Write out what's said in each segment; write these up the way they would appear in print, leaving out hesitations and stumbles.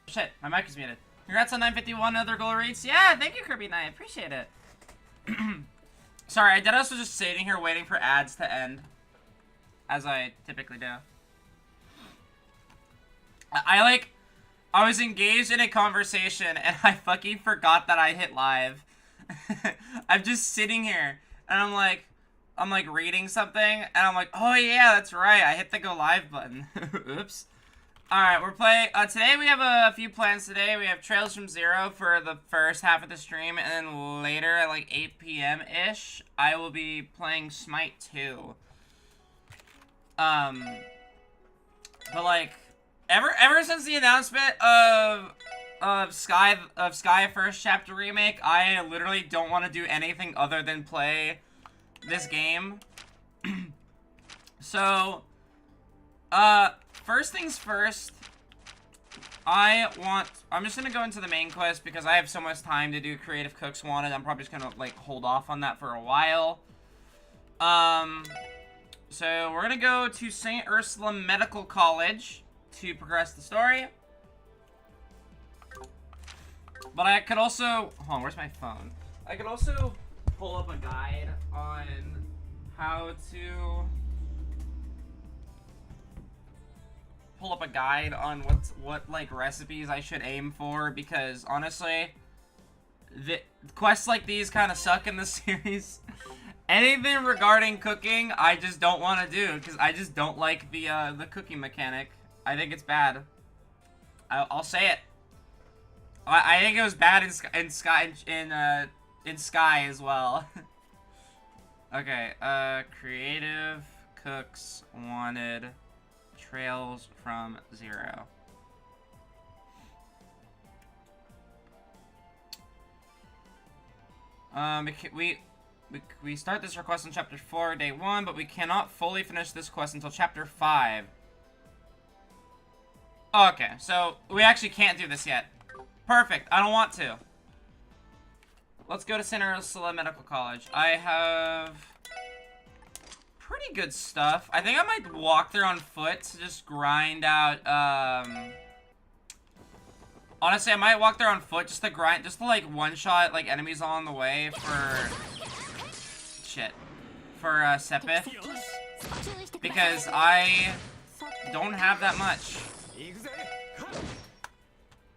Shit, my mic is muted. Congrats on 951 other goal rates. Yeah, thank you, Kirby Knight. Appreciate it. Sorry, I did also just sitting here waiting for ads to end. As I typically do. I was engaged in a conversation and I fucking forgot that I hit live. I'm just sitting here and I'm like reading something and I'm like, oh yeah, that's right, I hit the go live button. Oops. Alright, we're playing, today we have a few plans today. We have Trails from Zero for the first half of the stream, and then later at like 8 p.m.-ish, I will be playing Smite 2. But like, ever since the announcement of Sky First Chapter Remake, I literally don't want to do anything other than play this game. So, first things first, I'm just gonna go into the main quest because I have so much time to do Creative Cooks Wanted. I'm probably just gonna, like, hold off on that for a while. So we're gonna go to St. Ursula Medical College to progress the story. But I could also, hold on, where's my phone? I could also pull up a guide on how to pull up a guide on what like recipes I should aim for, because honestly, the quests like these kind of suck in this series. Anything regarding cooking, I just don't want to do because I just don't like the cooking mechanic. I think it's bad. I'll say it. I think it was bad in Sky as well. Okay, Creative Cooks Wanted. Trails from Zero. We start this request on Chapter 4, Day 1, but we cannot fully finish this quest until Chapter 5. Okay, so we actually can't do this yet. Perfect, I don't want to. Let's go to St. Ursula Medical College. I have pretty good stuff. I think I might walk there on foot to just grind out, honestly, I might walk there on foot just to grind, just to, like, one-shot, like, enemies along the way for, for, Sepith. Because I don't have that much.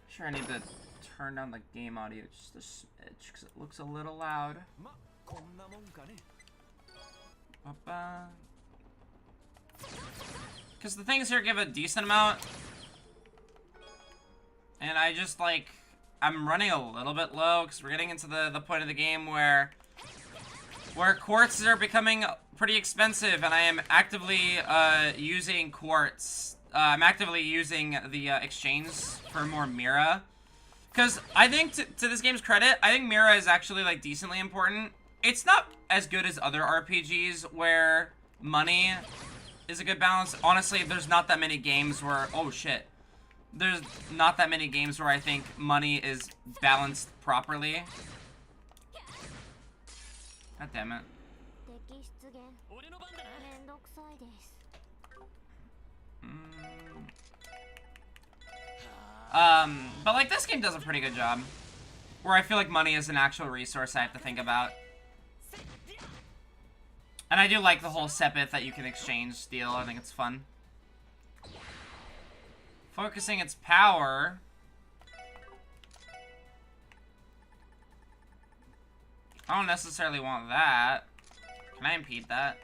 Sure, I need to turn down the game audio just a smidge, because it looks a little loud. Because the things here give a decent amount. And I just, like, I'm running a little bit low, because we're getting into the point of the game where quartz are becoming pretty expensive, and I am actively using quartz. I'm actively using the exchange for more Mira. Because I think, to this game's credit, I think Mira is actually, like, decently important. It's not as good as other RPGs where money is a good balance. Honestly, there's not that many games where, oh shit. There's not that many games where I think money is balanced properly. God damn it. But like this game does a pretty good job. Where I feel like money is an actual resource I have to think about. And I do like the whole Sepith that you can exchange deal. I think it's fun. Focusing its power. I don't necessarily want that. Can I impede that?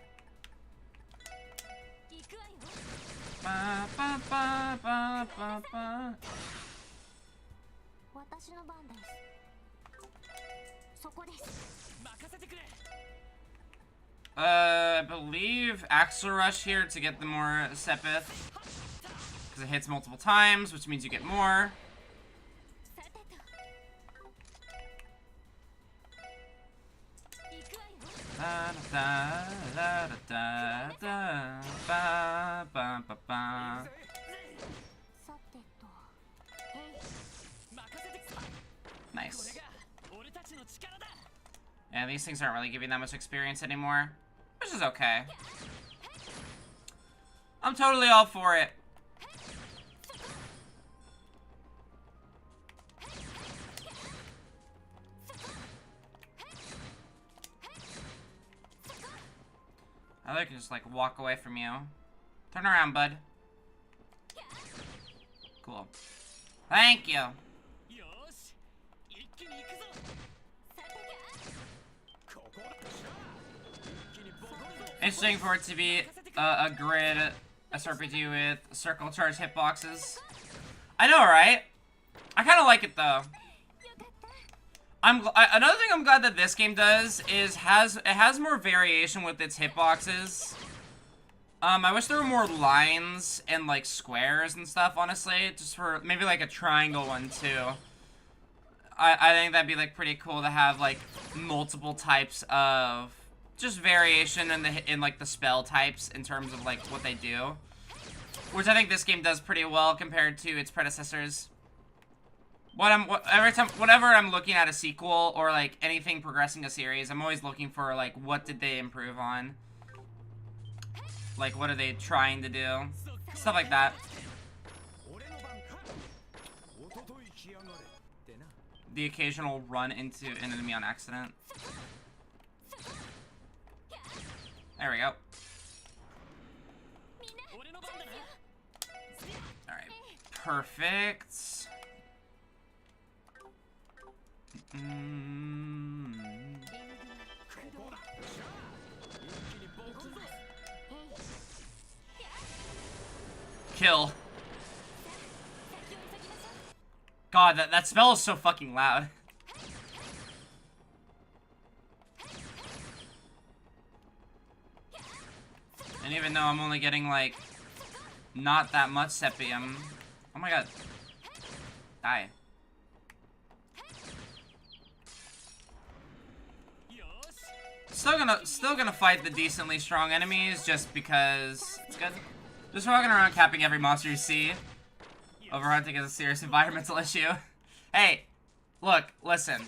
Ba, ba, ba, ba, ba, ba. I believe Axel Rush here to get the more Sepith. Because it hits multiple times, which means you get more. Da, da, da, da, da, ba, ba, ba, ba. Nice. Yeah, these things aren't really giving that much experience anymore, which is okay. I'm totally all for it. they can just, like, walk away from you. Turn around, bud. Cool. Thank you. Interesting for it to be a grid SRPG with circle charge hitboxes. I know, right? I kind of like it, though. Another thing I'm glad that this game does is it has more variation with its hitboxes. I wish there were more lines and, like, squares and stuff, honestly. Just for maybe, like, a triangle one, too. I think that'd be, like, pretty cool to have, like, multiple types of just variation in like, the spell types in terms of, like, what they do. Which I think this game does pretty well compared to its predecessors. Whenever I'm looking at a sequel or, like, anything progressing a series, I'm always looking for, like, what did they improve on? Like, what are they trying to do? Stuff like that. The occasional run into an enemy on accident. There we go. Alright. Perfect. Kill. God, that spell is so fucking loud. And even though I'm only getting, like, not that much sepium. Oh my god. Die. Still gonna fight the decently strong enemies just because it's good. Just walking around capping every monster you see. Overhunting is a serious environmental issue. Hey, look, listen.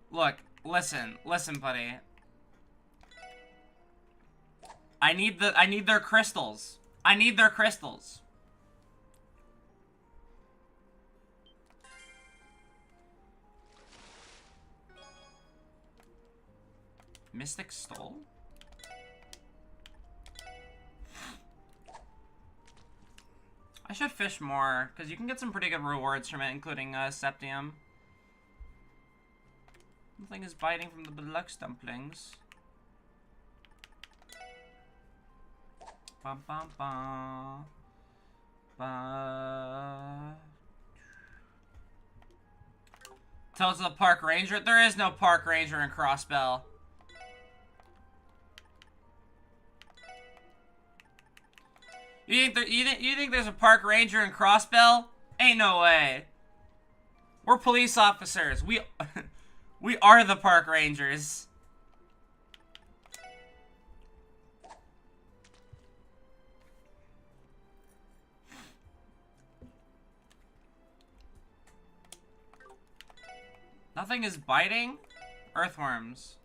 Look, listen, buddy. I need their crystals. I need their crystals. Mystic Stole? I should fish more, because you can get some pretty good rewards from it, including Septium. Something is biting from the deluxe dumplings. Bum bum bum. Tell it to the park ranger. There is no park ranger in Crossbell. You think there's a park ranger in Crossbell? Ain't no way. We're police officers. We are the park rangers. Nothing is biting? Earthworms.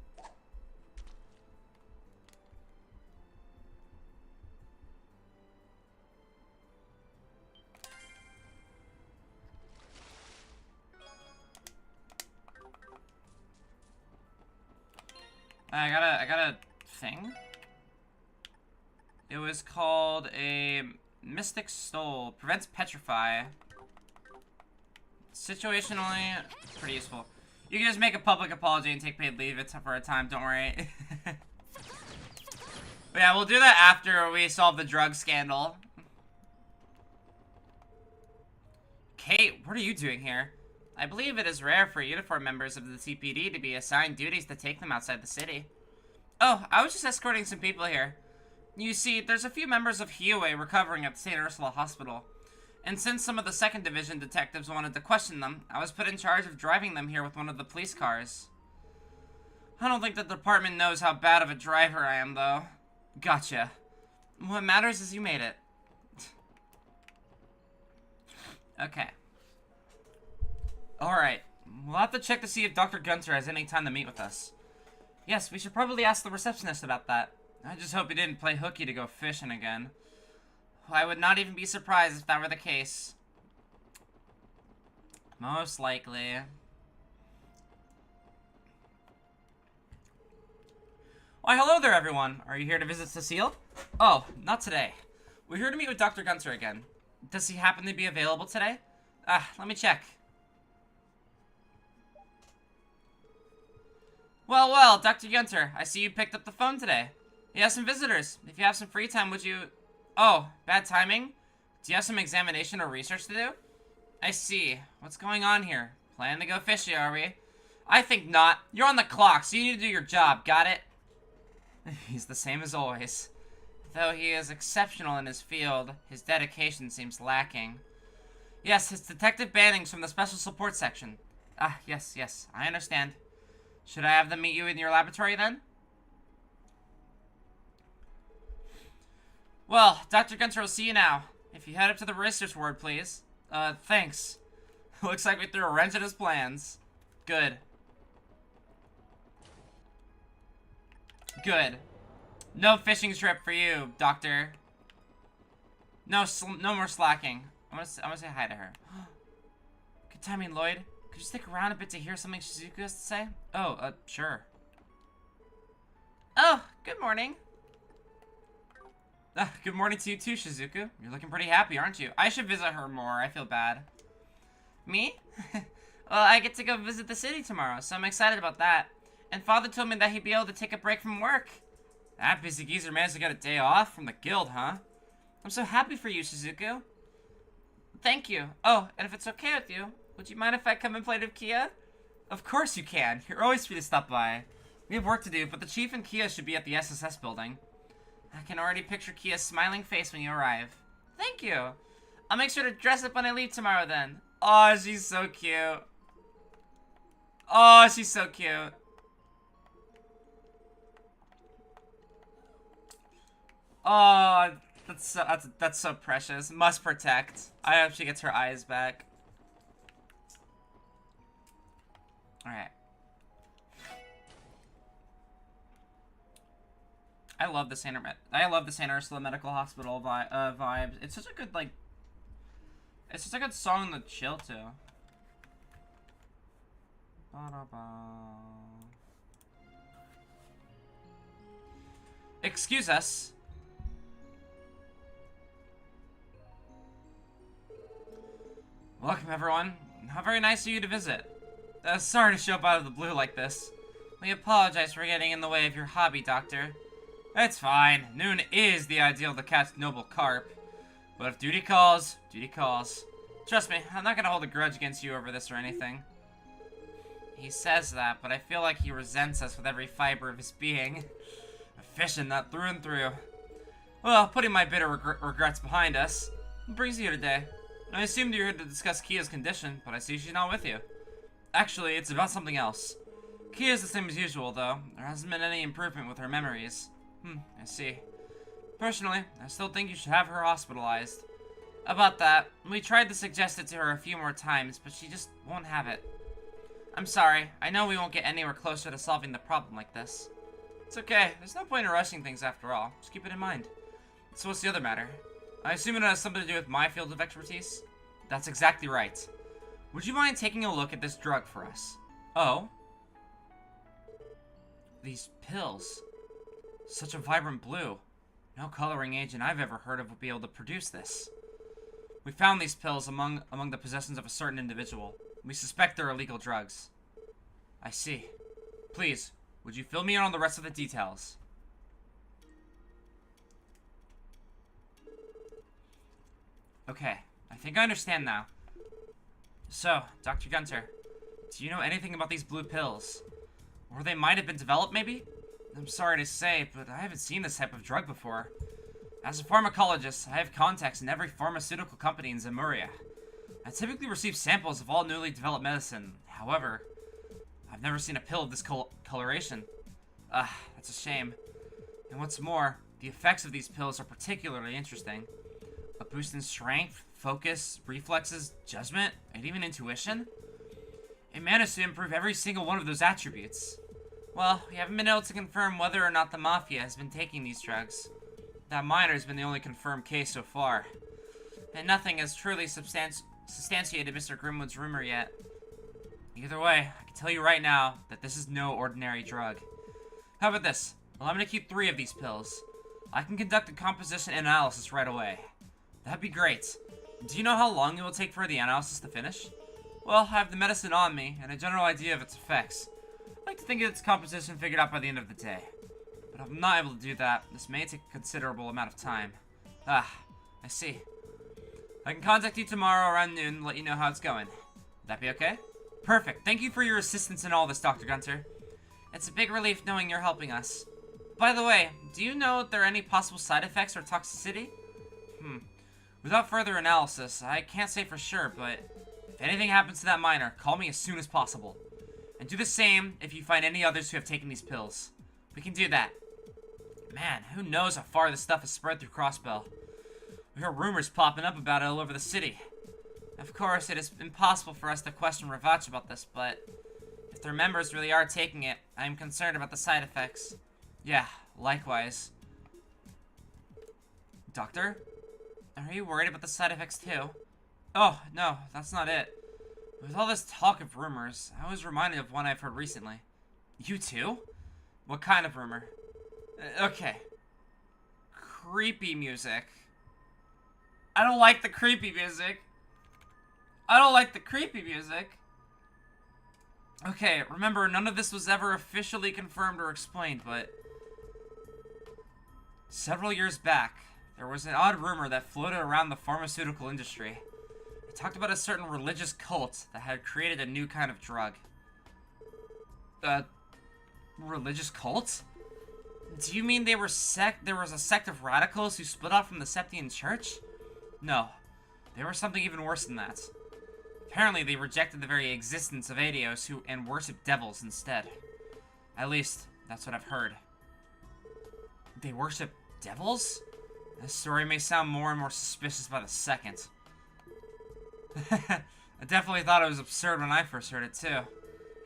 I got a thing. It was called a Mystic Stole. Prevents petrify. Situationally, pretty useful. You can just make a public apology and take paid leave. It's for a time, don't worry. But yeah, we'll do that after we solve the drug scandal. Kate, what are you doing here? I believe it is rare for uniformed members of the CPD to be assigned duties to take them outside the city. Oh, I was just escorting some people here. You see, there's a few members of Hiyue recovering at the St. Ursula Hospital. And since some of the 2nd Division detectives wanted to question them, I was put in charge of driving them here with one of the police cars. I don't think the department knows how bad of a driver I am, though. Gotcha. What matters is you made it. Okay. Alright. We'll have to check to see if Dr. Gunter has any time to meet with us. Yes, we should probably ask the receptionist about that. I just hope he didn't play hooky to go fishing again. I would not even be surprised if that were the case. Most likely. Why, hello there, everyone. Are you here to visit Lucile? Oh, not today. We're here to meet with Dr. Gunter again. Does he happen to be available today? Let me check. Well, Dr. Gunter, I see you picked up the phone today. You have some visitors. If you have some free time, would you... Oh, bad timing? Do you have some examination or research to do? I see. What's going on here? Planning to go fishy, are we? I think not. You're on the clock, so you need to do your job, got it? He's the same as always. Though he is exceptional in his field, his dedication seems lacking. Yes, it's Detective Bannings from the Special Support Section. Yes, I understand. Should I have them meet you in your laboratory, then? Well, Dr. Gunter will see you now. If you head up to the research ward, please. Thanks. Looks like we threw a wrench in his plans. Good. Good. No fishing trip for you, Doctor. No more slacking. I'm gonna say hi to her. Good timing, Lloyd. Could you stick around a bit to hear something Shizuku has to say? Oh, sure. Oh, good morning. Good morning to you too, Shizuku. You're looking pretty happy, aren't you? I should visit her more. I feel bad. Me? Well, I get to go visit the city tomorrow, so I'm excited about that. And Father told me that he'd be able to take a break from work. That busy geezer managed to get a day off from the guild, huh? I'm so happy for you, Shizuku. Thank you. Oh, and if it's okay with you, would you mind if I come and play with Kia? Of course you can. You're always free to stop by. We have work to do, but the Chief and Kia should be at the SSS building. I can already picture Kia's smiling face when you arrive. Thank you. I'll make sure to dress up when I leave tomorrow then. Oh, she's so cute. Oh, she's so cute. Oh, that's so precious. Must protect. I hope she gets her eyes back. Alright. I love the Saint Ursula Medical Hospital vibes. It's such a good, like... It's such a good song to chill to. Excuse us. Welcome, everyone. How very nice of you to visit. Sorry to show up out of the blue like this. We apologize for getting in the way of your hobby, Doctor. It's fine. Noon is the ideal to catch noble carp. But if duty calls, duty calls. Trust me, I'm not gonna hold a grudge against you over this or anything. He says that, but I feel like he resents us with every fiber of his being. Efficient, that through and through. Well, putting my bitter regrets behind us, what brings you here today? I assumed you were here to discuss Kia's condition, but I see she's not with you. Actually, it's about something else. Kia's the same as usual, though. There hasn't been any improvement with her memories. I see. Personally, I still think you should have her hospitalized. About that, we tried to suggest it to her a few more times, but she just won't have it. I'm sorry. I know we won't get anywhere closer to solving the problem like this. It's okay. There's no point in rushing things after all. Just keep it in mind. So what's the other matter? I assume it has something to do with my field of expertise? That's exactly right. Would you mind taking a look at this drug for us? Oh? These pills. Such a vibrant blue. No coloring agent I've ever heard of would be able to produce this. We found these pills among the possessions of a certain individual. We suspect they're illegal drugs. I see. Please, would you fill me in on the rest of the details? Okay, I think I understand now. So, Dr. Gunter, do you know anything about these blue pills? Or they might have been developed, maybe? I'm sorry to say, but I haven't seen this type of drug before. As a pharmacologist, I have contacts in every pharmaceutical company in Zemuria. I typically receive samples of all newly developed medicine. However, I've never seen a pill of this coloration. That's a shame. And what's more, the effects of these pills are particularly interesting. A boost in strength, focus, reflexes, judgment, and even intuition? It managed to improve every single one of those attributes. Well, we haven't been able to confirm whether or not the Mafia has been taking these drugs. That minor's been the only confirmed case so far. And nothing has truly substantiated Mr. Grimwood's rumor yet. Either way, I can tell you right now that this is no ordinary drug. How about this? Well, I'm gonna keep 3 of these pills. I can conduct a composition analysis right away. That'd be great. Do you know how long it will take for the analysis to finish? Well, I have the medicine on me, and a general idea of its effects. I'd like to think of its composition figured out by the end of the day. But if I'm not able to do that, this may take a considerable amount of time. Ah, I see. I can contact you tomorrow around noon and let you know how it's going. Would that be okay? Perfect. Thank you for your assistance in all this, Dr. Gunter. It's a big relief knowing you're helping us. By the way, do you know if there are any possible side effects or toxicity? Without further analysis, I can't say for sure, but if anything happens to that miner, call me as soon as possible. And do the same if you find any others who have taken these pills. We can do that. Man, who knows how far this stuff has spread through Crossbell. We hear rumors popping up about it all over the city. Of course, it is impossible for us to question Ravach about this, but if their members really are taking it, I am concerned about the side effects. Yeah, likewise. Doctor? Are you worried about the side effects too? Oh, no, that's not it. With all this talk of rumors, I was reminded of one I've heard recently. You too? What kind of rumor? Okay. Creepy music. I don't like the creepy music. I don't like the creepy music. Okay, remember, none of this was ever officially confirmed or explained, but several years back, there was an odd rumor that floated around the pharmaceutical industry. It talked about a certain religious cult that had created a new kind of drug. Religious cult? Do you mean there was a sect of radicals who split off from the Septian Church? No. They were something even worse than that. Apparently, they rejected the very existence of Adios and worshipped devils instead. At least, that's what I've heard. They worship devils? This story may sound more and more suspicious by the second. I definitely thought it was absurd when I first heard it, too.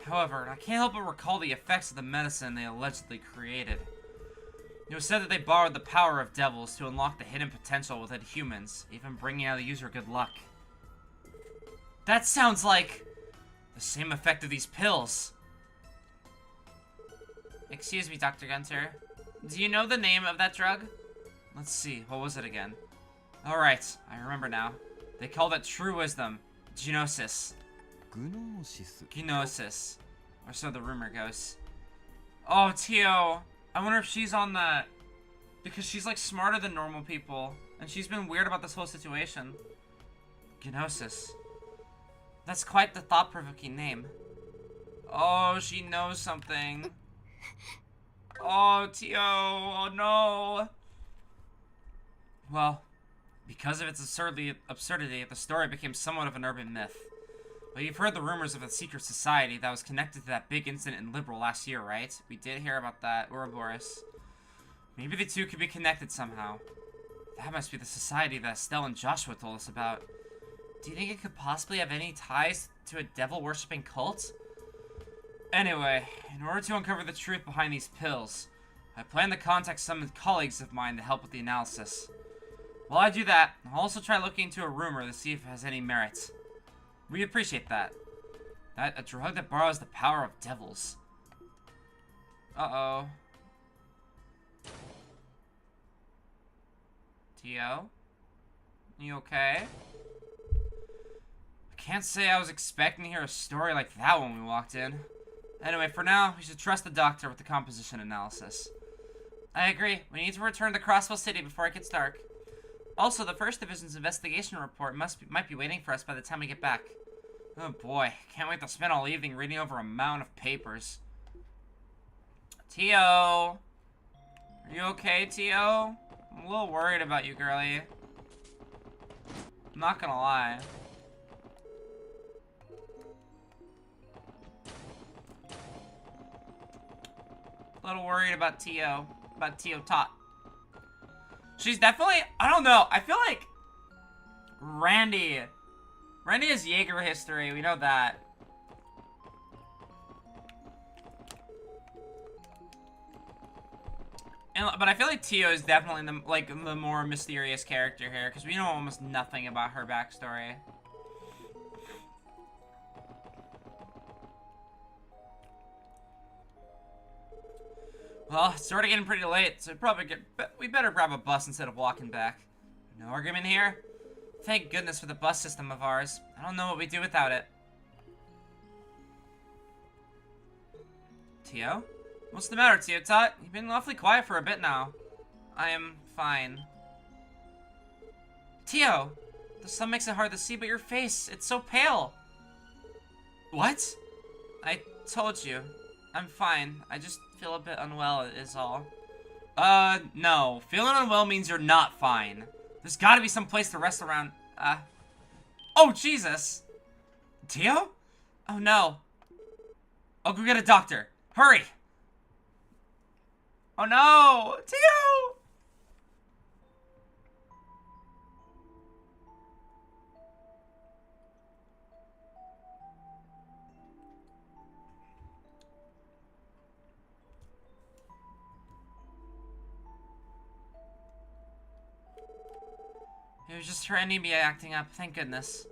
However, I can't help but recall the effects of the medicine they allegedly created. It was said that they borrowed the power of devils to unlock the hidden potential within humans, even bringing out the user good luck. That sounds like the same effect of these pills. Excuse me, Dr. Gunter. Do you know the name of that drug? Let's see, what was it again? Alright, I remember now. They called it true wisdom. Gnosis. Gnosis. Or so the rumor goes. Oh, Tio. I wonder if she's on that. Because she's like smarter than normal people. And she's been weird about this whole situation. Gnosis. That's quite the thought-provoking name. Oh, she knows something. Oh, Tio. Oh, no. Well, because of its absurdity, the story became somewhat of an urban myth. But you've heard the rumors of a secret society that was connected to that big incident in Liberal last year, right? We did hear about that, Ouroboros. Maybe the two could be connected somehow. That must be the society that Estelle and Joshua told us about. Do you think it could possibly have any ties to a devil-worshipping cult? Anyway, in order to uncover the truth behind these pills, I plan to contact some colleagues of mine to help with the analysis. While I do that, I'll also try looking into a rumor to see if it has any merit. We appreciate that. A drug that borrows the power of devils. Uh-oh. Tio? You okay? I can't say I was expecting to hear a story like that when we walked in. Anyway, for now, we should trust the doctor with the composition analysis. I agree. We need to return to Crossville City before it gets dark. Also, the First Division's investigation report might be waiting for us by the time we get back. Oh boy, can't wait to spend all evening reading over a mountain of papers. Tio! Are you okay, Tio? I'm a little worried about you, girlie. I'm not gonna lie. A little worried about Tio. About Tio Tot. She's definitely, I don't know, I feel like Randy has Jaeger history, we know that. But I feel like Tio is definitely the more mysterious character here, because we know almost nothing about her backstory. Well, it's already getting pretty late, so we better grab a bus instead of walking back. No argument here? Thank goodness for the bus system of ours. I don't know what we'd do without it. Tio? What's the matter, Tio Tot? You've been awfully quiet for a bit now. I am fine. Tio! The sun makes it hard to see, but your face, it's so pale. What? I told you. I'm fine. I just feel a bit unwell is all. No. Feeling unwell means you're not fine. There's gotta be some place to rest around. Oh, Jesus! Tio? Oh, no. I'll go get a doctor. Hurry! Oh, no! Tio! It was just her anemia acting up, thank goodness.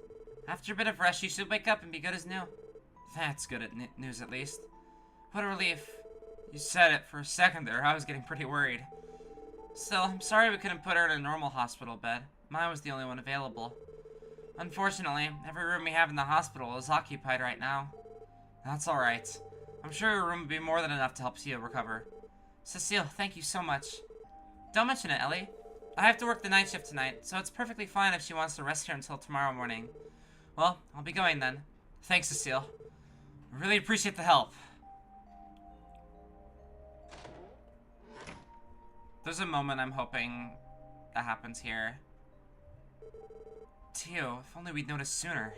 After a bit of rest, she should wake up and be good as new. That's good news, at least. What a relief. You said it for a second there. I was getting pretty worried. Still, I'm sorry we couldn't put her in a normal hospital bed. Mine was the only one available. Unfortunately, every room we have in the hospital is occupied right now. That's alright. I'm sure your room would be more than enough to help Tia recover. Cecile, thank you so much. Don't mention it, Ellie. I have to work the night shift tonight, so it's perfectly fine if she wants to rest here until tomorrow morning. Well, I'll be going then. Thanks, Cecile. I really appreciate the help. There's a moment I'm hoping that happens here. Tio, if only we'd noticed sooner.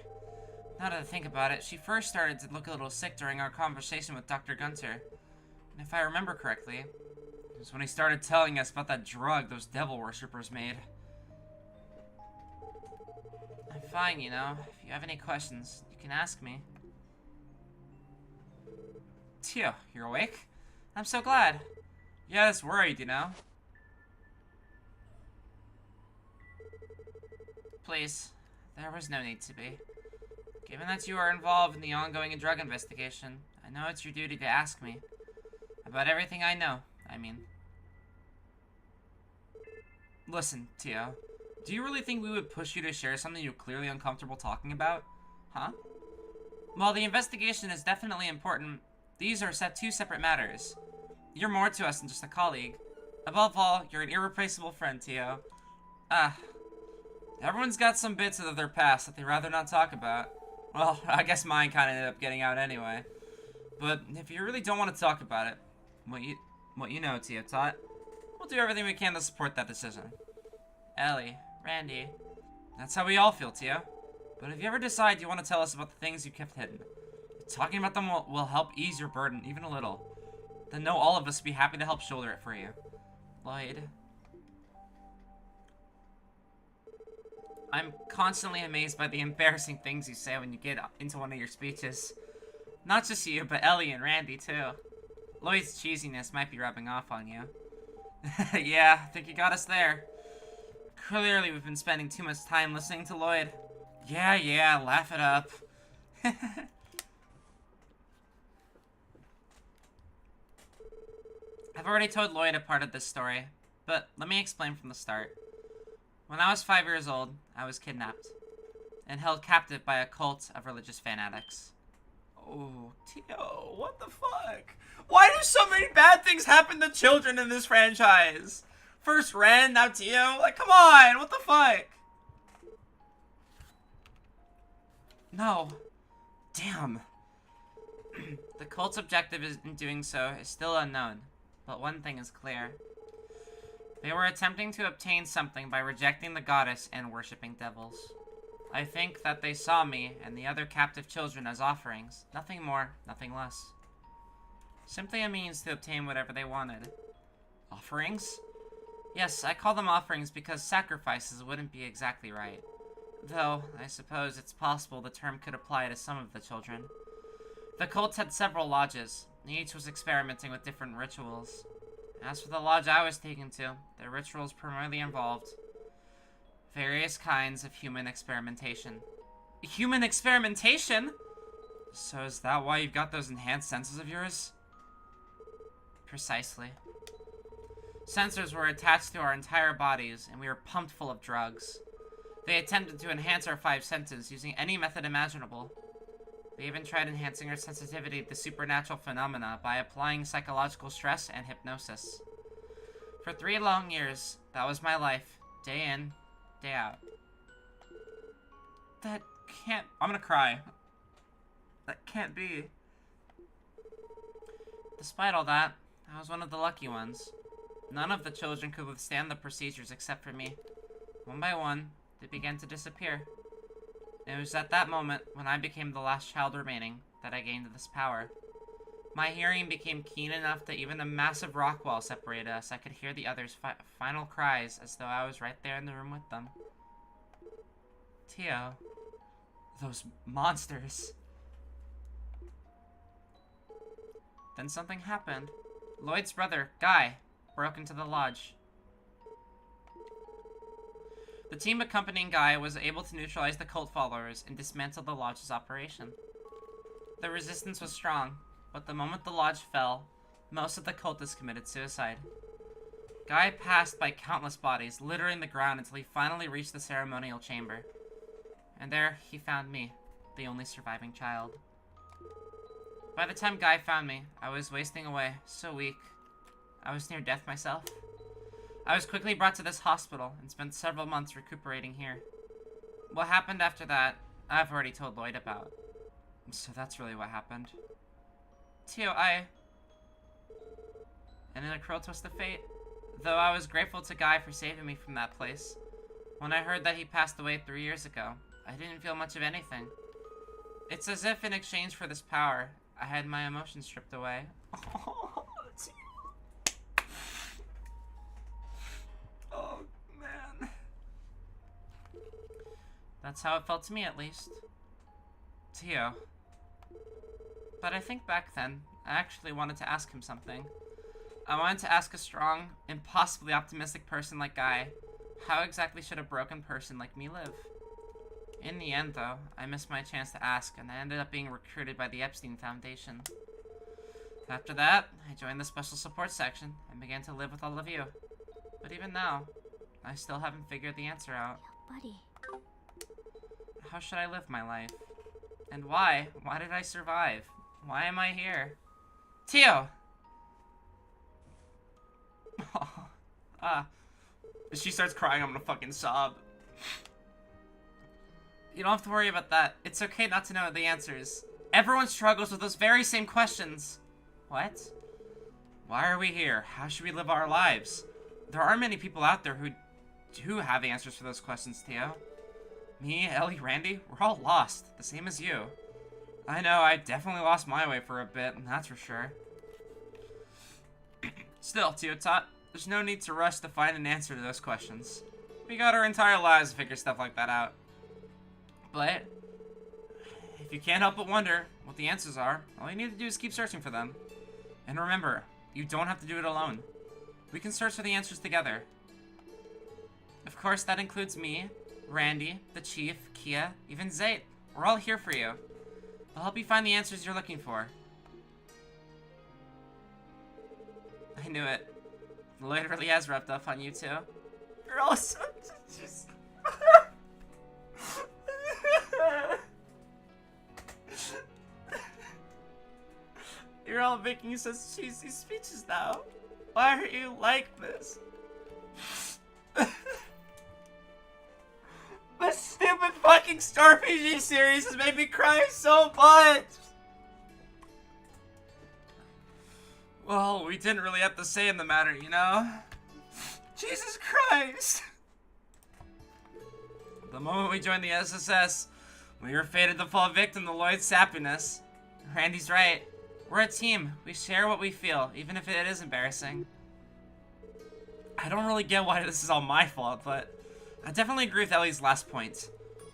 Now that I think about it, she first started to look a little sick during our conversation with Dr. Gunter. And if I remember correctly, it was when he started telling us about that drug those devil worshippers made. I'm fine, you know. If you have any questions, you can ask me. Tio, you're awake? I'm so glad. Yeah, I was worried, you know. Please, there was no need to be. Given that you are involved in the ongoing drug investigation, I know it's your duty to ask me. About everything I know, I mean. Listen, Tio. Do you really think we would push you to share something you're clearly uncomfortable talking about? Huh? While the investigation is definitely important, these are two separate matters. You're more to us than just a colleague. Above all, you're an irreplaceable friend, Tio. Everyone's got some bits of their past that they'd rather not talk about. Well, I guess mine kind of ended up getting out anyway. But if you really don't want to talk about it, what you know, Tio Tot, we'll do everything we can to support that decision. Ellie, Randy, that's how we all feel, Tio. But if you ever decide you want to tell us about the things you kept hidden, talking about them will help ease your burden even a little. Then know all of us will be happy to help shoulder it for you. Lloyd. I'm constantly amazed by the embarrassing things you say when you get into one of your speeches. Not just you, but Ellie and Randy, too. Lloyd's cheesiness might be rubbing off on you. Yeah, I think you got us there. Clearly, we've been spending too much time listening to Lloyd. Yeah, laugh it up. I've already told Lloyd a part of this story, but let me explain from the start. When I was 5 years old, I was kidnapped and held captive by a cult of religious fanatics. Oh, Tio, what the fuck? Why do so many bad things happen to children in this franchise? First Ren, now Tio. Like, come on, what the fuck? No. Damn. The cult's objective in doing so is still unknown, but one thing is clear. They were attempting to obtain something by rejecting the goddess and worshipping devils. I think that they saw me and the other captive children as offerings. Nothing more, nothing less. Simply a means to obtain whatever they wanted. Offerings? Yes, I call them offerings because sacrifices wouldn't be exactly right. Though, I suppose it's possible the term could apply to some of the children. The cult had several lodges. Each was experimenting with different rituals. As for the lodge I was taken to, their rituals primarily involved various kinds of human experimentation. Human experimentation? So is that why you've got those enhanced senses of yours? Precisely. Sensors were attached to our entire bodies, and we were pumped full of drugs. They attempted to enhance our 5 senses using any method imaginable. They even tried enhancing our sensitivity to supernatural phenomena by applying psychological stress and hypnosis. For 3 long years, that was my life, day in, day out. That can't... I'm gonna cry. That can't be. Despite all that, I was one of the lucky ones. None of the children could withstand the procedures except for me. One by one, they began to disappear. It was at that moment, when I became the last child remaining, that I gained this power. My hearing became keen enough that even a massive rock wall separated us. I could hear the others' final cries as though I was right there in the room with them. Tio. Those monsters. Then something happened. Lloyd's brother, Guy, broke into the lodge. The team accompanying Guy was able to neutralize the cult followers and dismantle the lodge's operation. The resistance was strong, but the moment the lodge fell, most of the cultists committed suicide. Guy passed by countless bodies, littering the ground until he finally reached the ceremonial chamber. And there, he found me, the only surviving child. By the time Guy found me, I was wasting away, so weak. I was near death myself. I was quickly brought to this hospital and spent several months recuperating here. What happened after that, I've already told Lloyd about. So that's really what happened. Tio, and in a cruel twist of fate, though I was grateful to Guy for saving me from that place, when I heard that he passed away 3 years ago, I didn't feel much of anything. It's as if in exchange for this power, I had my emotions stripped away. Oh, man. That's how it felt to me, at least. Tio. But I think back then, I actually wanted to ask him something. I wanted to ask a strong, impossibly optimistic person like Guy, how exactly should a broken person like me live? In the end, though, I missed my chance to ask, and I ended up being recruited by the Epstein Foundation. After that, I joined the Special Support Section and began to live with all of you. But even now, I still haven't figured the answer out. Buddy. How should I live my life? And why? Why did I survive? Why am I here? Tio! If she starts crying, I'm gonna fucking sob. You don't have to worry about that. It's okay not to know the answers. Everyone struggles with those very same questions. What? Why are we here? How should we live our lives? There are many people out there who do have answers for those questions, Tio. Me, Ellie, Randy, we're all lost, the same as you. I know, I definitely lost my way for a bit, that's for sure. Still, Tio Tot, there's no need to rush to find an answer to those questions. We got our entire lives to figure stuff like that out. But, if you can't help but wonder what the answers are, all you need to do is keep searching for them. And remember, you don't have to do it alone. We can search for the answers together. Of course, that includes me, Randy, the Chief, Kia, even Zayt. We're all here for you. I'll help you find the answers you're looking for. I knew it. Lloyd really has rubbed off on you too. You're all so just... You're all making such cheesy speeches now. Why are you like this? This stupid fucking Star PG series has made me cry so much! Well, we didn't really have to say in the matter, you know? Jesus Christ! The moment we joined the SSS, we were fated to fall victim to Lloyd's sappiness. Randy's right. We're a team. We share what we feel, even if it is embarrassing. I don't really get why this is all my fault, but I definitely agree with Ellie's last point.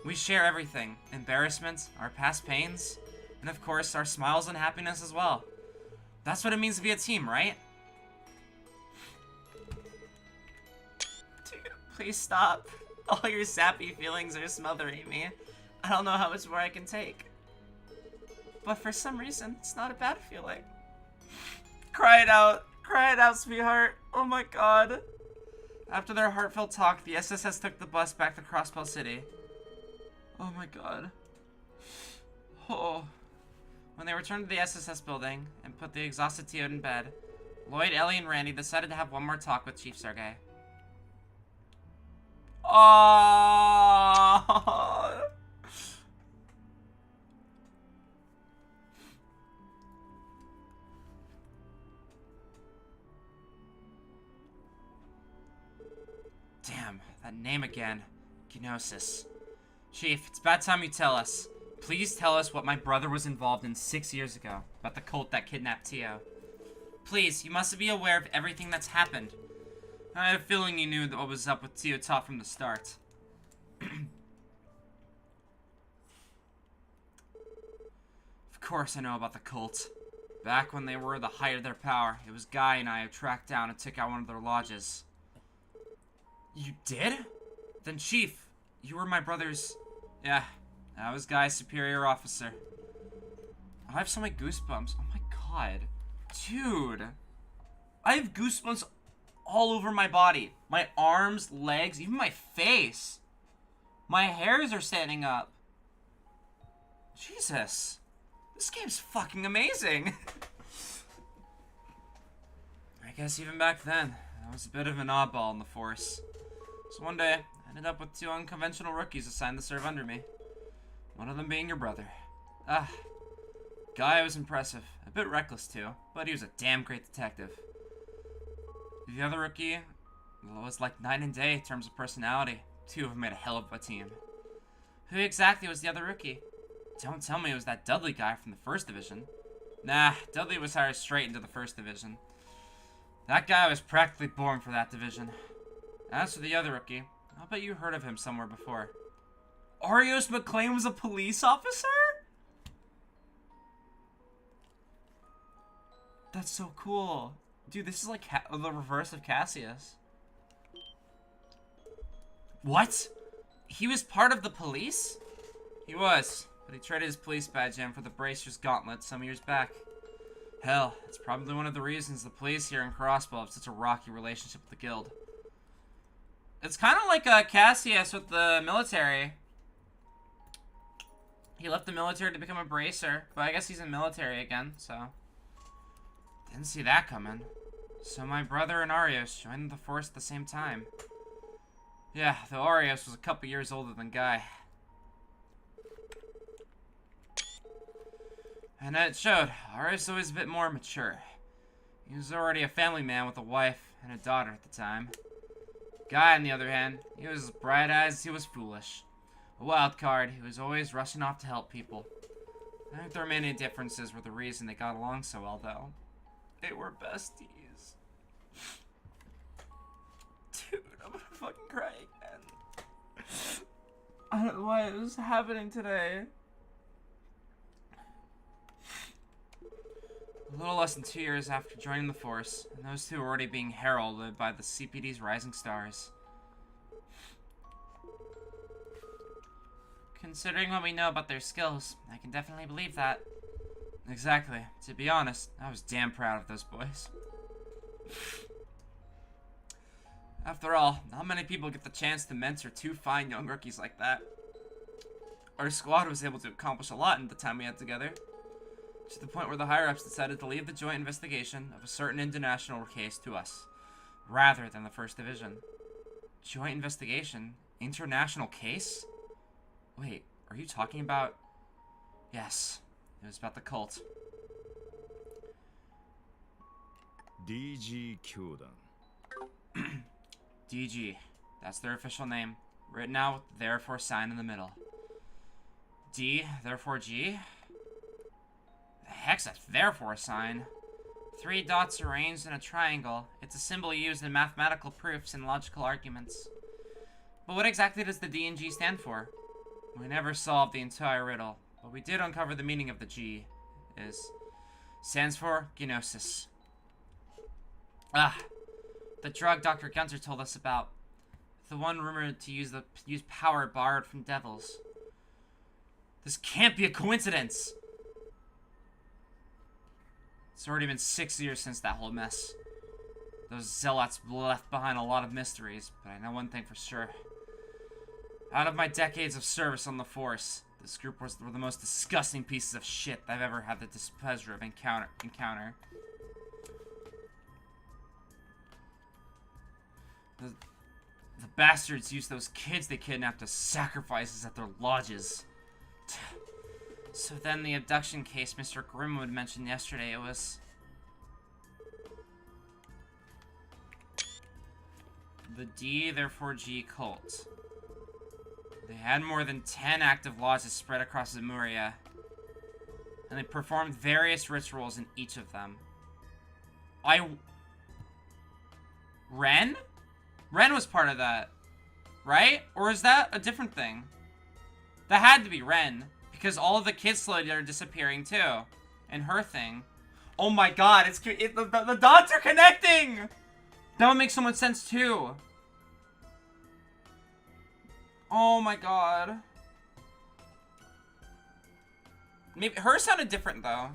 We share everything. Embarrassment, our past pains, and of course, our smiles and happiness as well. That's what it means to be a team, right? Dude, please stop. All your sappy feelings are smothering me. I don't know how much more I can take. But for some reason, it's not a bad feeling. Cry it out. Cry it out, sweetheart. Oh my god. After their heartfelt talk, the SSS took the bus back to Crossbell City. Oh my god. Oh. When they returned to the SSS building and put the exhausted Teo in bed, Lloyd, Ellie, and Randy decided to have one more talk with Chief Sergey. Oh. Damn, that name again. Gnosis. Chief, it's about time you tell us. Please tell us what my brother was involved in 6 years ago, about the cult that kidnapped Teo. Please, you must be aware of everything that's happened. I had a feeling you knew what was up with Teo Top from the start. Of course I know about the cult. Back when they were at the height of their power, it was Guy and I who tracked down and took out one of their lodges. You did? Then Chief, you were my brother's... Yeah, I was Guy's superior officer. I have so many goosebumps. Oh my god. Dude. I have goosebumps all over my body. My arms, legs, even my face. My hairs are standing up. Jesus. This game's fucking amazing. I guess even back then, I was a bit of an oddball in the force. So one day, I ended up with 2 unconventional rookies assigned to serve under me. One of them being your brother. Guy was impressive. A bit reckless too, but he was a damn great detective. The other rookie was like night and day in terms of personality. 2 of them made a hell of a team. Who exactly was the other rookie? Don't tell me it was that Dudley guy from the 1st Division. Nah, Dudley was hired straight into the 1st Division. That guy was practically born for that division. As for the other rookie, I'll bet you heard of him somewhere before. Arios McLean was a police officer? That's so cool. Dude, this is like the reverse of Cassius. What? He was part of the police? He was, but he traded his police badge in for the Bracer's Gauntlet some years back. Hell, it's probably one of the reasons the police here in Crossbow have such a rocky relationship with the guild. It's kind of like Cassius with the military. He left the military to become a bracer, but I guess he's in military again, so... Didn't see that coming. So my brother and Arios joined the force at the same time. Yeah, though Arios was a couple years older than Guy. And it showed. Arios was a bit more mature. He was already a family man with a wife and a daughter at the time. Guy, on the other hand, he was as bright-eyed as he was foolish. A wild card who was always rushing off to help people. I think their many differences were the reason they got along so well, though. They were besties. Dude, I'm gonna fucking cry again. I don't know why it was happening today. A little less than 2 years after joining the force, and those 2 were already being heralded by the CPD's rising stars. Considering what we know about their skills, I can definitely believe that. Exactly. To be honest, I was damn proud of those boys. After all, not many people get the chance to mentor 2 fine young rookies like that. Our squad was able to accomplish a lot in the time we had together. To the point where the higher-ups decided to leave the joint investigation of a certain international case to us, rather than the 1st Division. Joint investigation? International case? Wait, are you talking about... Yes, it was about the cult. DG 教団 DG, that's their official name, written out with the therefore sign in the middle. D, therefore G? The heck's a therefore sign? 3 dots arranged in a triangle. It's a symbol used in mathematical proofs and logical arguments. But what exactly does the D and G stand for? We never solved the entire riddle, but we did uncover the meaning of the G. Stands for Gnosis. The drug Dr. Gunter told us about. The one rumored to use power borrowed from devils. This can't be a coincidence! It's already been 6 years since that whole mess. Those zealots left behind a lot of mysteries, but I know one thing for sure. Out of my decades of service on the force, this group were the most disgusting pieces of shit I've ever had the displeasure of encounter. The bastards used those kids they kidnapped as sacrifices at their lodges. So then the abduction case Mr. Grimwood mentioned yesterday, it was... the D, therefore G cult. They had more than 10 active lodges spread across Zemuria, and they performed various rituals in each of them. Ren? Ren was part of that, right? Or is that a different thing? That had to be Ren, because all of the kids slowly are disappearing too, and her thing. Oh my god, the dots are connecting! That would make so much sense too. Oh my god. Maybe hers sounded different though.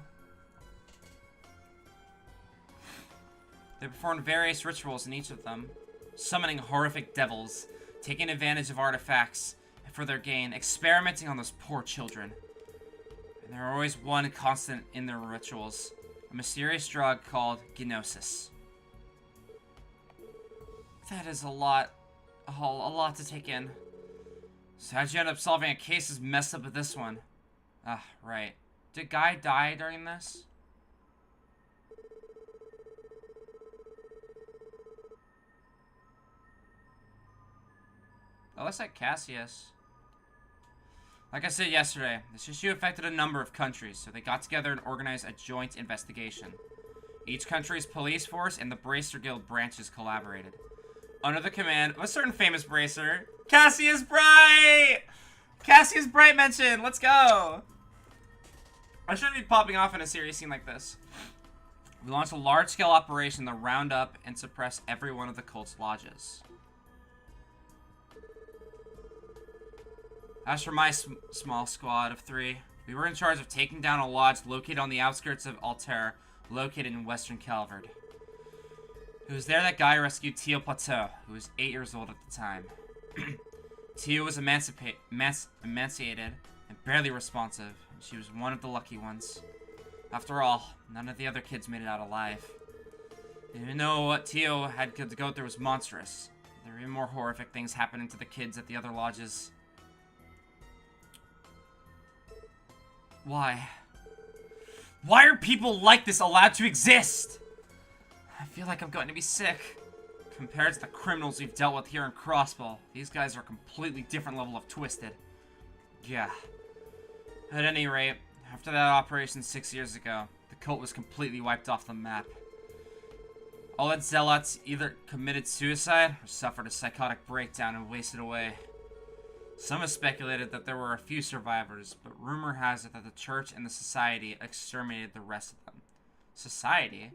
They performed various rituals in each of them, summoning horrific devils, taking advantage of artifacts for their gain, experimenting on those poor children. And there were always one constant in their rituals, a mysterious drug called Gnosis. That is a lot to take in. So how'd you end up solving a case as messed up as this one? Ah, right. Did Guy die during this? That looks like Cassius. Like I said yesterday, this issue affected a number of countries, so they got together and organized a joint investigation. Each country's police force and the Bracer Guild branches collaborated. Under the command of a certain famous bracer, Cassius Bright! Cassius Bright mentioned! Let's go! I shouldn't be popping off in a serious scene like this. We launched a large-scale operation to round up and suppress every one of the cult's lodges. As for my small squad of 3, we were in charge of taking down a lodge located on the outskirts of Altair, located in western Calvard. It was there that Guy rescued Tio Plateau, who was 8 years old at the time. Tio was emancipated and barely responsive, and she was one of the lucky ones. After all, none of the other kids made it out alive. Even though what Tio had to go through was monstrous, there were even more horrific things happening to the kids at the other lodges. Why? Why are people like this allowed to exist? I feel like I'm going to be sick. Compared to the criminals we've dealt with here in Crossbow, these guys are a completely different level of twisted. Yeah. At any rate, after that operation 6 years ago, the cult was completely wiped off the map. All its zealots either committed suicide or suffered a psychotic breakdown and wasted away. Some have speculated that there were a few survivors, but rumor has it that the church and the society exterminated the rest of them. Society?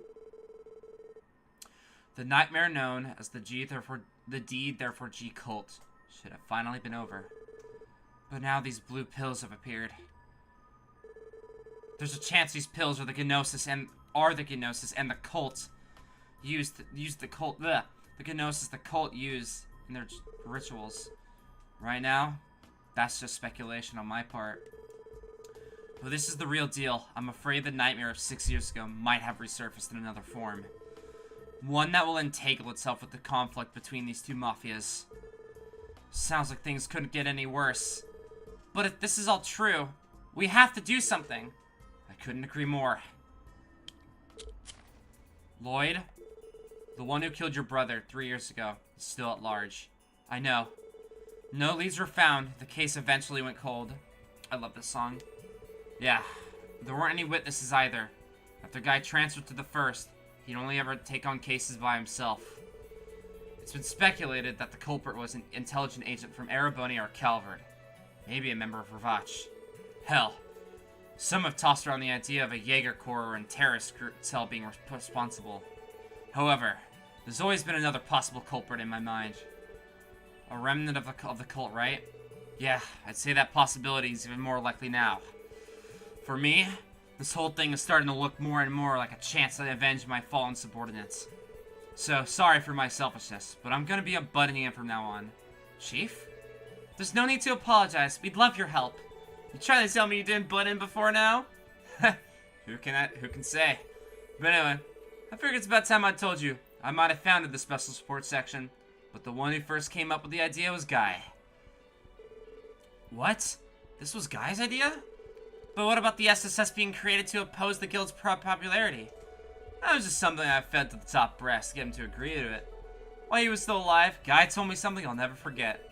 The nightmare known as the D therefore G cult should have finally been over. But now these blue pills have appeared. There's a chance these pills are the Gnosis and the cult used the Gnosis the cult used in their rituals. Right now, that's just speculation on my part. But this is the real deal. I'm afraid the nightmare of 6 years ago might have resurfaced in another form. One that will entangle itself with the conflict between these two mafias. Sounds like things couldn't get any worse. But if this is all true, we have to do something. I couldn't agree more. Lloyd, the one who killed your brother 3 years ago, is still at large. I know. No leads were found. The case eventually went cold. I love this song. Yeah, there weren't any witnesses either. After Guy transferred to the first, he'd only ever take on cases by himself. It's been speculated that the culprit was an intelligent agent from Erebony or Calvard. Maybe a member of Ravach. Hell, some have tossed around the idea of a Jaeger Corps and terrorist group cell being responsible. However, there's always been another possible culprit in my mind. A remnant of the cult, right? Yeah, I'd say that possibility is even more likely now. For me, this whole thing is starting to look more and more like a chance to avenge my fallen subordinates. So, sorry for my selfishness, but I'm gonna be a butting in from now on. Chief? There's no need to apologize. We'd love your help. You trying to tell me you didn't butt in before now? Who can say? But anyway, I figured it's about time I told you. I might have founded the Special Support Section, but the one who first came up with the idea was Guy. What? This was Guy's idea? But what about the SSS being created to oppose the guild's popularity? That was just something I fed to the top brass to get him to agree to it. While he was still alive, Guy told me something I'll never forget.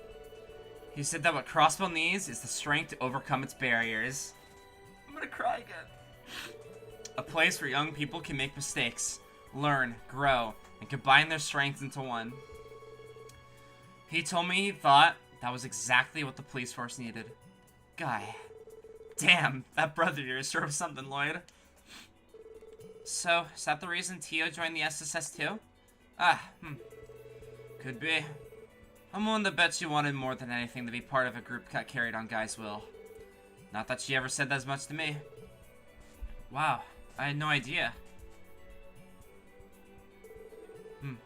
He said that what Crossbell needs is the strength to overcome its barriers. I'm gonna cry again. A place where young people can make mistakes, learn, grow, and combine their strengths into one. He told me he thought that was exactly what the police force needed. Guy. Damn, that brother of yours sure was something, Lloyd. So, is that the reason Tio joined the SSS too? Could be. I'm willing to bet she wanted more than anything to be part of a group cut carried on Guy's will. Not that she ever said that as much to me. Wow, I had no idea.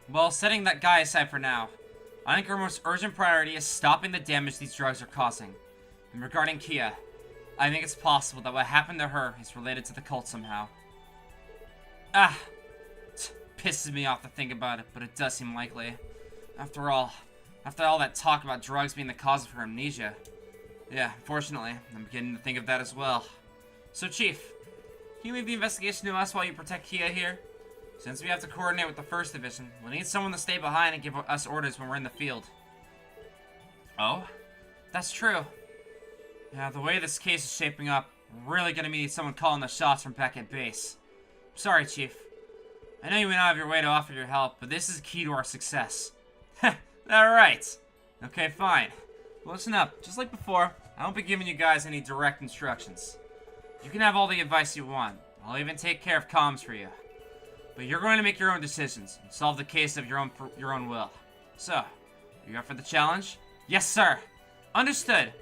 Well, setting that Guy aside for now, I think our most urgent priority is stopping the damage these drugs are causing. And regarding Kia, I think it's possible that what happened to her is related to the cult somehow. Pisses me off to think about it, but it does seem likely. After all that talk about drugs being the cause of her amnesia. Yeah, unfortunately, I'm beginning to think of that as well. So, Chief, can you leave the investigation to us while you protect Kia here? Since we have to coordinate with the 1st Division, we'll need someone to stay behind and give us orders when we're in the field. Oh? That's true. Yeah, the way this case is shaping up, we're really gonna need someone calling the shots from back at base. Sorry, Chief. I know you went out of your way to offer your help, but this is key to our success. Alright. Okay, fine. Listen up. Just like before, I won't be giving you guys any direct instructions. You can have all the advice you want. I'll even take care of comms for you. But you're going to make your own decisions and solve the case of your own will. So, are you up for the challenge? Yes, sir. Understood.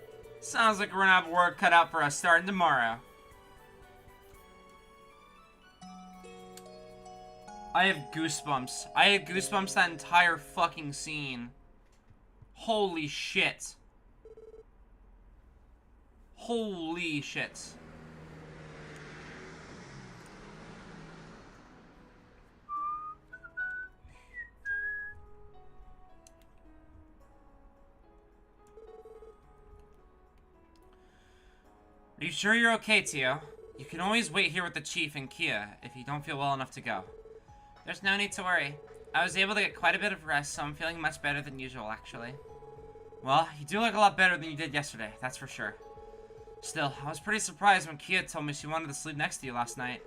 Sounds like we're gonna have work cut out for us starting tomorrow. I have goosebumps. I had goosebumps that entire fucking scene. Holy shit. Holy shit. Are you sure you're okay, Tio? You can always wait here with the Chief and Kia if you don't feel well enough to go. There's no need to worry. I was able to get quite a bit of rest, so I'm feeling much better than usual, actually. Well, you do look a lot better than you did yesterday, that's for sure. Still, I was pretty surprised when Kia told me she wanted to sleep next to you last night.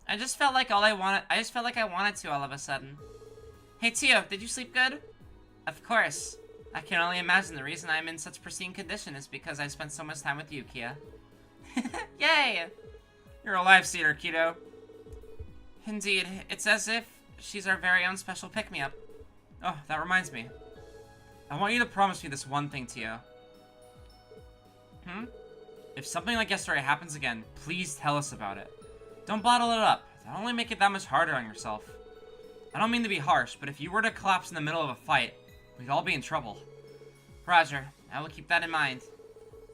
I just felt like I wanted to all of a sudden. Hey, Tio, did you sleep good? Of course. I can only imagine the reason I'm in such pristine condition is because I spent so much time with you, Kia. Yay! You're a lifesaver, Kiddo. Indeed, it's as if she's our very own special pick-me-up. Oh, that reminds me. I want you to promise me this one thing, Tio. If something like yesterday happens again, please tell us about it. Don't bottle it up. That'll only make it that much harder on yourself. I don't mean to be harsh, but if you were to collapse in the middle of a fight, we'd all be in trouble. Roger, I will keep that in mind.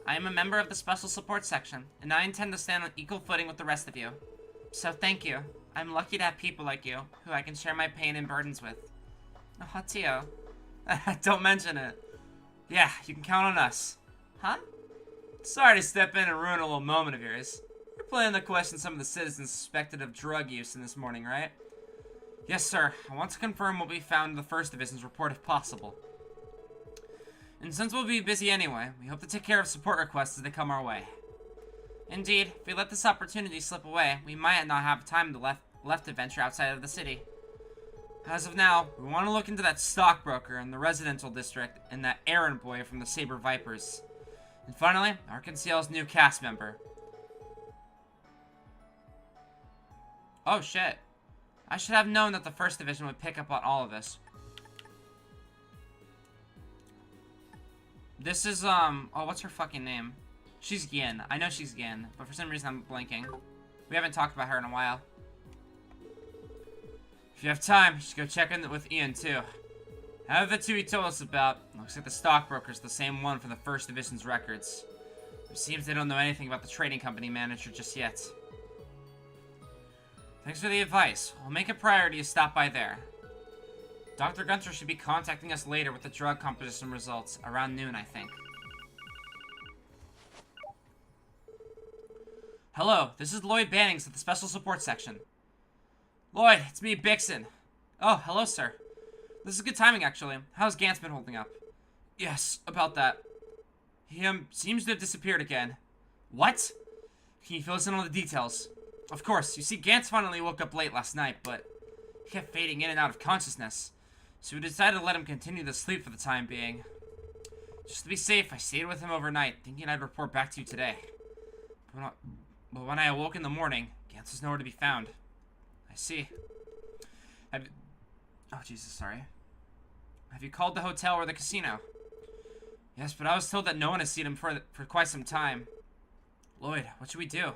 I am a member of the Special Support Section, and I intend to stand on equal footing with the rest of you. So thank you. I'm lucky to have people like you, who I can share my pain and burdens with. Oh, Tio. Don't mention it. Yeah, you can count on us. Huh? Sorry to step in and ruin a little moment of yours. You're planning to question some of the citizens suspected of drug use in this morning, right? Yes, sir. I want to confirm what we found in the 1st Division's report if possible. And since we'll be busy anyway, we hope to take care of support requests as they come our way. Indeed, if we let this opportunity slip away, we might not have time left to venture outside of the city. As of now, we want to look into that stockbroker in the residential district and that errand boy from the Saber Vipers. And finally, Arkansas's new cast member. Oh shit. I should have known that the 1st Division would pick up on all of this. This is, oh, what's her fucking name? She's Yin. I know she's Yin, but for some reason I'm blanking. We haven't talked about her in a while. If you have time, you should go check in with Ian, too. Out of the two he told us about, looks like the stockbroker's the same one from the First Division's records. It seems they don't know anything about the trading company manager just yet. Thanks for the advice. We'll make a priority to stop by there. Dr. Gunter should be contacting us later with the drug composition results, around noon, I think. Hello, this is Lloyd Bannings at the Special Support Section. Lloyd, it's me, Bixen. Oh, hello, sir. This is good timing, actually. How's Gantz been holding up? Yes, about that. He, seems to have disappeared again. What? Can you fill us in on the details? Of course, you see, Gantz finally woke up late last night, but he kept fading in and out of consciousness. So we decided to let him continue to sleep for the time being. Just to be safe, I stayed with him overnight, thinking I'd report back to you today. But when I awoke in the morning, Gantz was nowhere to be found. I see. Oh, Jesus, sorry. Have you called the hotel or the casino? Yes, but I was told that no one has seen him for quite some time. Lloyd, what should we do?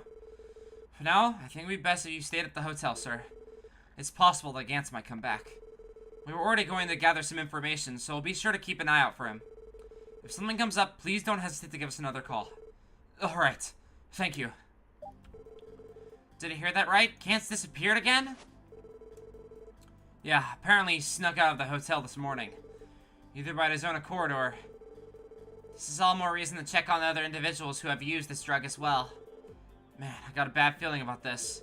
For now, I think it would be best if you stayed at the hotel, sir. It's possible that Gantz might come back. We were already going to gather some information, so we'll be sure to keep an eye out for him. If something comes up, please don't hesitate to give us another call. Alright. Thank you. Did I hear that right? Gantz disappeared again? Yeah, apparently he snuck out of the hotel this morning. Either by his own accord or... This is all more reason to check on the other individuals who have used this drug as well. Man, I got a bad feeling about this.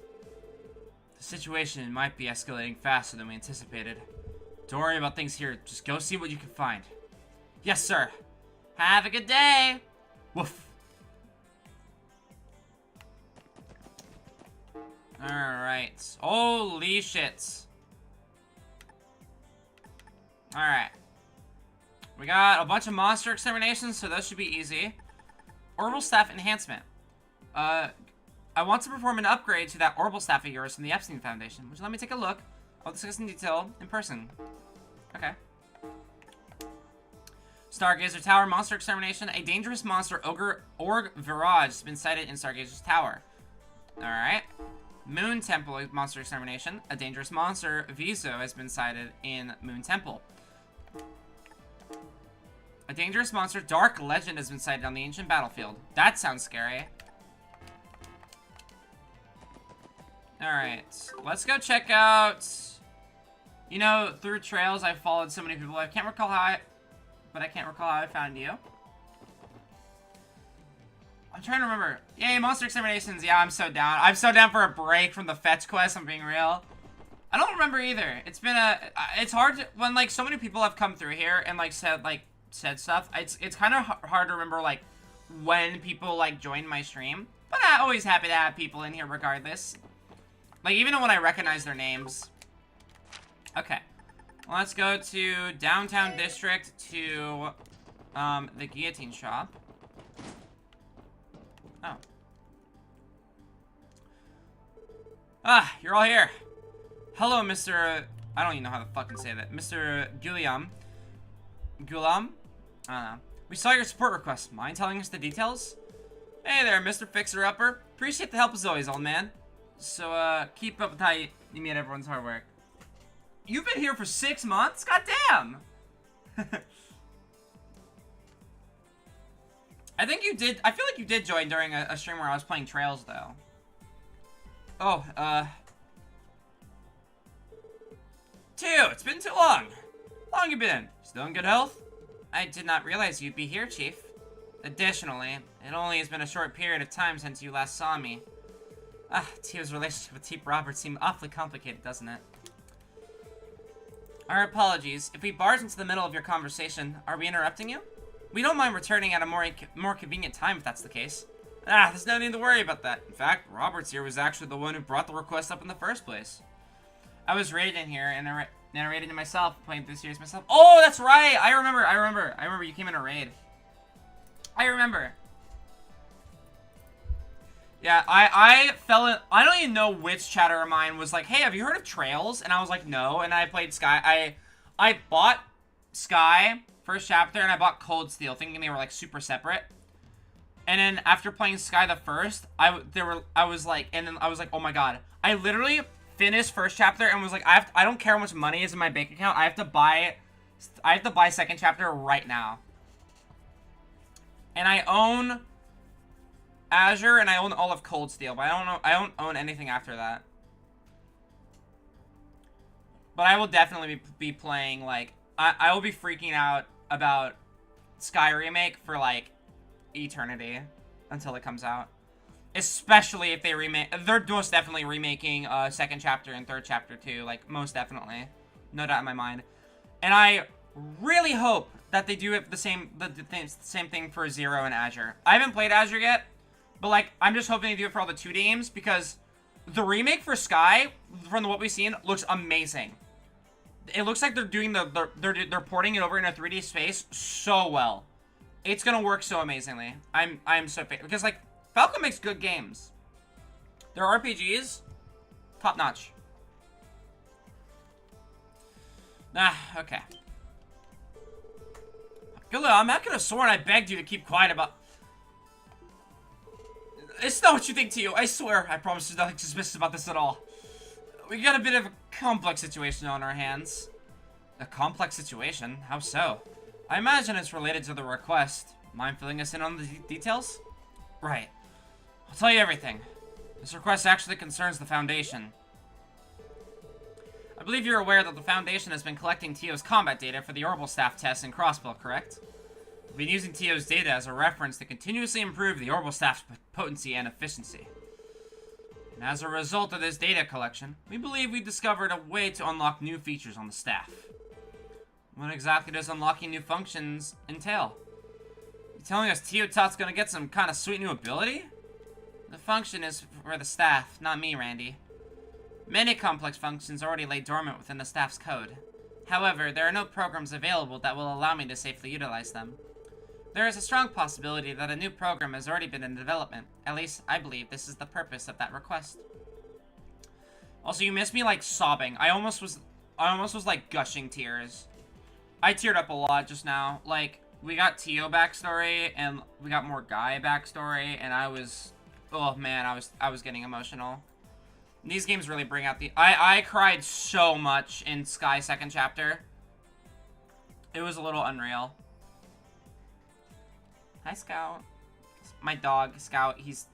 The situation might be escalating faster than we anticipated. Don't worry about things here. Just go see what you can find. Yes, sir. Have a good day. Woof. Alright. Holy shit. Alright. We got a bunch of monster exterminations, so those should be easy. Orbital staff enhancement. I want to perform an upgrade to that orbital staff of yours from the Epstein Foundation. Would you let me take a look? I'll discuss in detail in person. Okay. Stargazer Tower monster extermination. A dangerous monster, Org Virage, has been sighted in Stargazer's Tower. Alright. Moon Temple monster extermination. A dangerous monster, Viso, has been sighted in Moon Temple. A dangerous monster, Dark Legend, has been sighted on the ancient battlefield. That sounds scary. Alright. Let's go check out... You know, through trails, I've followed so many people. I can't recall how I found you. I'm trying to remember. Yay, monster exterminations. Yeah, I'm so down. I'm so down for a break from the fetch quest, I'm being real. I don't remember either. It's been it's hard to, when, like, so many people have come through here and, like, said stuff. It's kind of hard to remember, like, when people, like, join my stream. But I'm always happy to have people in here regardless. Like, even when I recognize their names. Okay. Well, let's go to Downtown District to, the Guillotine Shop. Oh. Ah, you're all here. Hello, Mr. I don't even know how to fucking say that. Mr. Guillaume. Guillaume? I don't know. We saw your support request. Mind telling us the details? Hey there, Mr. Fixer-Upper. Appreciate the help as always, old man. So, keep up with how you made everyone's hard work. You've been here for 6 months? Goddamn! I think you did. I feel like you did join during a stream where I was playing Trails, though. Oh, it's been too long. How long you been? Still in good health? I did not realize you'd be here, Chief. Additionally, it only has been a short period of time since you last saw me. Tio's relationship with Teep Roberts seemed awfully complicated, doesn't it? Our apologies. If we barged into the middle of your conversation, are we interrupting you? We don't mind returning at a more convenient time if that's the case. There's no need to worry about that. In fact, Roberts here was actually the one who brought the request up in the first place. I was raided in here and I narrated to myself, playing this series myself. Oh, that's right! I remember you came in a raid. I remember. Yeah, I don't even know which chatter of mine was like, hey, have you heard of Trails? And I was like, no, and I played Sky. I bought Sky first chapter, and I bought Cold Steel, thinking they were, like, super separate. And then after playing Sky the first, I was like, oh my god. I literally finished first chapter and was like, I don't care how much money is in my bank account. I have to buy second chapter right now. And I own Azure and I own all of Cold Steel, but I don't own anything after that. But I will definitely be playing, like, I will be freaking out about Sky Remake for, like, eternity until it comes out. Especially if they remake, they're most definitely remaking second chapter and third chapter too, like, most definitely. No doubt in my mind. And I really hope that they do it the same thing for Zero and Azure. I haven't played Azure yet, but, like, I'm just hoping they do it for all the 2 games, because the remake for Sky, from what we've seen, looks amazing. It looks like they're doing they're porting it over in a 3D space so well. It's gonna work so amazingly. I'm so because, like, Falcom makes good games. Their RPGs, top notch. Okay. Gilla, I'm not gonna swore and I begged you to keep quiet about. It's not what you think, Tio. I swear. I promise there's nothing suspicious about this at all. We got a bit of a complex situation on our hands. A complex situation? How so? I imagine it's related to the request. Mind filling us in on the details? Right. I'll tell you everything. This request actually concerns the Foundation. I believe you're aware that the Foundation has been collecting Tio's combat data for the Orbital Staff tests in Crossbow, correct? We've been using Tio's data as a reference to continuously improve the Orbital Staff's potency and efficiency. And as a result of this data collection, we believe we discovered a way to unlock new features on the staff. What exactly does unlocking new functions entail? You telling us Tio Tot's gonna get some kind of sweet new ability? The function is for the staff, not me, Randy. Many complex functions already lay dormant within the staff's code. However, there are no programs available that will allow me to safely utilize them. There is a strong possibility that a new program has already been in development. At least, I believe this is the purpose of that request. Also, you missed me, like, sobbing. I almost was like gushing tears. I teared up a lot just now. Like, we got Tio backstory and we got more Guy backstory, and I was, oh man, I was getting emotional. These games really bring out the... I cried so much in Sky second chapter. It was a little unreal. Hi, Scout. My dog, Scout, he's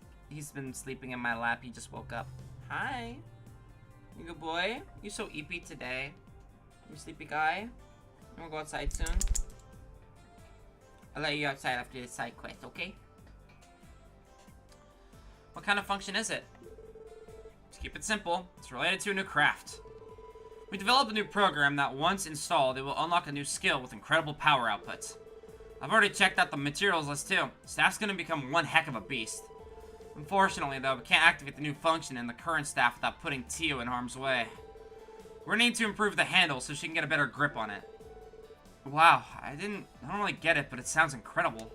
been sleeping in my lap. He just woke up. Hi. You good boy? You so eepy today. You sleepy guy? You wanna go outside soon? I'll let you outside after this side quest, okay? What kind of function is it? To keep it simple, it's related to a new craft. We developed a new program that once installed, it will unlock a new skill with incredible power output. I've already checked out the materials list too. Staff's gonna become one heck of a beast. Unfortunately though, we can't activate the new function in the current staff without putting Tio in harm's way. We're gonna need to improve the handle so she can get a better grip on it. Wow, I don't really get it, but it sounds incredible.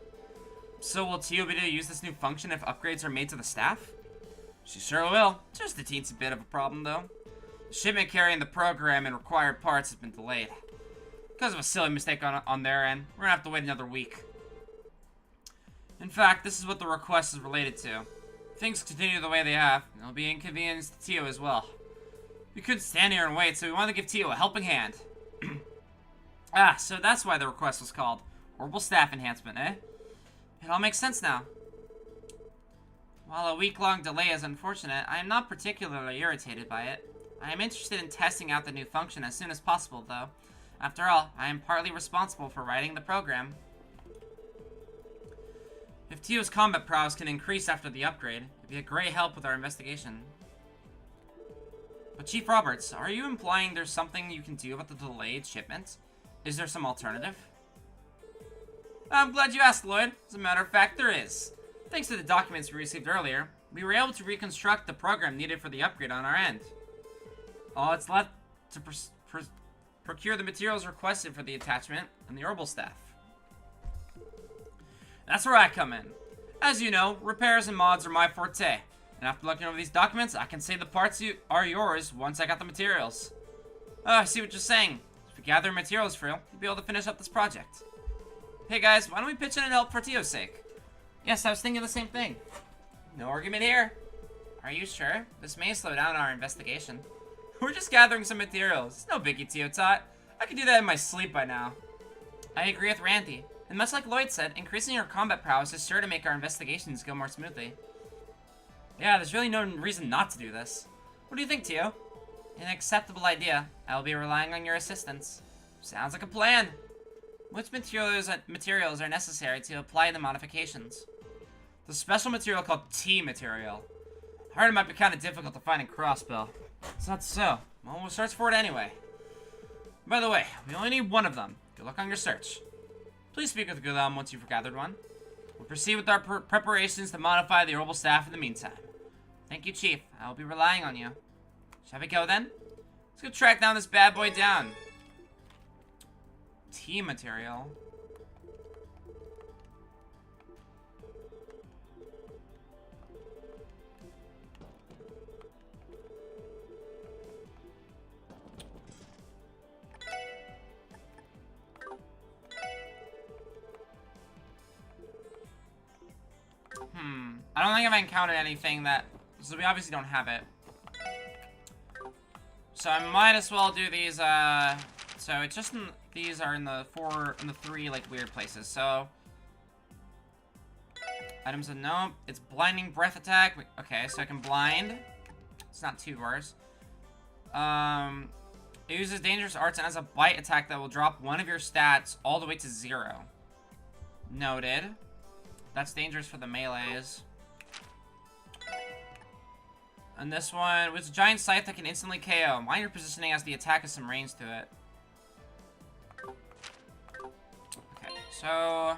So will Tio be able to use this new function if upgrades are made to the staff? She sure will. Just a teensy bit of a problem though. The shipment carrying the program and required parts has been delayed. Because of a silly mistake on their end, we're gonna have to wait another week. In fact, this is what the request is related to. If things continue the way they have, it'll be inconvenience to Tio as well. We couldn't stand here and wait, so we wanted to give Tio a helping hand. So that's why the request was called Orbital Staff Enhancement, eh? It all makes sense now. While a week-long delay is unfortunate, I am not particularly irritated by it. I am interested in testing out the new function as soon as possible, though. After all, I am partly responsible for writing the program. If Tio's combat prowess can increase after the upgrade, it'd be a great help with our investigation. But Chief Roberts, are you implying there's something you can do about the delayed shipment? Is there some alternative? I'm glad you asked, Lloyd. As a matter of fact, there is. Thanks to the documents we received earlier, we were able to reconstruct the program needed for the upgrade on our end. All it's left to procure the materials requested for the attachment and the orbital staff. That's where I come in. As you know, repairs and mods are my forte, and after looking over these documents, I can say the parts are yours once I got the materials. Oh, I see what you're saying. If we gather materials for you, you'll be able to finish up this project. Hey guys, why don't we pitch in and help for Tio's sake? Yes, I was thinking the same thing. No argument here. Are you sure? This may slow down our investigation. We're just gathering some materials. It's no biggie, Teotot. I could do that in my sleep by now. I agree with Randy. And much like Lloyd said, increasing our combat prowess is sure to make our investigations go more smoothly. Yeah, there's really no reason not to do this. What do you think, Teo? An acceptable idea. I'll be relying on your assistance. Sounds like a plan. Which materials are necessary to apply the modifications? The special material called T material. I heard it might be kind of difficult to find in Crossbill. It's not so. Well, we'll search for it anyway. By the way, we only need one of them. Good luck on your search. Please speak with Gulam once you've gathered one. We'll proceed with our preparations to modify the orbital staff in the meantime. Thank you, Chief. I will be relying on you. Shall we go then? Let's go track down this bad boy down. T material. I don't think I've encountered anything that... So we obviously don't have it. So I might as well do these, So it's just in... These are in the three, like, weird places. So... Items of note. It's blinding breath attack. Okay, so I can blind. It's not 2 bars. It uses dangerous arts and has a bite attack that will drop one of your stats all the way to 0. Noted. That's dangerous for the melees. And this one, with a giant scythe that can instantly KO. Mind your positioning as the attack has some range to it. Okay, so...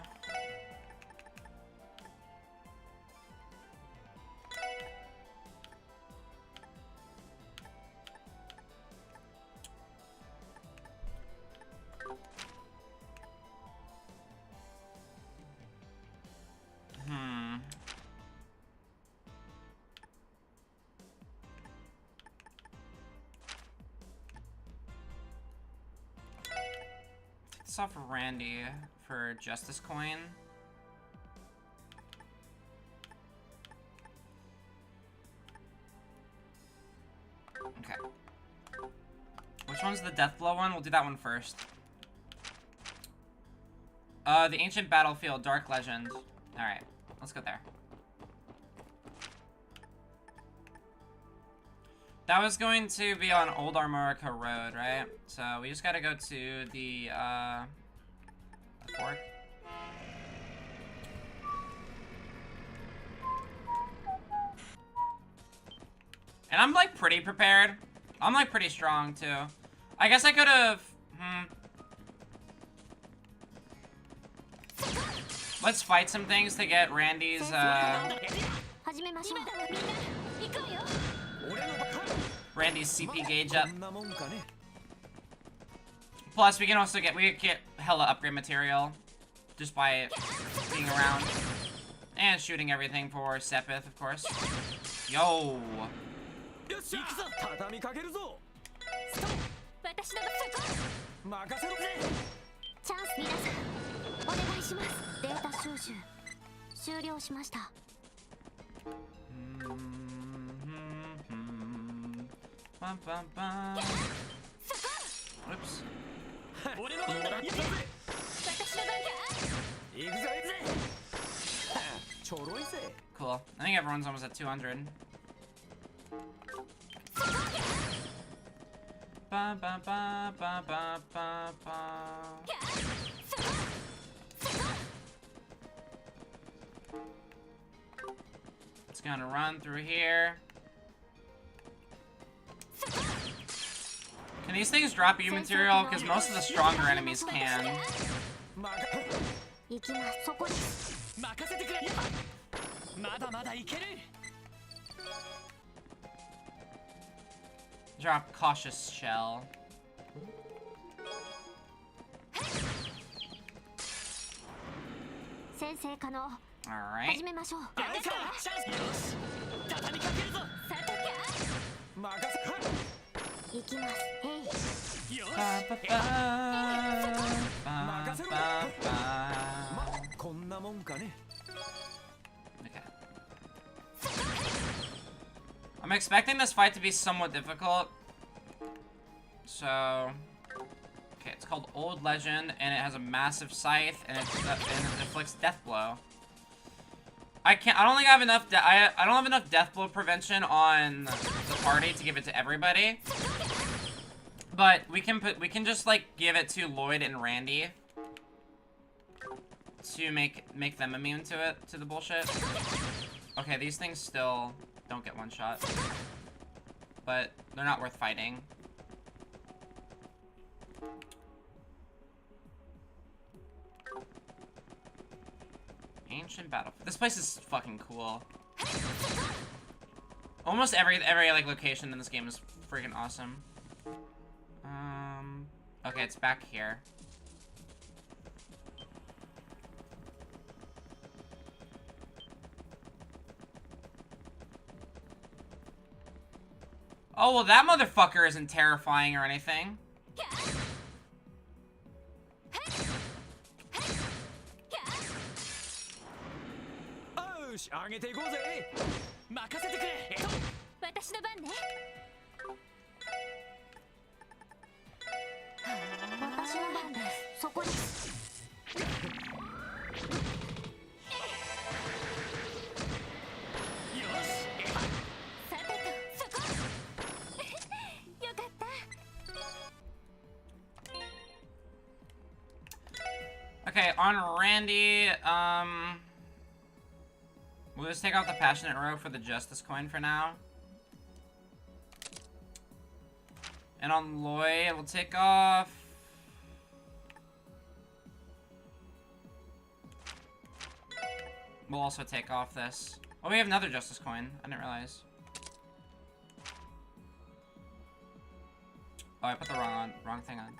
Off of Randy for Justice Coin. Okay. Which one's the Deathblow one? We'll do that one first. The Ancient Battlefield, Dark Legend. Alright, let's go there. That was going to be on Old Armorica Road, right? So we just gotta go to the fork. And I'm, like, pretty prepared. I'm, like, pretty strong, too. I guess I could've... Let's fight some things to get Randy's, Randy's CP gauge up. Plus, we can also get hella upgrade material just by being around and shooting everything for Sepith, of course. Yo. Bum, bum, bum. Whoops. Cool. I think everyone's almost at 200. Ba, ba, ba, ba, ba, ba, ba. It's gonna run through here. Can these things drop you material? Because most of the stronger enemies can. Drop Cautious Shell. Alright. Okay. I'm expecting this fight to be somewhat difficult. So, okay, it's called Old Legend, and it has a massive scythe, and it inflicts death blow. I don't think I have enough. I don't have enough death blow prevention on the party to give it to everybody. But we can just like give it to Lloyd and Randy to make them immune to it, to the bullshit. Okay, these things still don't get one shot, but they're not worth fighting. Ancient battle. This place is fucking cool. Almost every like location in this game is freaking awesome. Okay, it's back here. Oh, well, that motherfucker isn't terrifying or anything. Okay, on Randy, we'll just take off the Passionate Rogue for the Justice Coin for now. And on Lloyd, we'll take off... We'll also take off this. Oh, we have another Justice Coin. I didn't realize. Oh, I put the wrong thing on.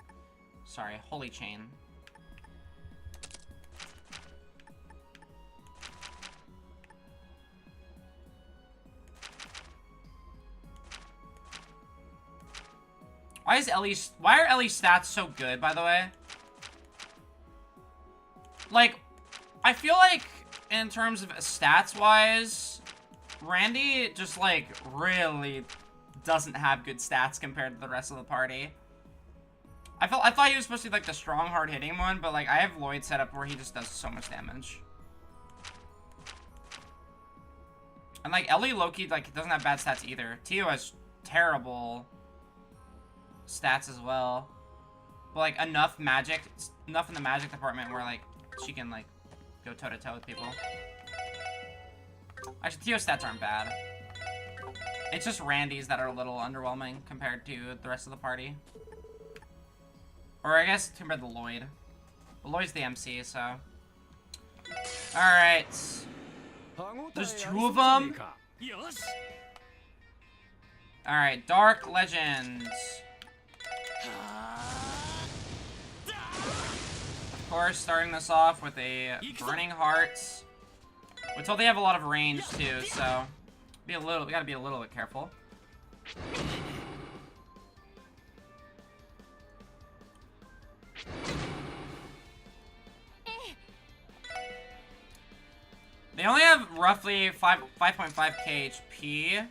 Sorry, Holy Chain. Why are Ellie's stats so good, by the way? Like, I feel like in terms of stats-wise, Randy just, like, really doesn't have good stats compared to the rest of the party. I thought he was supposed to be, like, the strong, hard-hitting one, but, like, I have Lloyd set up where he just does so much damage. And, like, Ellie low-key, like, doesn't have bad stats either. Tio has terrible stats as well. But, like, enough in the magic department where, like, she can, like, go toe-to-toe with people. Actually, Tio's stats aren't bad. It's just Randy's that are a little underwhelming compared to the rest of the party. Or, I guess, compared to Lloyd. But Lloyd's the MC, so... Alright. There's two of them? Alright, Dark Legends. Of course, starting this off with a Burning Heart. We're told they have a lot of range too, so we gotta be a little bit careful. They only have roughly 5.5k HP.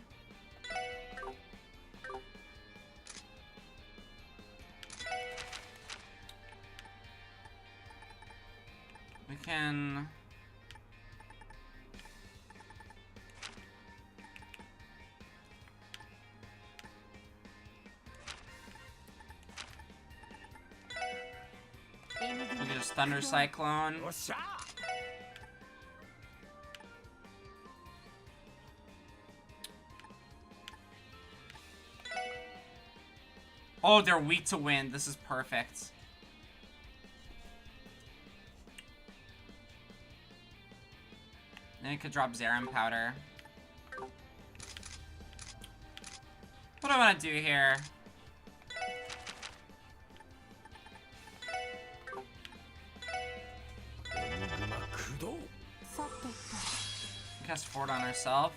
We can... We can just Thunder Cyclone. Oh, they're weak to wind. This is perfect. Then it could drop Zerum Powder. What do I want to do here? Cast Ford on herself.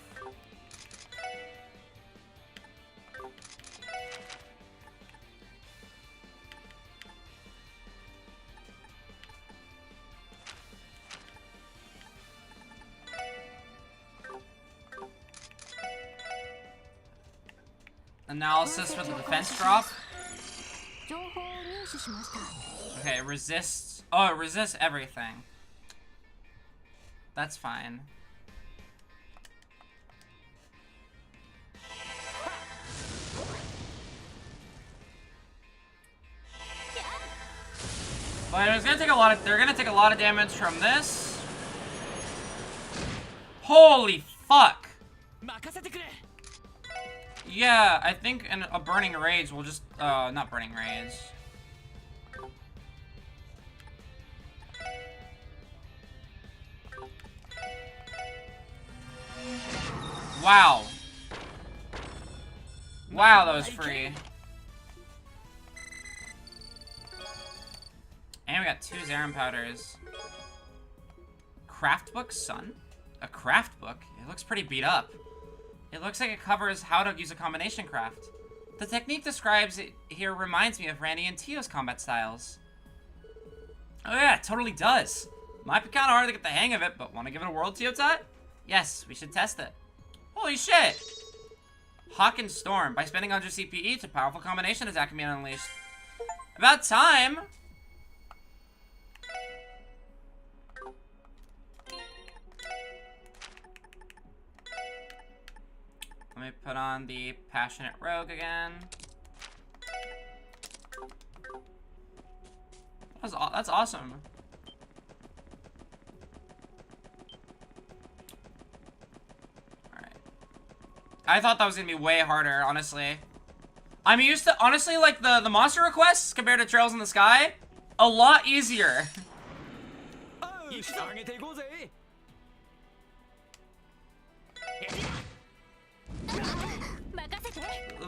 Analysis for the defense drop. Okay, it resists. Oh, it resists everything. That's fine. But it's gonna take a lot of. They're gonna take a lot of damage from this. Holy fuck! Yeah, I think a burning rage will just. Not burning rage. Wow. Wow, that was free. And we got 2 Zarin powders. Craft book, son? A craft book? It looks pretty beat up. It looks like it covers how to use a combination craft. The technique describes it here reminds me of Randy and Tio's combat styles. Oh yeah, it totally does. Might be kind of hard to get the hang of it, but want to give it a whirl, Tio-Tot? Yes, we should test it. Holy shit! Hawk and Storm. By spending 100 CP each, a powerful combination attack can be unleashed. About time! Let me put on the Passionate Rogue again. That's awesome. Alright. I thought that was gonna be way harder, honestly. I'm used to, honestly, like, the monster requests compared to Trails in the Sky, a lot easier.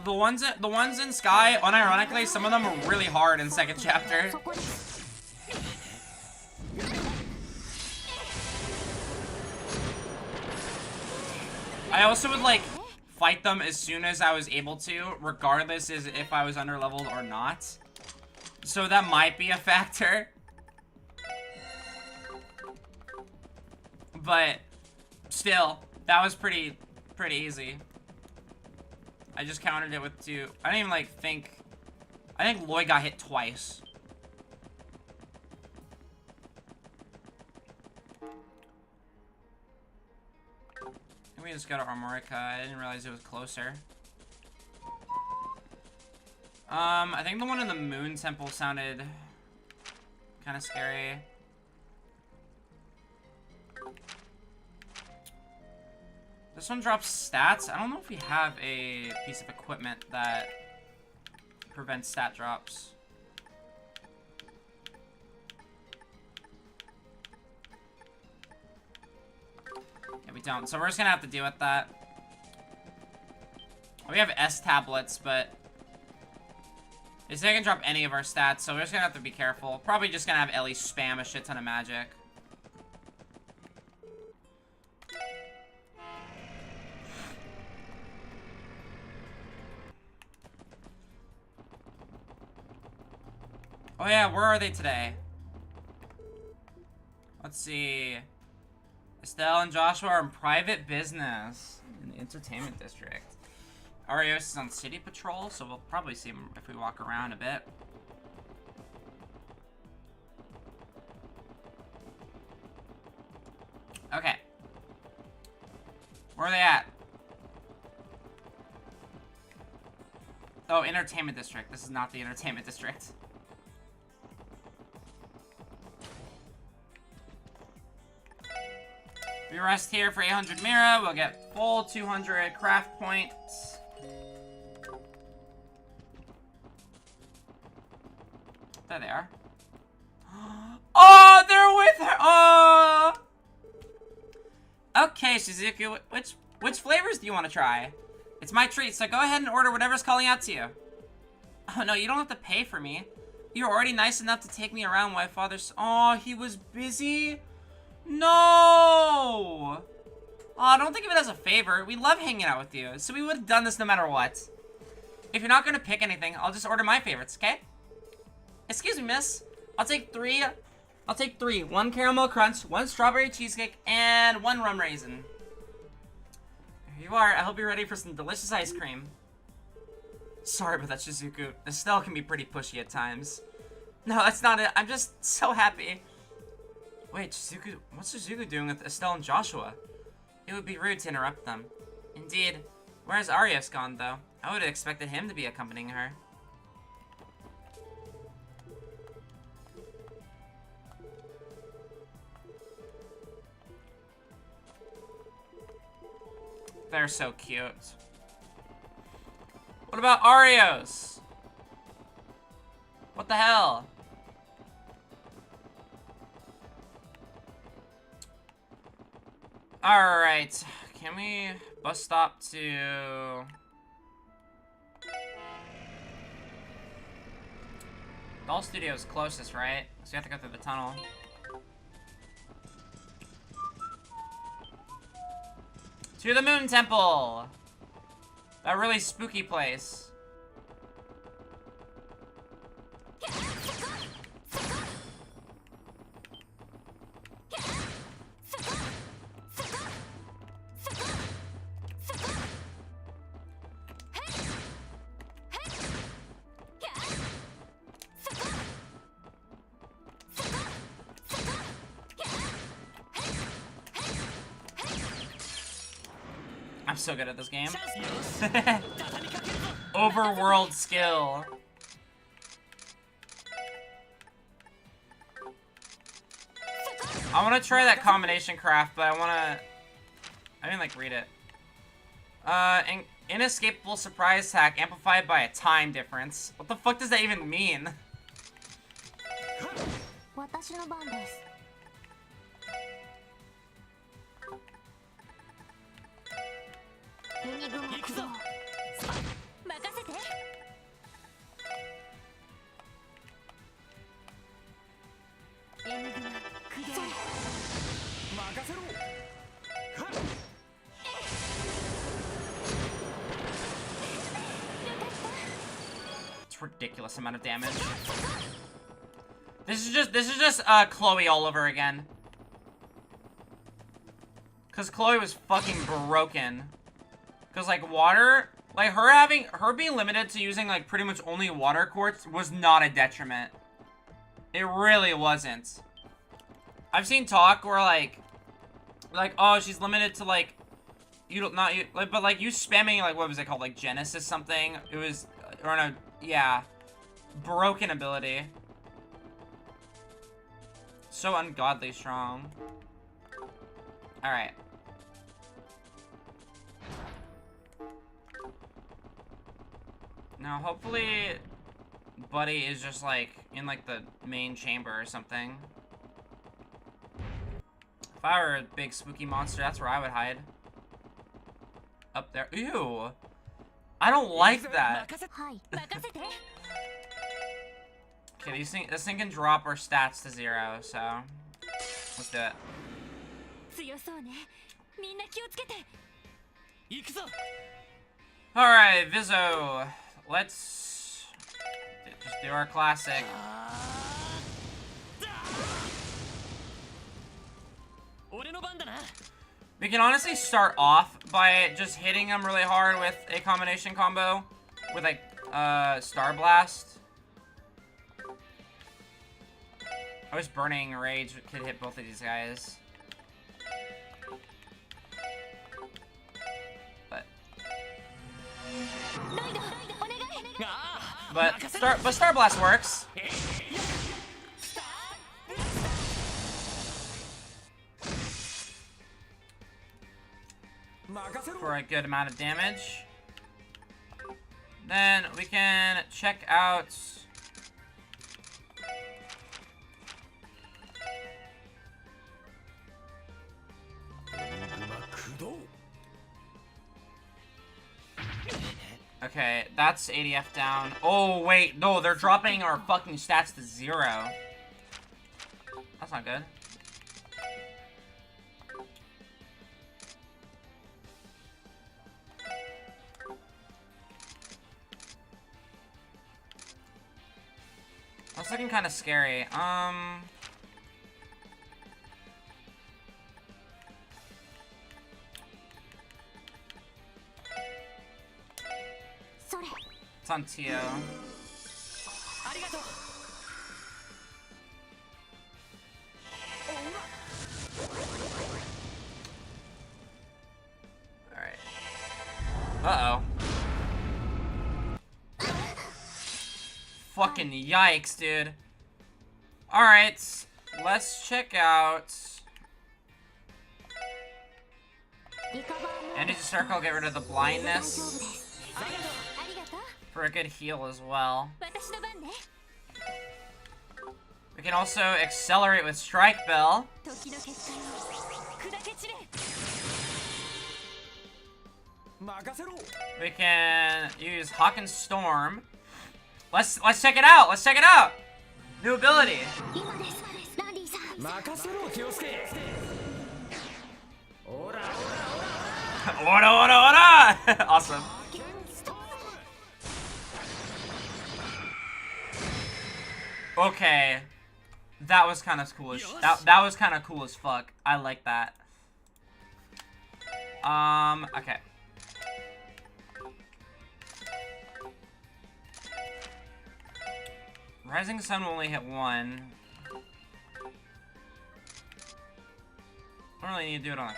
The ones in Sky, unironically, some of them are really hard in second chapter. I also would, like, fight them as soon as I was able to, regardless as if I was underleveled or not. So that might be a factor. But still, that was pretty easy. I just countered it with 2. I didn't even, like, think... I think Lloyd got hit twice. We just got to Armorica. I didn't realize it was closer. I think the one in the Moon Temple sounded kind of scary. This one drops stats. I don't know if we have a piece of equipment that prevents stat drops. Yeah, we don't. So we're just gonna have to deal with that. We have S tablets, but it's not gonna drop any of our stats, so we're just gonna have to be careful. Probably just gonna have Ellie spam a shit ton of magic. Oh yeah, where are they today? Let's see. Estelle and Joshua are in private business in the entertainment district. Arios is on city patrol, so we'll probably see him if we walk around a bit. Okay. Where are they at? Oh, entertainment district. This is not the entertainment district. We rest here for 800 Mira. We'll get full 200 craft points. There they are. Oh, they're with her. Oh. Okay, Shizuku. Which flavors do you want to try? It's my treat, so go ahead and order whatever's calling out to you. Oh no, you don't have to pay for me. You're already nice enough to take me around while father's. Oh, he was busy. No! Aw, don't think of it as a favor. We love hanging out with you, so we would have done this no matter what. If you're not gonna pick anything, I'll just order my favorites, okay? Excuse me, miss. I'll take three. 1 caramel crunch, 1 strawberry cheesecake, and 1 rum raisin. Here you are. I hope you're ready for some delicious ice cream. Sorry about that, Shizuku. Estelle can be pretty pushy at times. No, that's not it. I'm just so happy. Wait, Shizuku, what's Shizuku doing with Estelle and Joshua? It would be rude to interrupt them. Indeed. Where's Arios gone, though? I would have expected him to be accompanying her. They're so cute. What about Arios? What the hell? Alright. Can we bus stop to... Doll Studio is closest, right? So you have to go through the tunnel. To the Moon Temple! That really spooky place. I'm so good at this game. Overworld skill. I want to try that combination craft, but I didn't like read it. Inescapable surprise attack amplified by a time difference. What the fuck does that even mean? It's ridiculous amount of damage. This is just Chloe all over again. Cause Chloe was fucking broken. Cause like water, like her being limited to using like pretty much only water quartz was not a detriment. It really wasn't. I've seen talk where like oh, she's limited to like but like you spamming like what was it called, like Genesis something. It was or no, yeah, broken ability. So ungodly strong. All right. Now hopefully Buddy is just like in like the main chamber or something. If I were a big spooky monster, that's where I would hide. Up there. Ew. I don't like that. Okay, this thing can drop our stats to 0, so let's do it. Alright, Vizzo. Let's just do our classic. We can honestly start off by just hitting them really hard with a combination combo with like Star Blast. I was Burning Rage could hit both of these guys. But Star Blast works. For a good amount of damage. Then we can check out okay, that's ADF down. Oh wait, no, they're dropping our fucking stats to 0. That's not good. That's looking kind of scary. It's on Tio. Uh-oh. Fucking yikes, dude. Alright, let's check out... Energy Circle, get rid of the blindness. For a good heal as well. We can also accelerate with Strike Bell. We can use Hawk and Storm. Let's check it out. Let's check it out. New ability. Ora, ora, ora! Awesome. Okay. That was kind of cool as that was kind of cool as fuck. I like that. Okay. Rising Sun will only hit one. I don't really need to do it on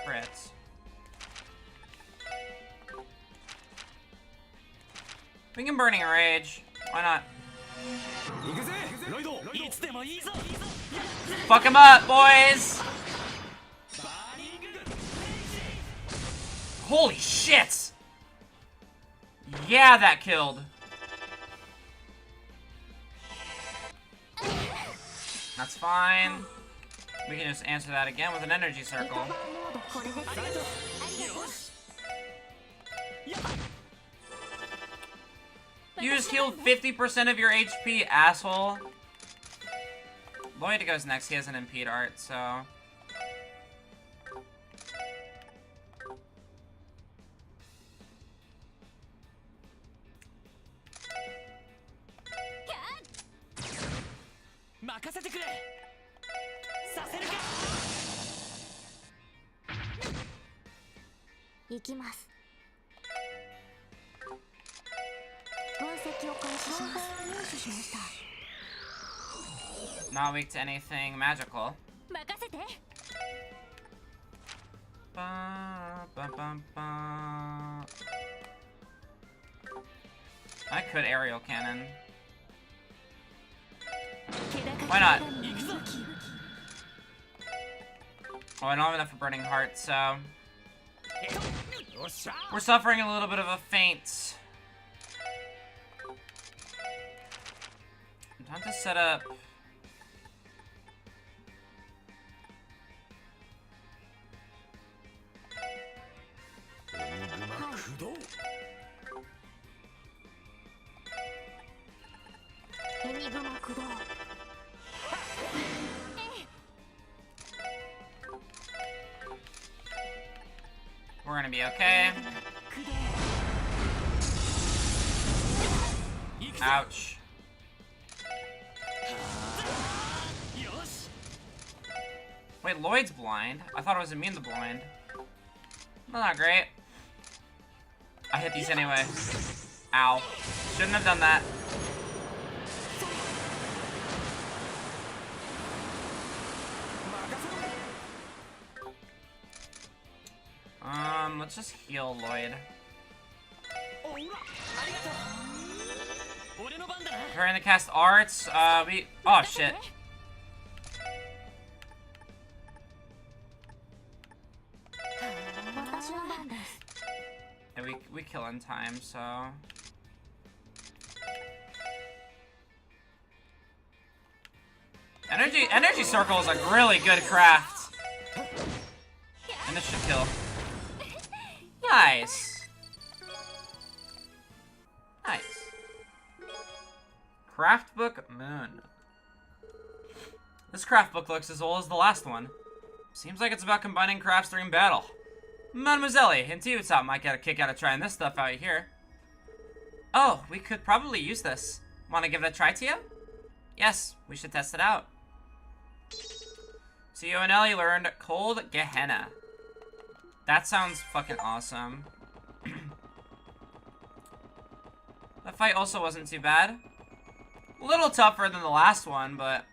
crits. We can Burning Rage. Why not? Fuck him up, boys! Holy shit! Yeah, that killed. That's fine. We can just answer that again with an energy circle. You just healed 50% of your HP, asshole. Lloyd goes next. He has an impede art, so... Not weak to anything magical. Ba, ba, ba, ba. I could aerial cannon. Why not? Oh, I don't have enough for Burning Heart, so... We're suffering a little bit of a faint. Time to set up... We're gonna be okay. Ouch. Wait, Lloyd's blind? I thought it was immune to blind. Not great. I hit these anyway. Ow. Shouldn't have done that. Let's just heal Lloyd. Trying to cast arts. Oh shit. Yeah, we kill in time, so. Energy circle is a really good craft. And this should kill. Nice. Nice. Craft book Moon. This craft book looks as old as the last one. Seems like it's about combining crafts during battle. Mademoiselle, and Tiyuta might get a kick out of trying this stuff out here. Oh, we could probably use this. Want to give it a try, Tia? Yes, we should test it out. Tio and Ellie learned Cold Gehenna. That sounds fucking awesome. That fight also wasn't too bad. A little tougher than the last one, but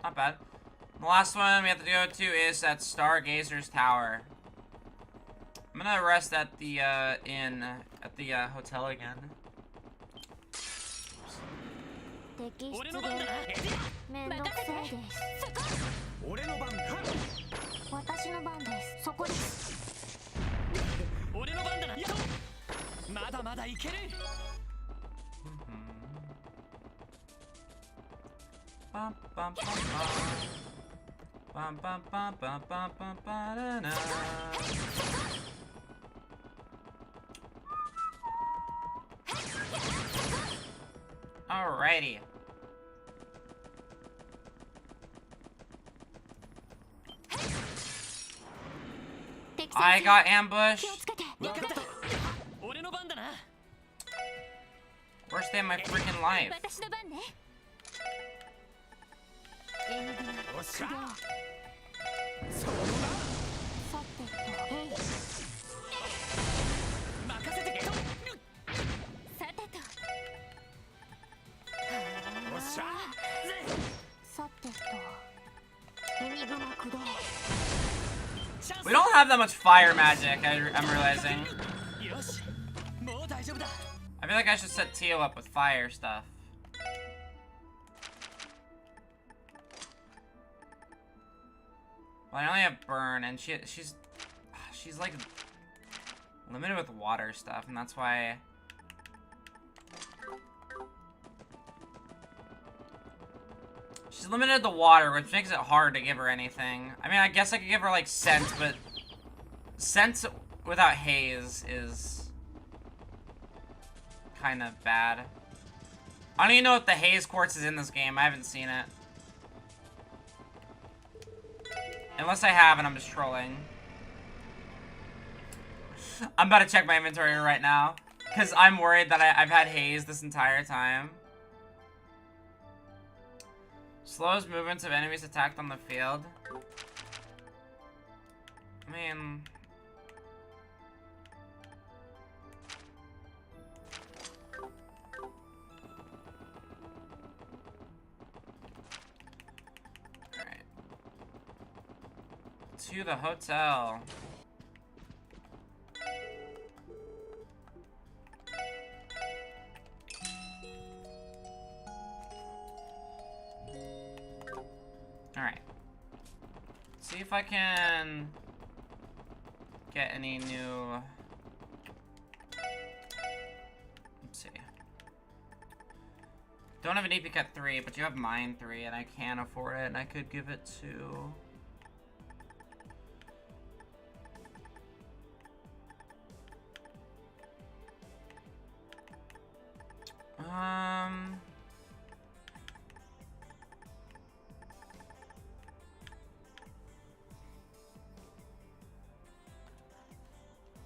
not bad. The last one we have to go to is at Stargazer's Tower. gonna rest at the inn, at the hotel again. 敵出現めんどくさいです。俺の番か。私の番です。そこです。俺の番だな。まだまだいける。パンパンパンパンパンパンパンパンパンパラナ。Alrighty. I got ambushed. Worst day of my freaking life. We don't have that much fire magic, I'm realizing. I feel like I should set Tio up with fire stuff. Well, I only have burn, and she's like limited with water stuff, and that's why. She's limited to water, which makes it hard to give her anything. I mean, I guess I could give her, like, scent, but scent without haze is kind of bad. I don't even know if the haze quartz is in this game. I haven't seen it. Unless I have, and I'm just trolling. I'm about to check my inventory right now, because I'm worried that I've had haze this entire time. Slows movements of enemies attacked on the field. I mean... Alright. To the hotel. Alright. See if I can get any new... Let's see. Don't have an EP cut 3, but you have mine 3, and I can afford it, and I could give it to...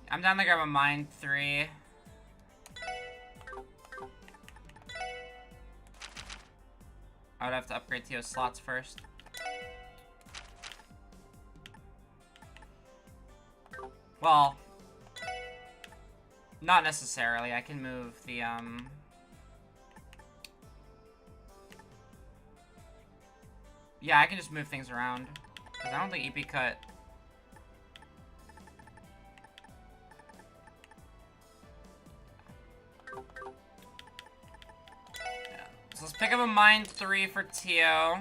I'm down to grab a mine 3. I would have to upgrade Tio's slots first. Well, not necessarily. I can move the, yeah, I can just move things around. Because I don't think EP cut... So let's pick up a mine 3 for Tio.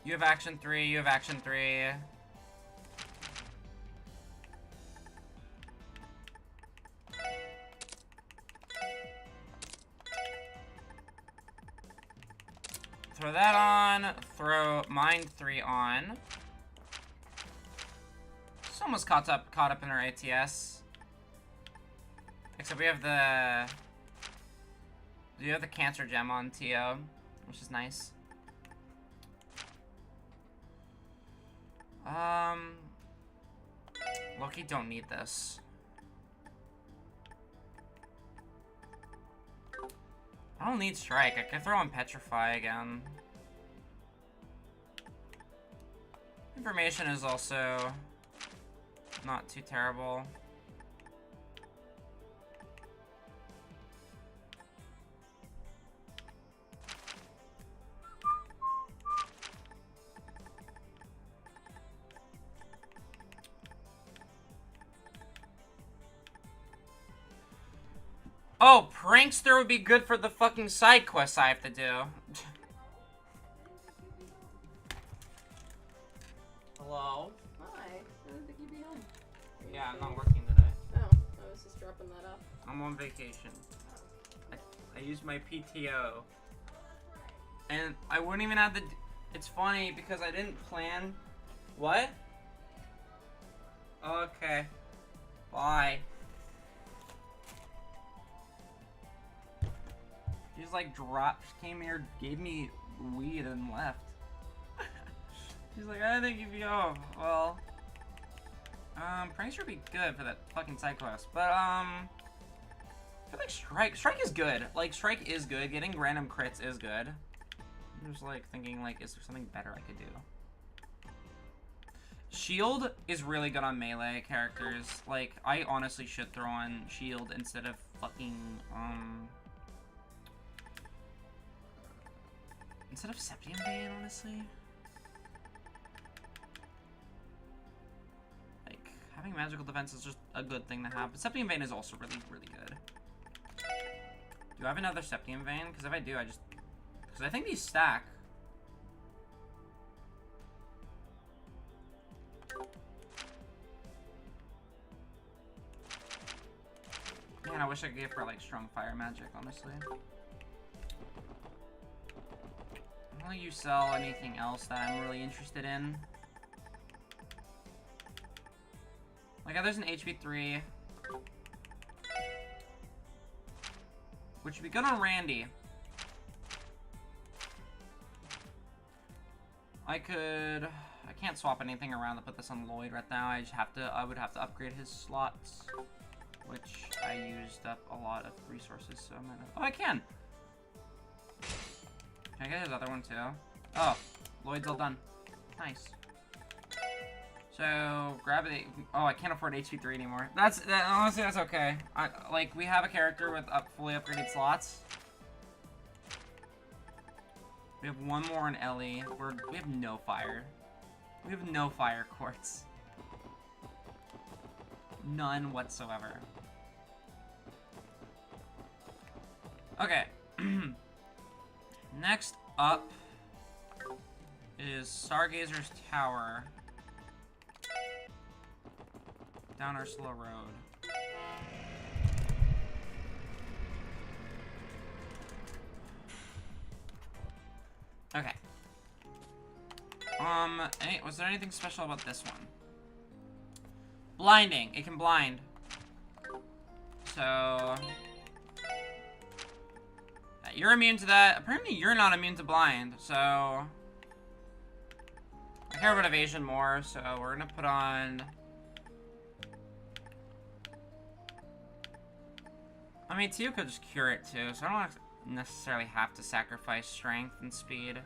You have action 3, you have action 3. Throw that on, throw mine 3 on. It's almost caught up in our ATS. Except we have the cancer gem on Tio, which is nice. Loki don't need this. I don't need strike. I could throw on petrify again. Information is also not too terrible. Oh, prankster would be good for the fucking side quests I have to do. Hello? Hi. I didn't think you'd be home. Yeah, I'm not working today. Oh, I was just dropping that off. I'm on vacation. I used my PTO. And I wouldn't even have to... It's funny because I didn't plan... What? Okay. Bye. He just like came here, gave me weed and left. He's like, I think you'd be off. Well, prankster would be good for that fucking side quest, but I feel like Strike is good. Like, Strike is good. Getting random crits is good. I'm just like thinking, like, is there something better I could do? Shield is really good on melee characters. Like, I honestly should throw on Shield instead of fucking instead of Septium Vein, honestly. Like, having magical defense is just a good thing to have. But Septium Vein is also really, really good. Do I have another Septium Vein? Because if I do, because I think these stack. Man, I wish I could get for, like, strong fire magic, honestly. Will you sell anything else that I'm really interested in? Like, there's an HP3. Which would be good on Randy. I can't swap anything around to put this on Lloyd right now. I would have to upgrade his slots. Which I used up a lot of resources, so I'm gonna... Oh, I can! Can I get his other one too? Oh, Lloyd's all done. Nice. So, grab it. Oh, I can't afford HP3 anymore. Honestly, that's okay. Like, we have a character with fully upgraded slots. We have one more in Ellie. We have no fire. We have no fire quartz. None whatsoever. Okay. Next up is Stargazer's Tower. Down our slow road. Okay. Was there anything special about this one? Blinding. It can blind. So... You're immune to that. Apparently you're not immune to blind, so... I care about evasion more, so we're gonna put on... I mean, Tio could just cure it too, so I don't necessarily have to sacrifice strength and speed.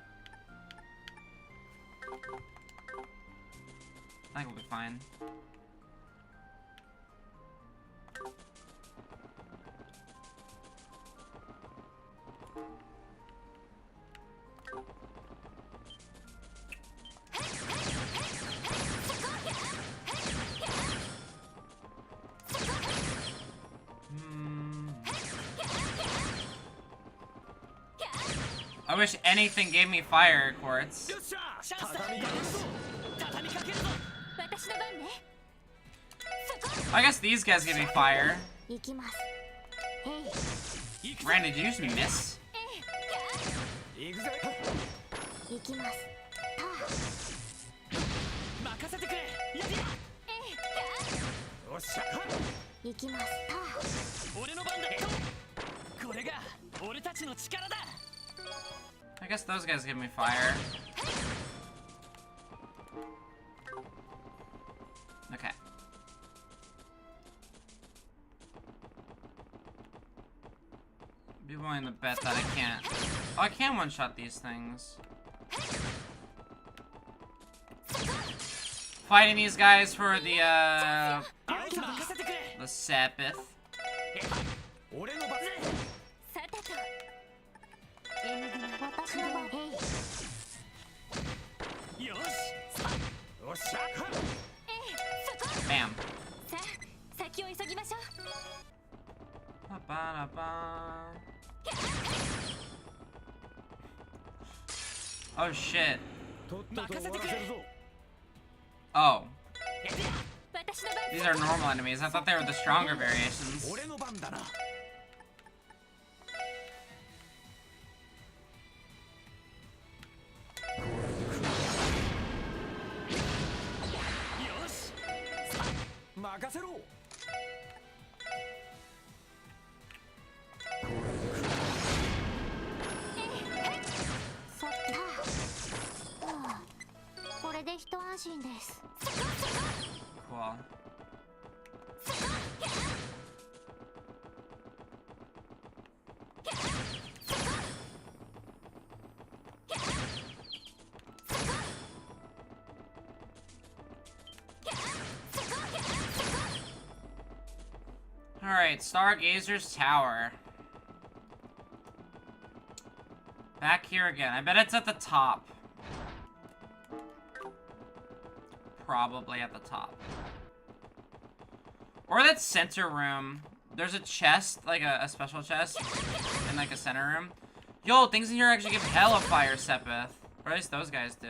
I think we'll be fine. I wish anything gave me fire quartz. I guess these guys give me fire. Randy, did you just miss? I guess those guys give me fire. Okay. Be willing to bet that I can't. Oh, I can one-shot these things. Fighting these guys for the Sabbath. Bam. Oh shit. とっとと終わらせるぞ Oh. 私の番 These are normal enemies. I thought they were the stronger variations. 俺の番だなよし任せろさてはあこれで一安心です Cool. Alright, Stargazer's Tower. Back here again. I bet it's at the top. Probably at the top. Or that center room. There's a chest, like a special chest, in like a center room. Yo, things in here actually give hella fire, Sepith. Or at least those guys do.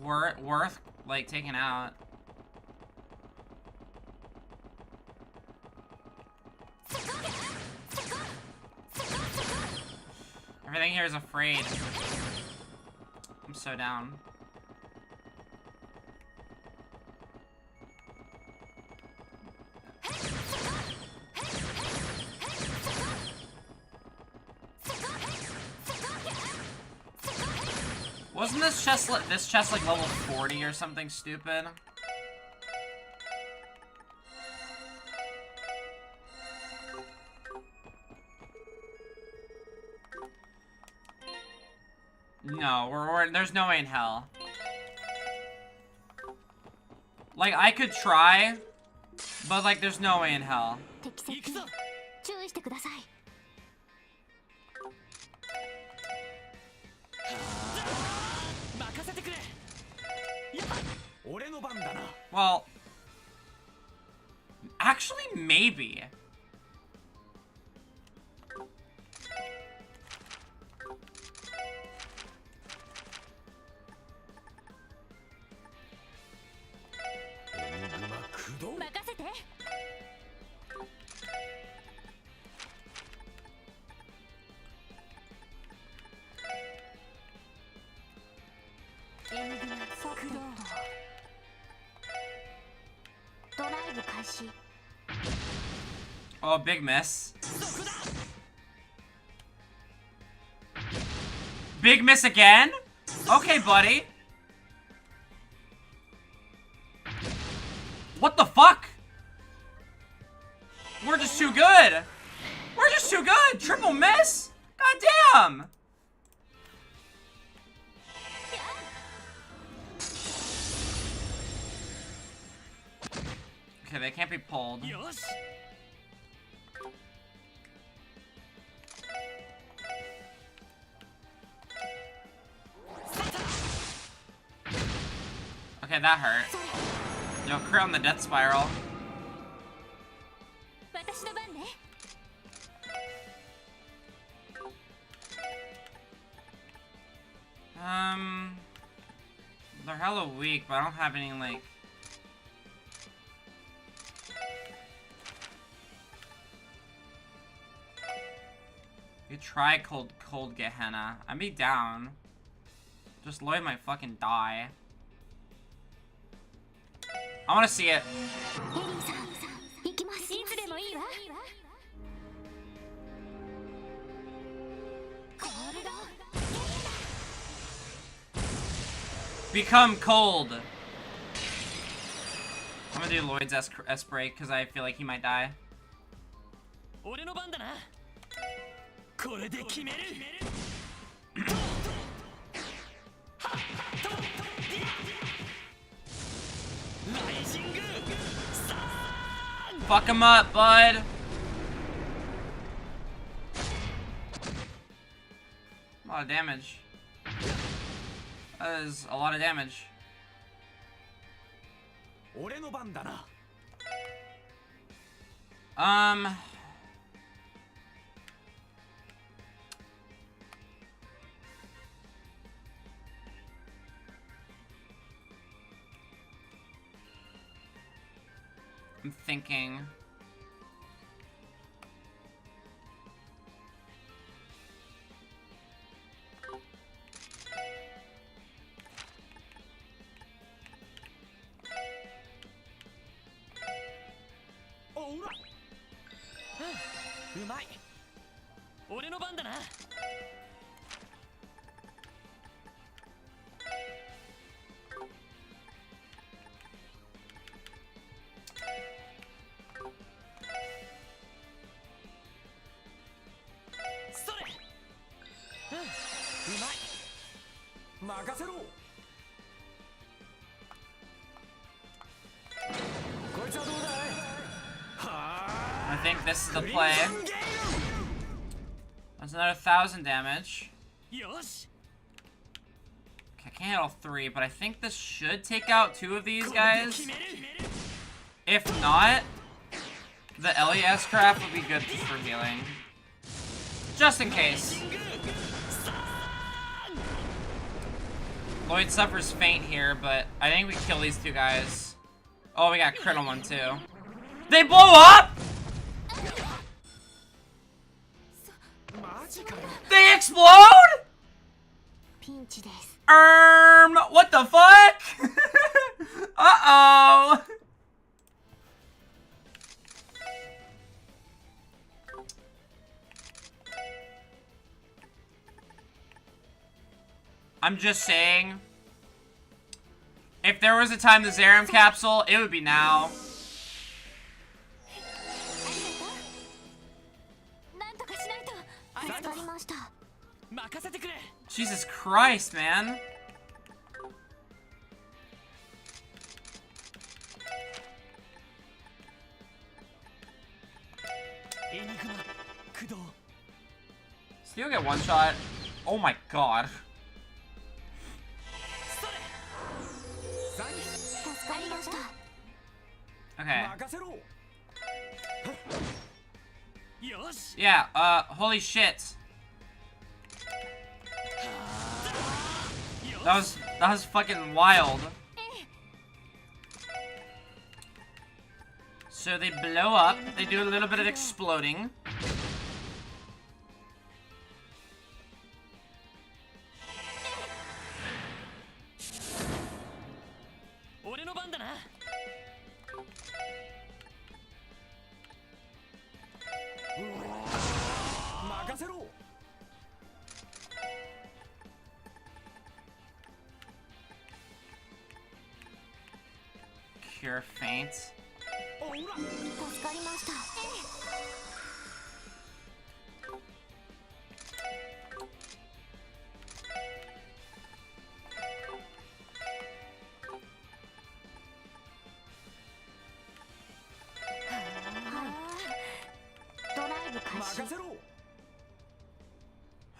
Worth, like, taking out. Everything here is afraid. I'm so down. Wasn't this chest like level 40 or something stupid? No, there's no way in hell. Like, I could try, but like, there's no way in hell. 適切に注意してください 任せてくれやっ俺の番だな Well, actually, maybe. Oh, big miss. Big miss again? Okay, buddy. What the fuck? We're just too good. We're just too good. Triple miss? God damn. Okay, they can't be pulled. Okay, that hurt. Yo, crit on the death spiral. They're hella weak, but I don't have any, like... You try cold Gehenna. I'd be down. Just Lloyd might fucking die. I wanna see it. Become cold. I'm gonna do Lloyd's S break because I feel like he might die. Fuck him up, bud. A lot of damage. That is a lot of damage. 俺の番だな。 I'm thinking. Oh, うまい。俺の番だな。それ。うまい。任せろ。こいつはどうだい。I think this is the play. That's another 1,000 damage. よし。 Okay, I can't hit all 3, but I think this should take out 2 of these guys. If not, the LES craft would be good for healing. Just in case. Lloyd suffers faint here, but I think we kill these 2 guys. Oh, we got crit on 1 too. They blow up! They explode? ピンチです。 What the fuck? Uh-oh. I'm just saying, if there was a time to Zerum capsule, it would be now. なんとかしないと。助かりました。 任せてくれ。 Jesus Christ, man. Still get one shot. Oh my god. 助かりました。 Okay. 任せろ。よし。 Yeah, holy shit. That was fucking wild. So they blow up, they do a little bit of exploding. Cure faint. 助かりました。 ドライブ開始。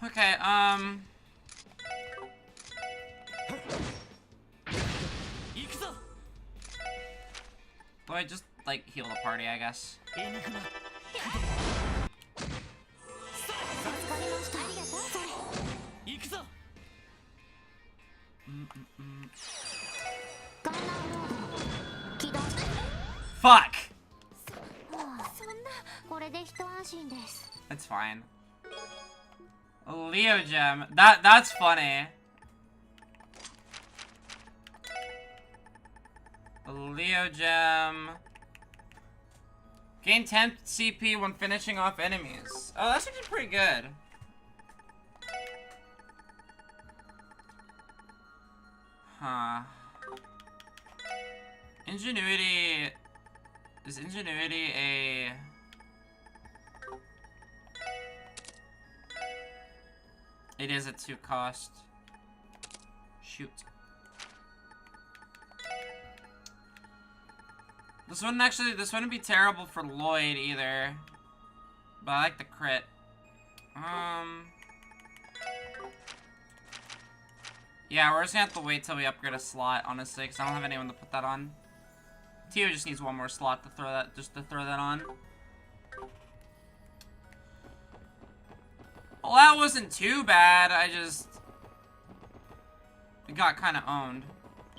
Okay, well, I just, like, heal the party, I guess. 助かりました。ありがとう。それ。行くぞ。ガンナーモード起動。 Fuck! そんな。これで一安心です。 That's fine. A Leo gem. That's funny. A Leo gem. Gain 10 CP when finishing off enemies. Oh, that's actually pretty good. Huh. Ingenuity. Is Ingenuity a... It is a 2 cost. Shoot. This wouldn't be terrible for Lloyd either. But I like the crit. Yeah, we're just gonna have to wait till we upgrade a slot, honestly, because I don't have anyone to put that on. Tio just needs one more slot to throw that on. Well, that wasn't too bad. It got kind of owned.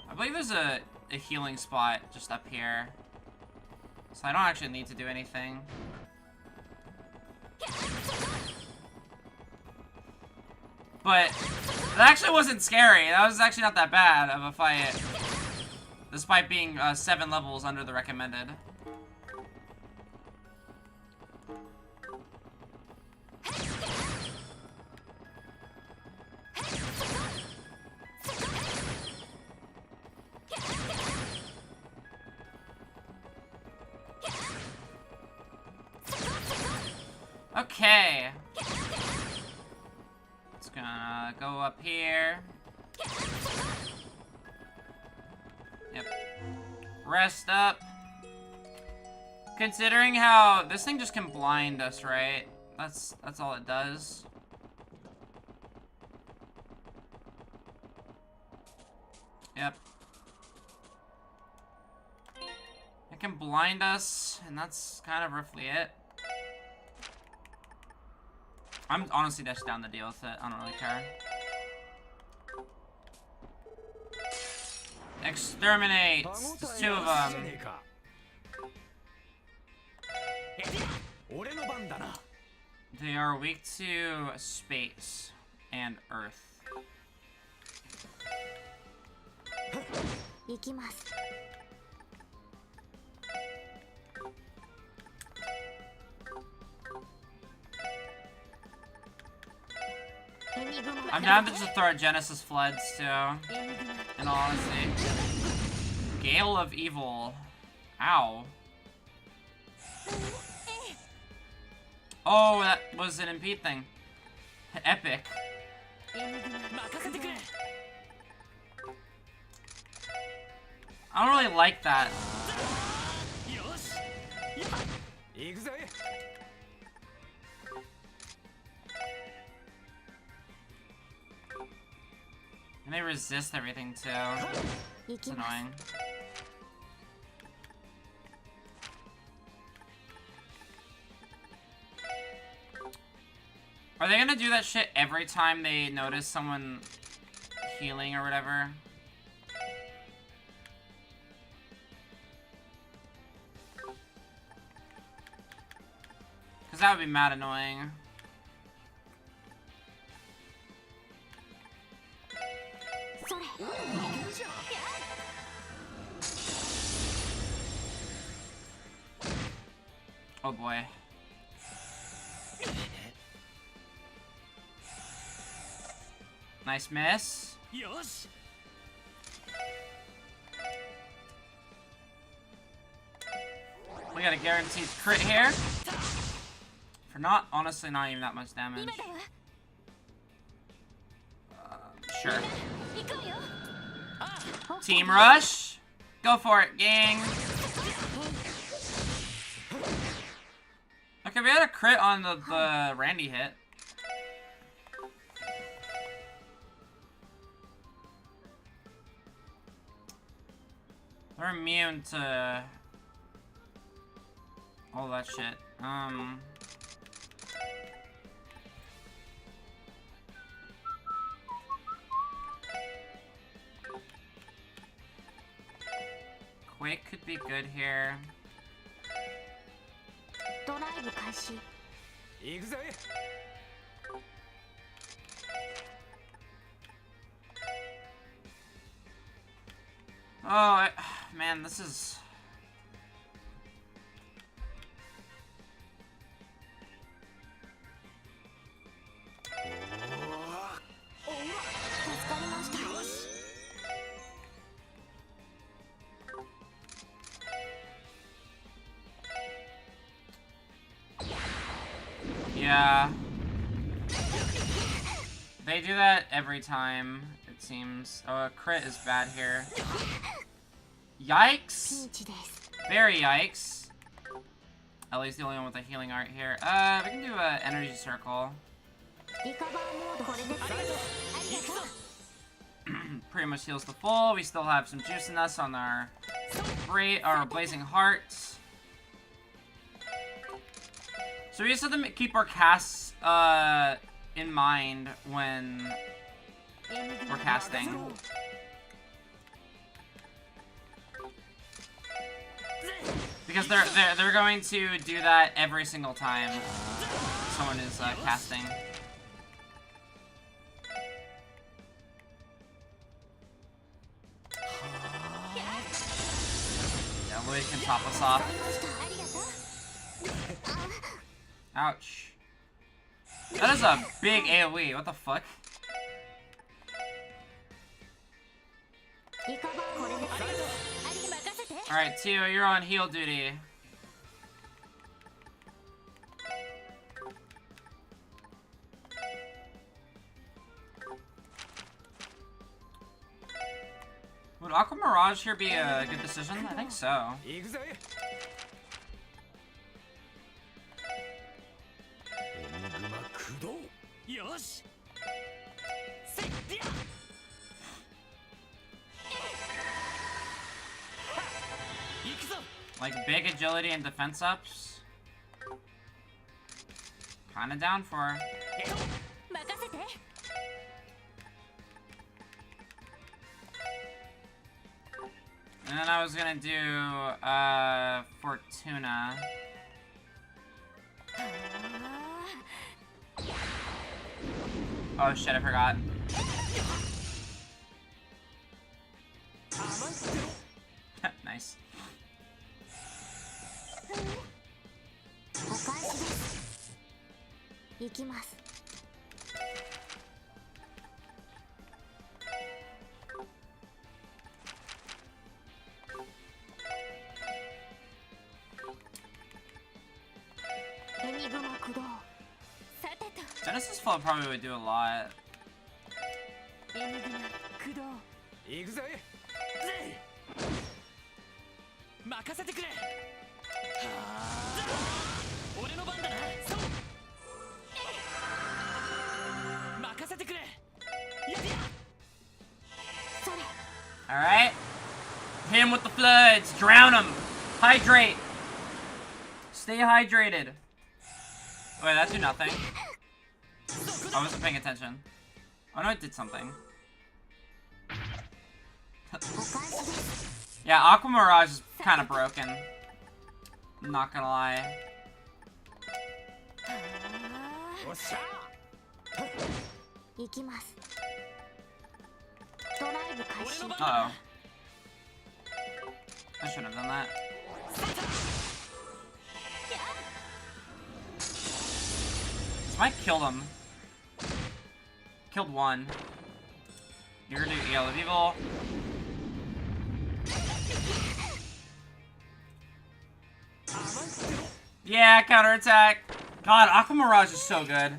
I believe there's a healing spot just up here. So I don't actually need to do anything. But that actually wasn't scary. That was actually not that bad of a fight. Despite being 7 levels under the recommended. Okay. It's gonna go up here. Yep. Rest up. Considering how this thing just can blind us, right? That's all it does. Yep. It can blind us, and that's kind of roughly it. I'm honestly just down to deal with it. I don't really care. Exterminate! There's 2 of them. They are weak to space and earth. 行きます。 I'm down to just throw Genesis Floods too, in all honesty. Gale of Evil. Ow. Oh, that was an impede thing. Epic. I don't really like that. And they resist everything too. It's annoying. Are they gonna do that shit every time they notice someone healing or whatever? Cause that would be mad annoying. Oh boy. Nice miss. We got a guaranteed crit here. For honestly not even that much damage. Sure. Team rush. Go for it, gang. Okay, we had a crit on the Randy hit. They're immune to all that shit. Quake could be good here. ドライブ開始。行くぜ。Oh, man, this is... Yeah. They do that every time, it seems. Oh, a crit is bad here. Yikes! Very yikes. Ellie's the only one with a healing art here. We can do an energy circle. Pretty much heals the full. We still have some juice in us on our or Blazing Hearts. So we just have to keep our casts in mind when we're casting. Because they're going to do that every single time someone is casting. Yeah, Louis can top us off. Ouch. That is a big AoE. What the fuck? Alright, Tio, you're on heal duty. Would Aqua Mirage here be a good decision? I think so. Like big agility and defense ups. Kinda down for. And then I was gonna do Fortuna. Oh shit, I forgot. Nice. Genesis Flow probably would do a lot. Alright. Hit him with the floods. Drown him. Hydrate. Stay hydrated. Wait, that did nothing. I wasn't paying attention. Oh no, it did something. Yeah, Aqua Mirage is kind of broken. I'm not gonna lie. Uh-oh. I shouldn't have done that. This might kill them. Killed one. You're gonna do Yellow Evil. Yeah, counterattack. God, Aqua Mirage is so good.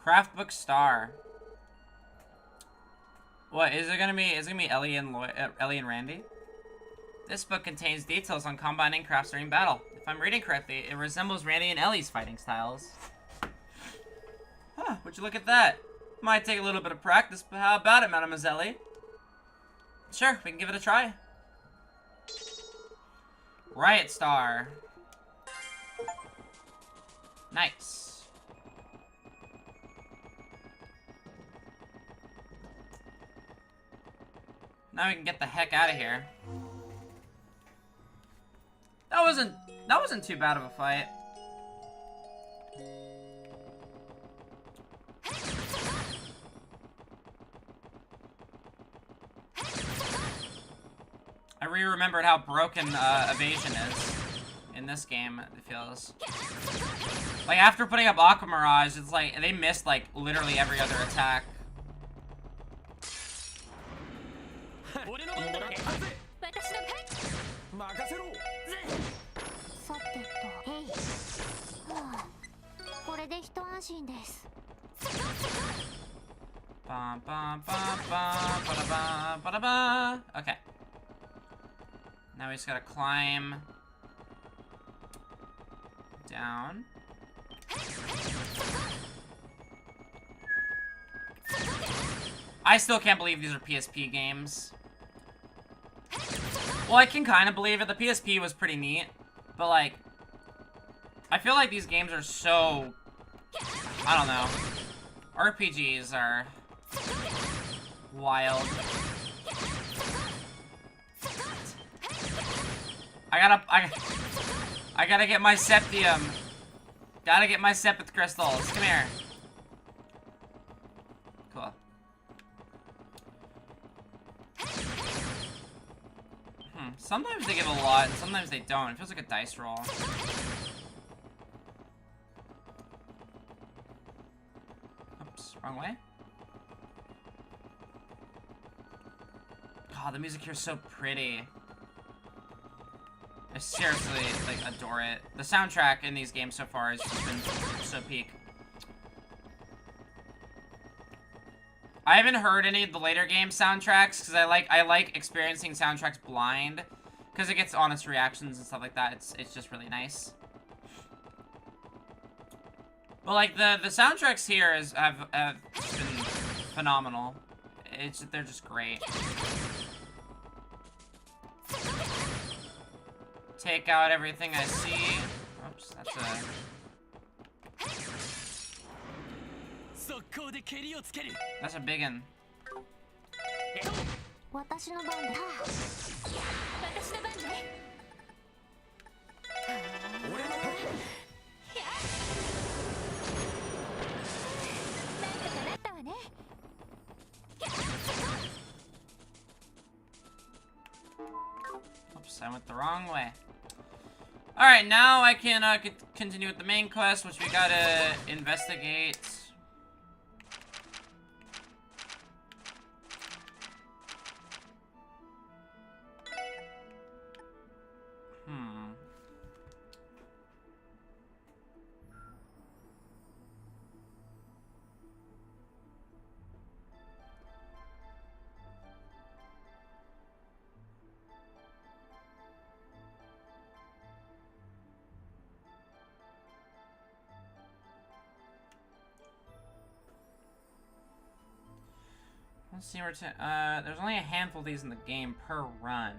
Craft Book Star. What is it gonna be? Is it gonna be Ellie and Randy? This book contains details on combining crafts during battle. If I'm reading correctly, it resembles Randy and Ellie's fighting styles. Huh, would you look at that? Might take a little bit of practice, but how about it, Mademoiselle? Sure, we can give it a try. Riot Star. Nice. Now we can get the heck out of here. That wasn't too bad of a fight. I re-remembered how broken evasion is in this game, it feels. Like, after putting up Aqua Mirage, it's like, they missed, like, literally every other attack. Bum, bum, bum, bum, ba-da-ba, ba-da-ba. Okay. Now we just gotta climb down. I still can't believe these are PSP games. Well, I can kind of believe it. The PSP was pretty neat. But, like, I feel like these games are so... I don't know. RPGs are... wild. I gotta get my septium. Gotta get my sepith crystals. Come here. Cool. Sometimes they give a lot, and sometimes they don't. It feels like a dice roll. Oops, wrong way. God, the music here is so pretty. I seriously, like, adore it. The soundtrack in these games so far has just been so peak. I haven't heard any of the later game soundtracks because I like experiencing soundtracks blind because it gets honest reactions and stuff like that. It's just really nice. But like the soundtracks here have been phenomenal. They're just great. Take out everything I see. Oops, that's a... That's a big one. 私の番だ。私の番ね。なんとかなったわね。Oops, I went the wrong way. Alright, now I can continue with the main quest, which we gotta investigate. Let's see where to, there's only a handful of these in the game per run.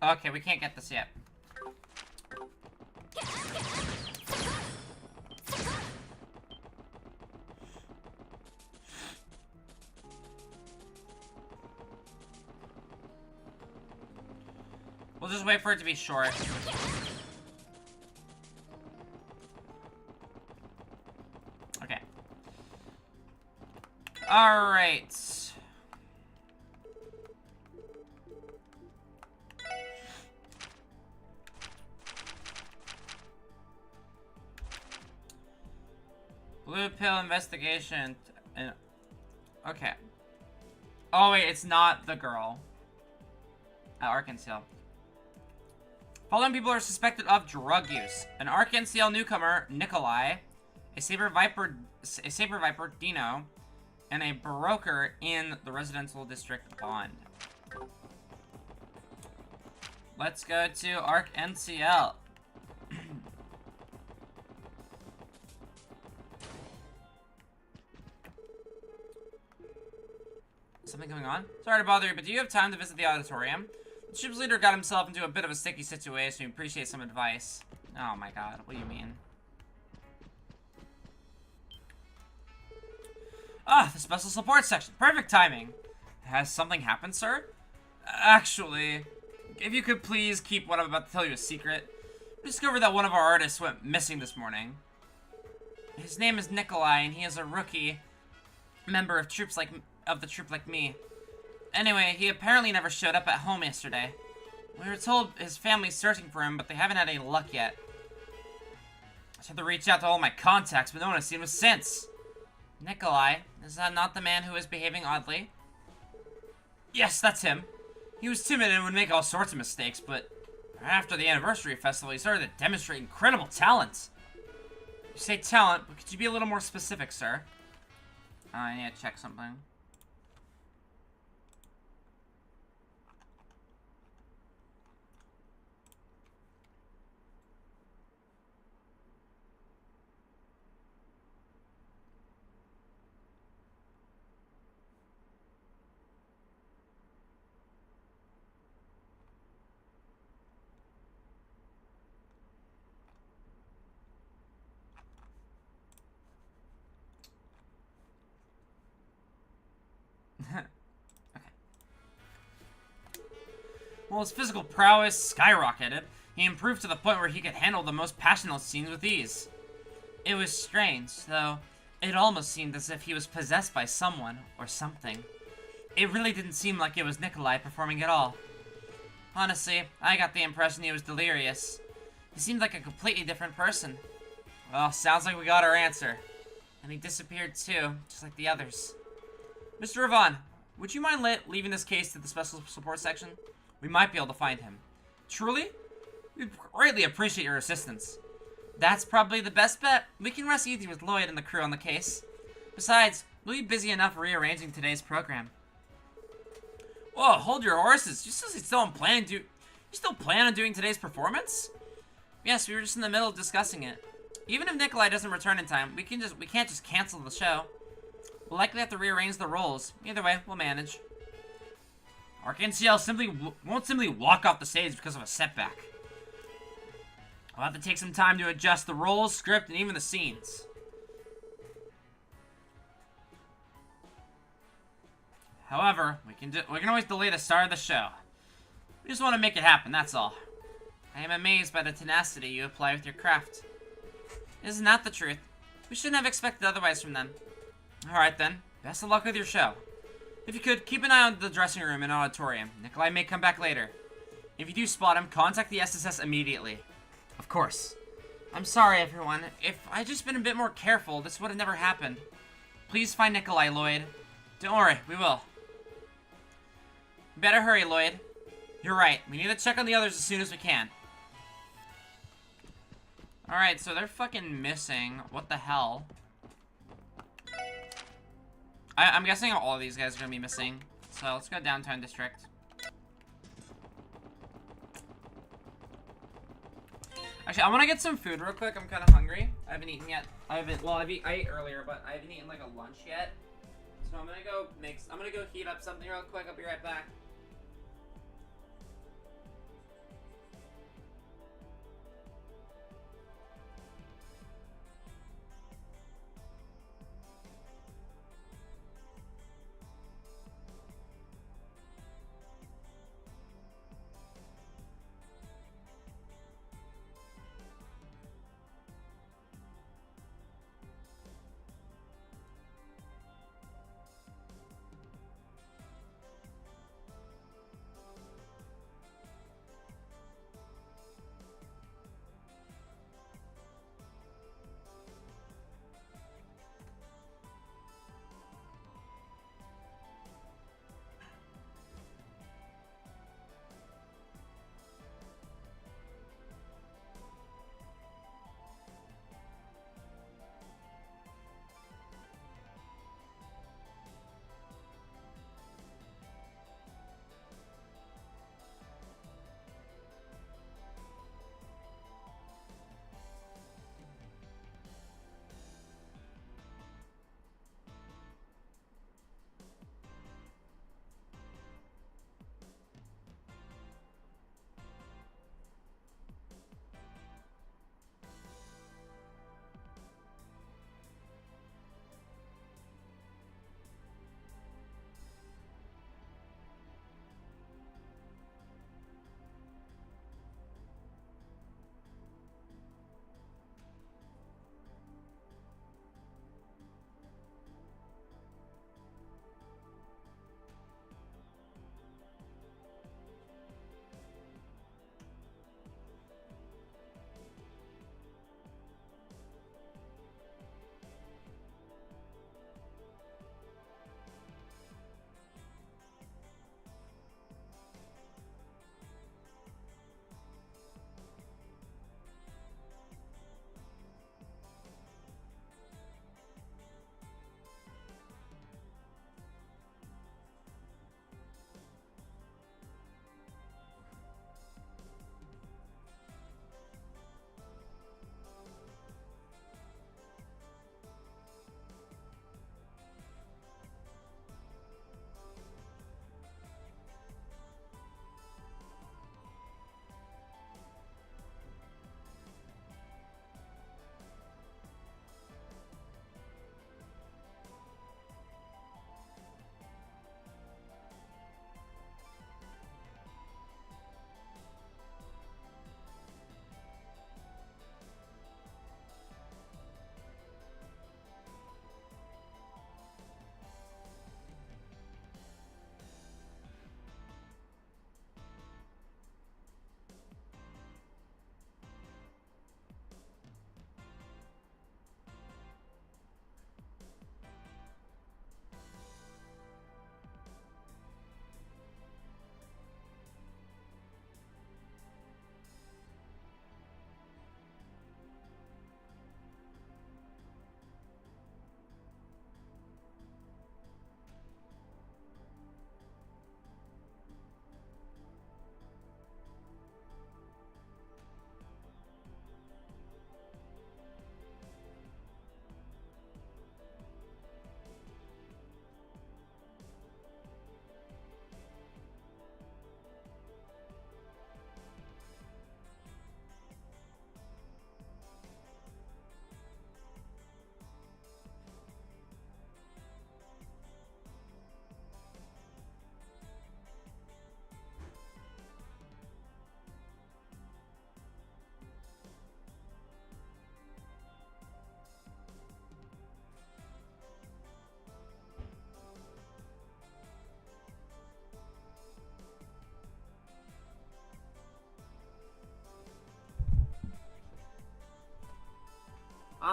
Okay, we can't get this yet. We'll just wait for it to be short. Okay. Alright. Blue pill investigation. Okay. Oh wait, it's not the girl at Arkansas. Following people are suspected of drug use. An Arkansas newcomer, Nikolai, a saber viper, Dino, and a broker in the residential district Bond. Let's go to Arc NCL. Something going on? Sorry to bother you, but do you have time to visit the auditorium? The ship's leader got himself into a bit of a sticky situation. We appreciate some advice. Oh my god, what do you mean? Ah, the special support section. Perfect timing. Has something happened, sir? Actually, if you could please keep what I'm about to tell you a secret. We discovered that one of our artists went missing this morning. His name is Nikolai, and he is a rookie member of the troop like me. Anyway, he apparently never showed up at home yesterday. We were told his family's searching for him, but they haven't had any luck yet. I tried to reach out to all my contacts, but no one has seen him since. Nikolai, is that not the man who is behaving oddly? Yes, that's him. He was timid and would make all sorts of mistakes, but after the anniversary festival, he started to demonstrate incredible talent. He say talent, but could you be a little more specific, sir? I need to check something. Okay. Well, his physical prowess skyrocketed. He improved to the point where he could handle the most passionate scenes with ease. It was strange, though. It almost seemed as if he was possessed by someone or something. It really didn't seem like it was Nikolai performing at all. Honestly, I got the impression he was delirious. He seemed like a completely different person. Well, sounds like we got our answer. And he disappeared too, just like the others. Mr. Ravon, would you mind leaving this case to the special support section? We might be able to find him. Truly? We'd greatly appreciate your assistance. That's probably the best bet. We can rest easy with Lloyd and the crew on the case. Besides, we'll be busy enough rearranging today's program. Whoa, hold your horses. You still plan on doing today's performance? Yes, we were just in the middle of discussing it. Even if Nikolai doesn't return in time, we can't just cancel the show. We'll likely have to rearrange the roles. Either way, we'll manage. Arc-NCL won't simply walk off the stage because of a setback. I'll have to take some time to adjust the roles, script, and even the scenes. However, we can always delay the start of the show. We just want to make it happen, that's all. I am amazed by the tenacity you apply with your craft. Isn't that the truth? We shouldn't have expected otherwise from them. Alright then, best of luck with your show. If you could, keep an eye on the dressing room and auditorium. Nikolai may come back later. If you do spot him, contact the SSS immediately. Of course. I'm sorry, everyone. If I'd just been a bit more careful, this would have never happened. Please find Nikolai, Lloyd. Don't worry, we will. Better hurry, Lloyd. You're right. We need to check on the others as soon as we can. Alright, so they're fucking missing. What the hell? I'm guessing all of these guys are gonna be missing. So let's go downtown district. Actually, I want to get some food real quick. I'm kind of hungry. I haven't eaten yet. I ate earlier, but I haven't eaten like a lunch yet. So I'm gonna go heat up something real quick. I'll be right back.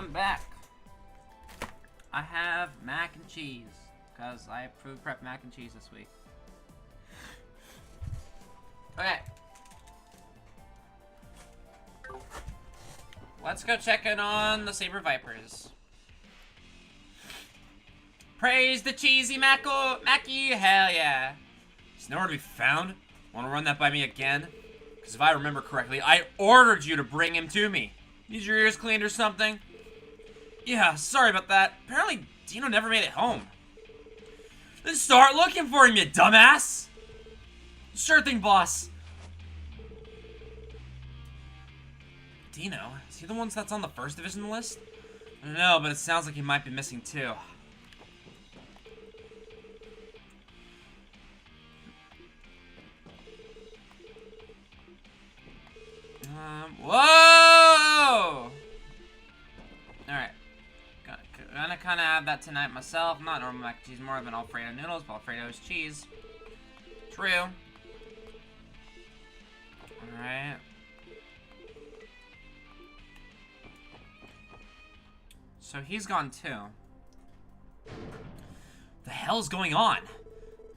I'm back. I have mac and cheese, because I food prep mac and cheese this week. Okay. Let's go check in on the Saber Vipers. Praise the cheesy Mackie, hell yeah. Is nowhere to be found? Want to run that by me again? Because if I remember correctly, I ordered you to bring him to me. Need your ears cleaned or something? Yeah, sorry about that. Apparently, Dino never made it home. Then start looking for him, you dumbass! Sure thing, boss. Dino? Is he the one that's on the first division list? I don't know, but it sounds like he might be missing too. Whoa! Alright. Gonna kinda have that tonight myself. Not normal mac and cheese, more of an Alfredo noodles, but Alfredo is cheese. True. Alright. So he's gone too. The hell's going on?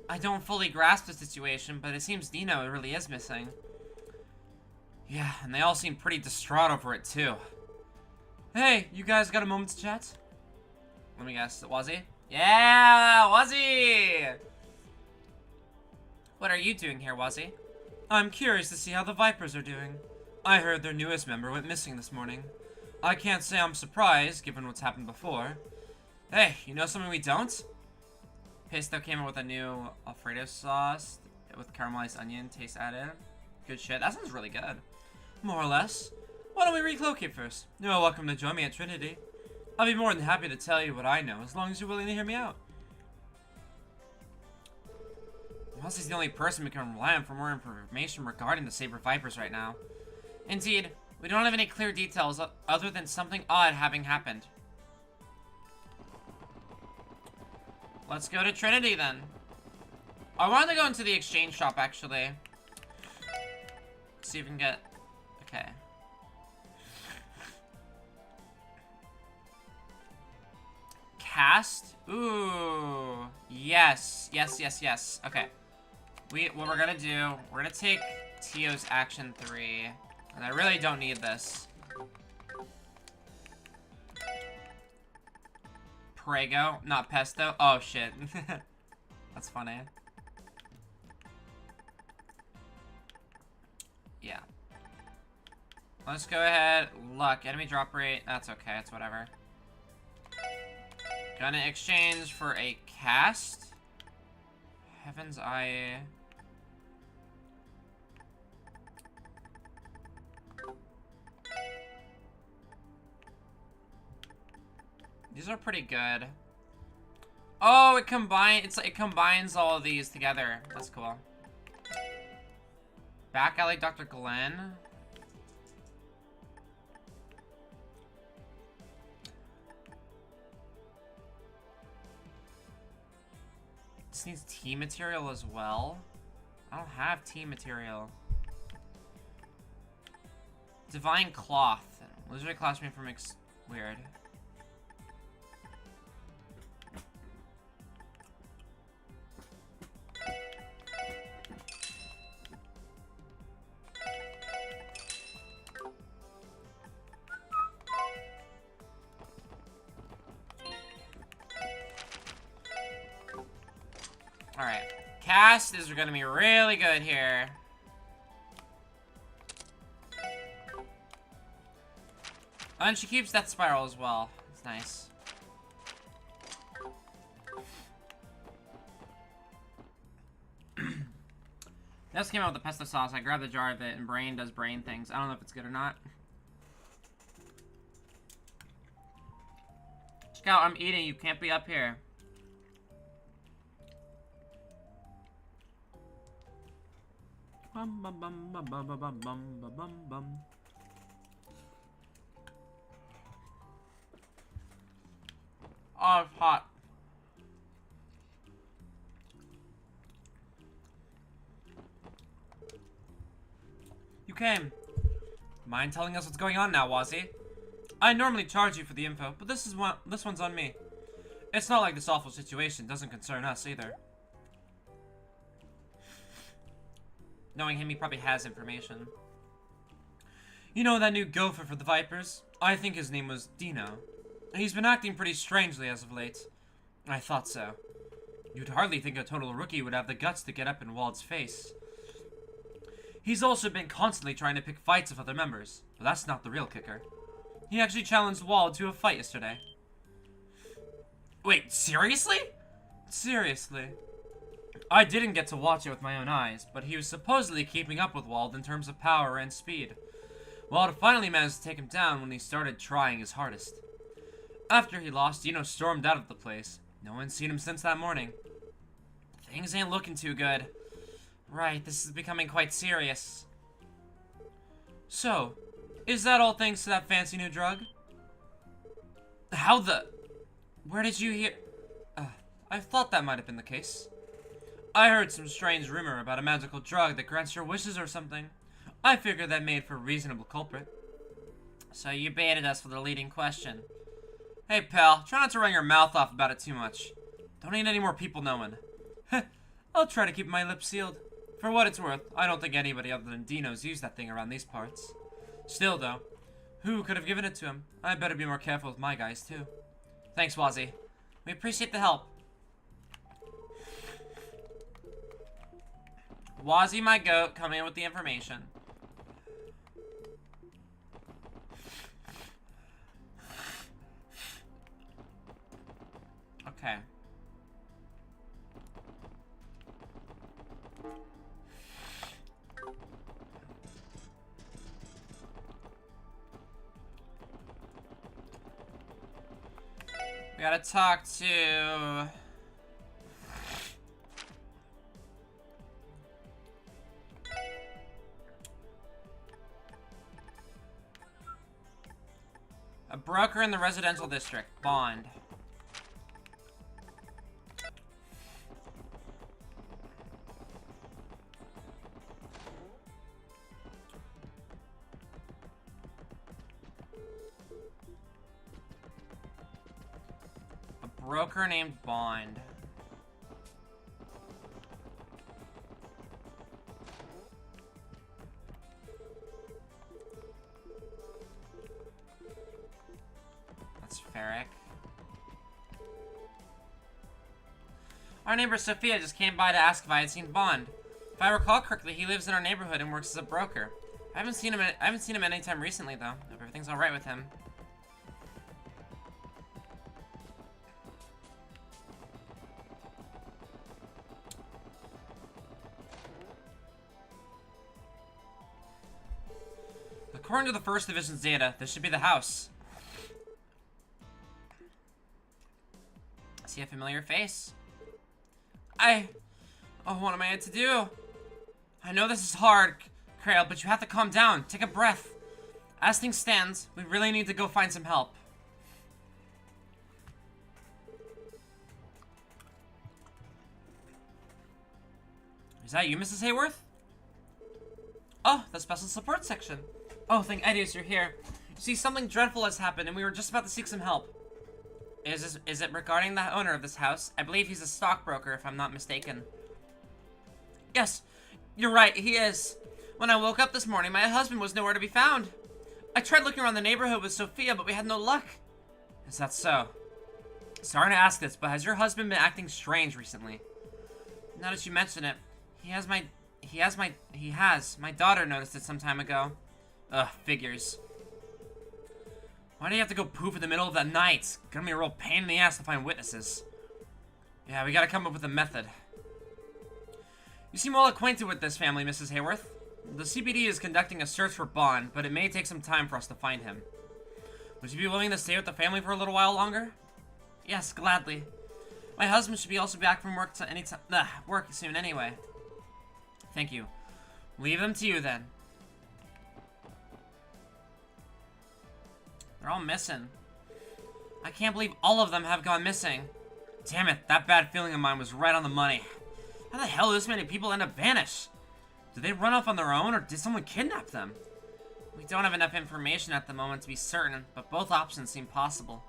I don't fully grasp the situation, but it seems Dino really is missing. Yeah, and they all seem pretty distraught over it too. Hey, you guys got a moment to chat? Let me guess, was he? Yeah, was he? What are you doing here, Wazzy? I'm curious to see how the Vipers are doing. I heard their newest member went missing this morning. I can't say I'm surprised, given what's happened before. Hey, you know something we don't? Pesto came out with a new Alfredo sauce with caramelized onion taste added. Good shit. That sounds really good. More or less. Why don't we relocate first? You're welcome to join me at Trinity. I'll be more than happy to tell you what I know, as long as you're willing to hear me out. Wazzy's the only person we can rely on for more information regarding the Saber Vipers right now. Indeed, we don't have any clear details other than something odd having happened. Let's go to Trinity then. I wanted to go into the exchange shop actually. See if we can get... Okay. Cast? Ooh. Yes. Yes, yes, yes. Okay. What we're gonna do, we're gonna take Tio's action 3. And I really don't need this. Prego, not pesto. Oh shit. That's funny. Yeah. Let's go ahead. Luck. Enemy drop rate. That's okay. It's whatever. Gonna exchange for a cast. Heaven's Eye. These are pretty good. Oh, it combines all of these together. That's cool. Back alley Dr. Glenn. This needs team material as well. I don't have team material. Divine Cloth. Lizard class me from weird. Alright. Cast is gonna be really good here. Oh, and she keeps Death Spiral as well. It's nice. This came out with the pesto sauce. I grabbed the jar of it, and Brain does brain things. I don't know if it's good or not. Scout, I'm eating. You can't be up here. Bum bum bum bum bum bum bum bum bum bum. Oh, it's hot. You came. Mind telling us what's going on now, Wazzy? I normally charge you for the info, but this one's on me. It's not like this awful situation doesn't concern us either. Knowing him, he probably has information. You know that new gopher for the Vipers? I think his name was Dino. He's been acting pretty strangely as of late. I thought so. You'd hardly think a total rookie would have the guts to get up in Wald's face. He's also been constantly trying to pick fights with other members, but that's not the real kicker. He actually challenged Wald to a fight yesterday. Wait, seriously? Seriously. I didn't get to watch it with my own eyes, but he was supposedly keeping up with Wald in terms of power and speed. Wald finally managed to take him down when he started trying his hardest. After he lost, Dino stormed out of the place. No one's seen him since that morning. Things ain't looking too good. Right, this is becoming quite serious. So, is that all thanks to that fancy new drug? How the... Where did you hear... I thought that might have been the case. I heard some strange rumor about a magical drug that grants your wishes or something. I figured that made for a reasonable culprit. So you baited us with a leading question. Hey pal, try not to run your mouth off about it too much. Don't need any more people knowing. I'll try to keep my lips sealed. For what it's worth, I don't think anybody other than Dino's used that thing around these parts. Still though, who could have given it to him? I better be more careful with my guys too. Thanks, Wazzy. We appreciate the help. Wazzy, my goat, coming in with the information. Okay. We gotta talk to... a broker in the residential district. Bond. A broker named Bond. Ferric. Our neighbor Sophia just came by to ask if I had seen Bond. If I recall correctly, he lives in our neighborhood and works as a broker. I haven't seen him anytime recently though. Hope everything's all right with him. According to the First Division's data, this should be the house. See a familiar face? Oh, what am I to do? I know this is hard, Krail, but you have to calm down. Take a breath. As things stand, we really need to go find some help. Is that you, Mrs. Hayworth? Oh, the special support section. Oh, thank Edius you're here. You see, something dreadful has happened, and we were just about to seek some help. Is it regarding the owner of this house? I believe he's a stockbroker, if I'm not mistaken. Yes, you're right, he is. When I woke up this morning, my husband was nowhere to be found. I tried looking around the neighborhood with Sophia, but we had no luck. Is that so? Sorry to ask this, but has your husband been acting strange recently? Now that you mention it, my daughter noticed it some time ago. Ugh, figures. Why do you have to go poof in the middle of the night? It's gonna be a real pain in the ass to find witnesses. Yeah, we gotta come up with a method. You seem well acquainted with this family, Mrs. Hayworth. The CPD is conducting a search for Bond, but it may take some time for us to find him. Would you be willing to stay with the family for a little while longer? Yes, gladly. My husband should also be back from work work soon anyway. Thank you. Leave them to you then. They're all missing. I can't believe all of them have gone missing. Damn it, that bad feeling of mine was right on the money. How the hell did this many people end up vanish? Did they run off on their own, or did someone kidnap them? We don't have enough information at the moment to be certain, but both options seem possible.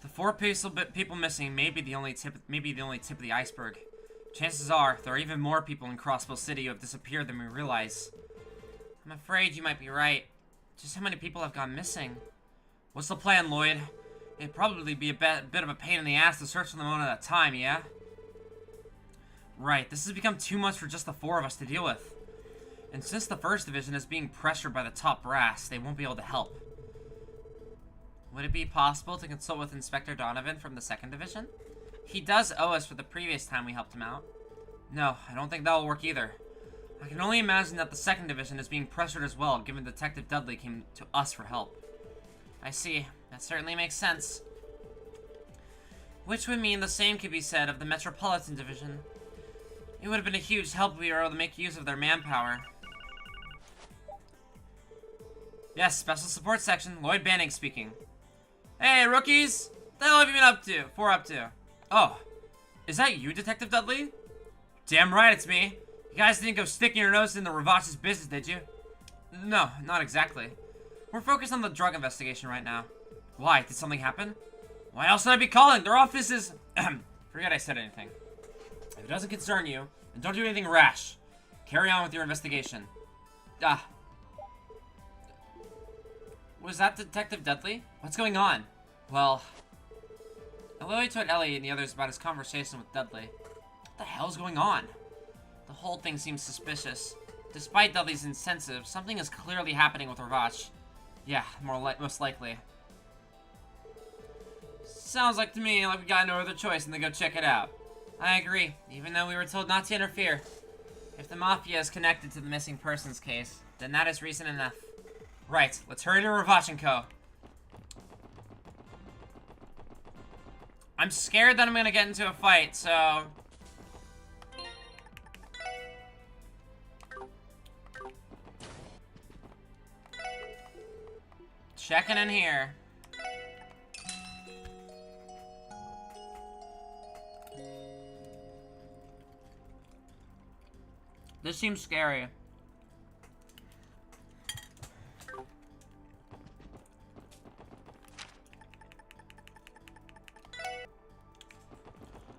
The 4 people missing may be the only tip of the iceberg. Chances are there are even more people in Crossbow City who have disappeared than we realize. I'm afraid you might be right. Just how many people have gone missing? What's the plan, Lloyd? It'd probably be a bit of a pain in the ass to search for them one at a time, yeah? Right, this has become too much for just the 4 of us to deal with. And since the 1st Division is being pressured by the top brass, they won't be able to help. Would it be possible to consult with Inspector Donovan from the 2nd Division? He does owe us for the previous time we helped him out. No, I don't think that'll work either. I can only imagine that the 2nd Division is being pressured as well, given Detective Dudley came to us for help. I see. That certainly makes sense. Which would mean the same could be said of the Metropolitan Division. It would have been a huge help if we were able to make use of their manpower. Yes, Special Support Section, Lloyd Banning speaking. Hey, rookies! What the hell have you been up to? Oh, is that you, Detective Dudley? Damn right it's me. You guys didn't go sticking your nose in the Ravach's business, did you? No, not exactly. We're focused on the drug investigation right now. Why? Did something happen? Why else would I be calling? Their office is... Forget I said anything. If it doesn't concern you, then don't do anything rash. Carry on with your investigation. Was that Detective Dudley? What's going on? Well... Eloy told Ellie and the others about his conversation with Dudley. What the hell's going on? The whole thing seems suspicious. Despite Dudley's insensitive, something is clearly happening with Ravach. Yeah, most likely. Sounds like to me like we got no other choice than to go check it out. I agree, even though we were told not to interfere. If the Mafia is connected to the missing persons case, then that is reason enough. Right, let's hurry to Ravach & Co. I'm scared that I'm gonna get into a fight, so... Checking in here. This seems scary.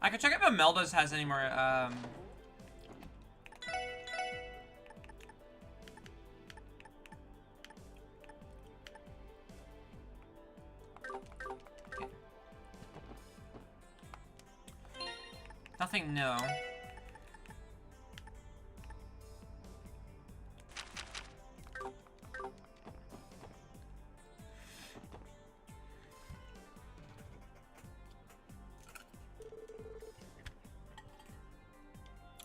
I could check if Imelda's has any more, Nothing new.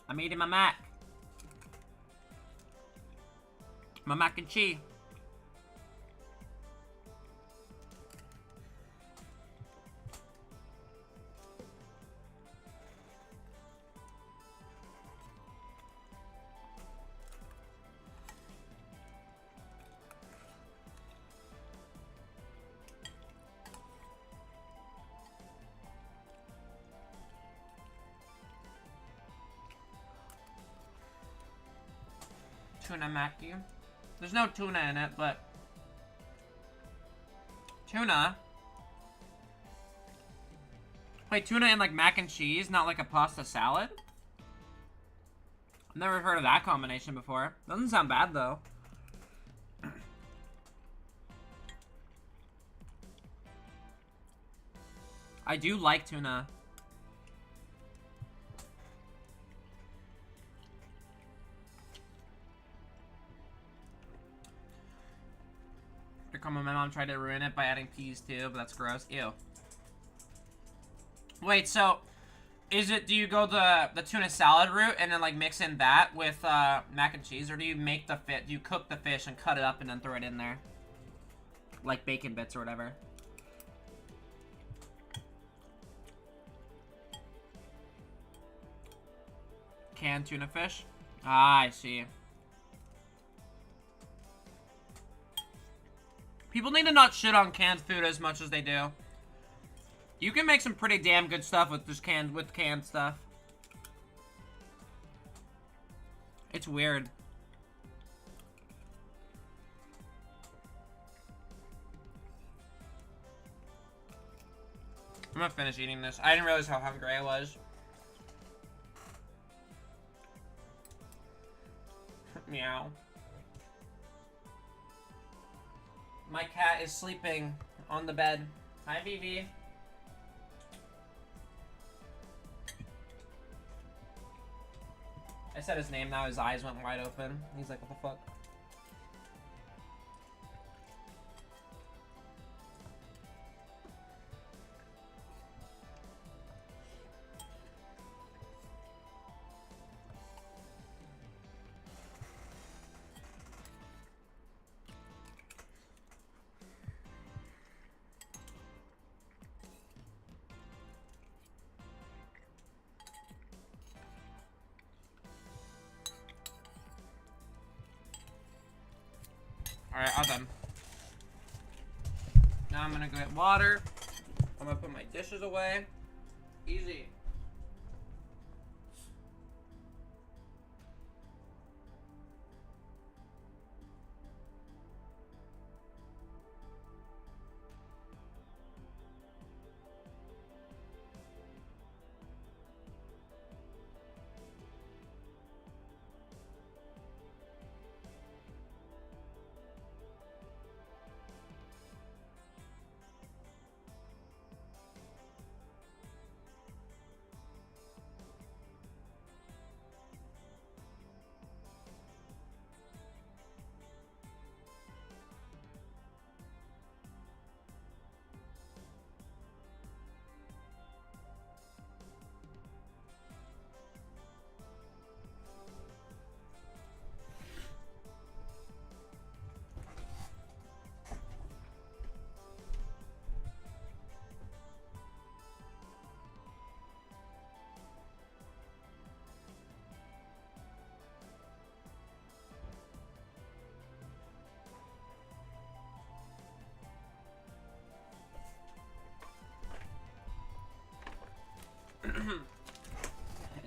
I'm eating my mac. My mac and cheese. Tuna Mackie. There's no tuna in it, but... Tuna? Wait, tuna and like mac and cheese, not like a pasta salad? I've never heard of that combination before. Doesn't sound bad, though. I do like tuna. My mom tried to ruin it by adding peas too, but that's gross. Ew. Wait, so is it, do you go the tuna salad route and then like mix in that with mac and cheese, or do you make the do you cook the fish and cut it up and then throw it in there? Like bacon bits or whatever. Canned tuna fish? Ah, I see. People need to not shit on canned food as much as they do. You can make some pretty damn good stuff with just canned stuff. It's weird. I'm gonna finish eating this. I didn't realize how hungry I was. Meow. My cat is sleeping on the bed. Hi, Vivi. I said his name, now his eyes went wide open. He's like, what the fuck? Alright, all done. Now I'm gonna go get water. I'm gonna put my dishes away. Easy.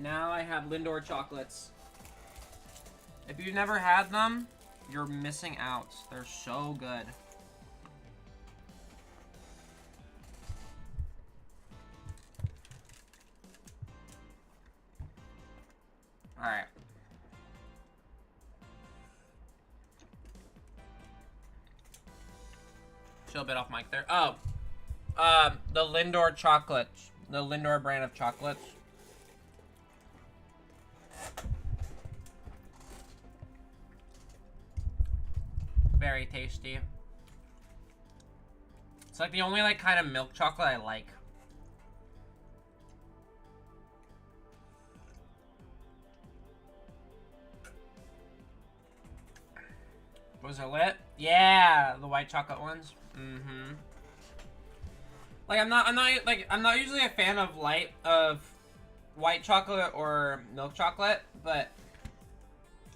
Now I have Lindor chocolates. If you've never had them, you're missing out. They're so good. Alright. Chill a bit off mic there. Oh. The Lindor chocolates. The Lindor brand of chocolates. Very tasty. It's like the only like kind of milk chocolate I like. Was it lit? Yeah, the white chocolate ones. Mm-hmm. Like I'm not usually a fan of white chocolate or milk chocolate, but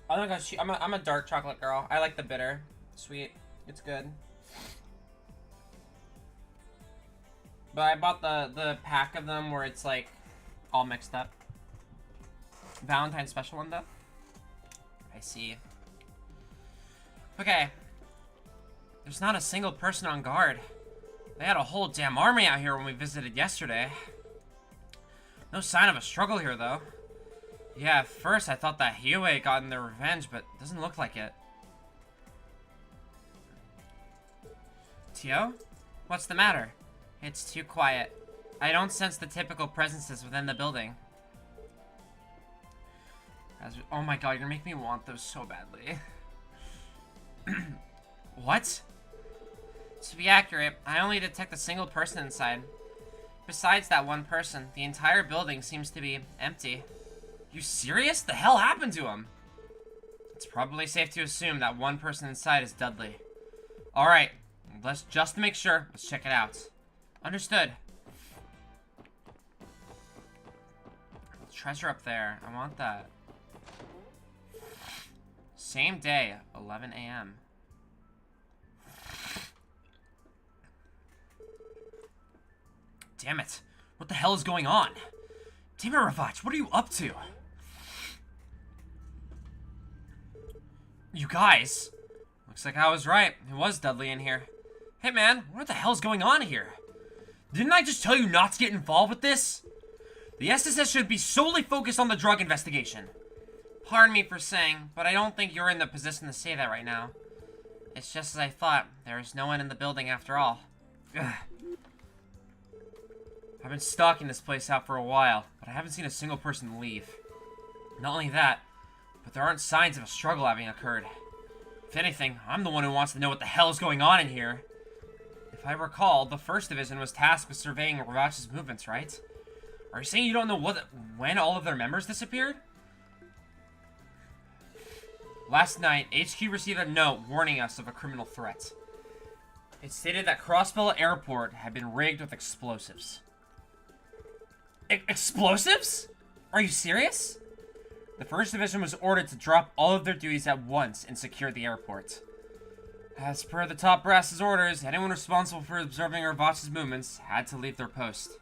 I think I'm a dark chocolate girl. I like the bitter, sweet. It's good. But I bought the pack of them where it's like all mixed up. Valentine's special one though. I see. Okay. There's not a single person on guard. They had a whole damn army out here when we visited yesterday. No sign of a struggle here, though. Yeah, at first I thought that Hue had gotten their revenge, but it doesn't look like it. Tio? What's the matter? It's too quiet. I don't sense the typical presences within the building. Oh my god, you're making me want those so badly. What? To be accurate, I only detect a single person inside. Besides that one person, the entire building seems to be empty. You serious? The hell happened to him? It's probably safe to assume that one person inside is Dudley. Alright, let's just make sure. Let's check it out. Understood. Treasure up there. I want that. Same day, 11 a.m. Damn it. What the hell is going on? Damn it, Ravach, what are you up to? You guys. Looks like I was right. It was Dudley in here. Hey man, what the hell's going on here? Didn't I just tell you not to get involved with this? The SSS should be solely focused on the drug investigation. Pardon me for saying, but I don't think you're in the position to say that right now. It's just as I thought. There is no one in the building after all. Ugh. I've been stalking this place out for a while, but I haven't seen a single person leave. Not only that, but there aren't signs of a struggle having occurred. If anything, I'm the one who wants to know what the hell is going on in here. If I recall, the 1st Division was tasked with surveying Ravach's movements, right? Are you saying you don't know when all of their members disappeared? Last night, HQ received a note warning us of a criminal threat. It stated that Crossbell Airport had been rigged with explosives. Explosives? Are you serious? The 1st Division was ordered to drop all of their duties at once and secure the airport. As per the top brass's orders, anyone responsible for observing Ravach's movements had to leave their post.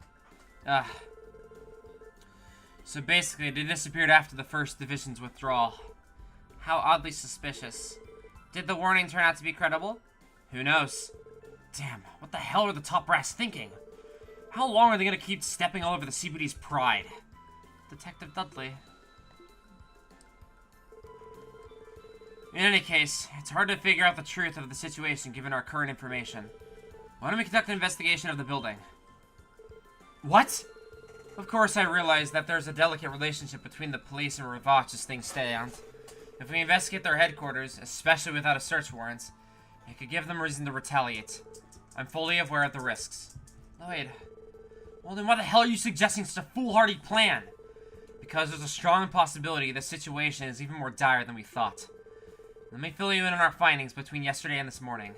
So basically, they disappeared after the 1st Division's withdrawal. How oddly suspicious. Did the warning turn out to be credible? Who knows? Damn, what the hell are the top brass thinking? How long are they gonna keep stepping all over the CBD's pride? Detective Dudley. In any case, it's hard to figure out the truth of the situation given our current information. Why don't we conduct an investigation of the building? What? Of course, I realize that there's a delicate relationship between the police and Ravach as things stand. If we investigate their headquarters, especially without a search warrant, it could give them reason to retaliate. I'm fully aware of the risks. Lloyd. Well, then why the hell are you suggesting such a foolhardy plan? Because there's a strong possibility the situation is even more dire than we thought. Let me fill you in on our findings between yesterday and this morning.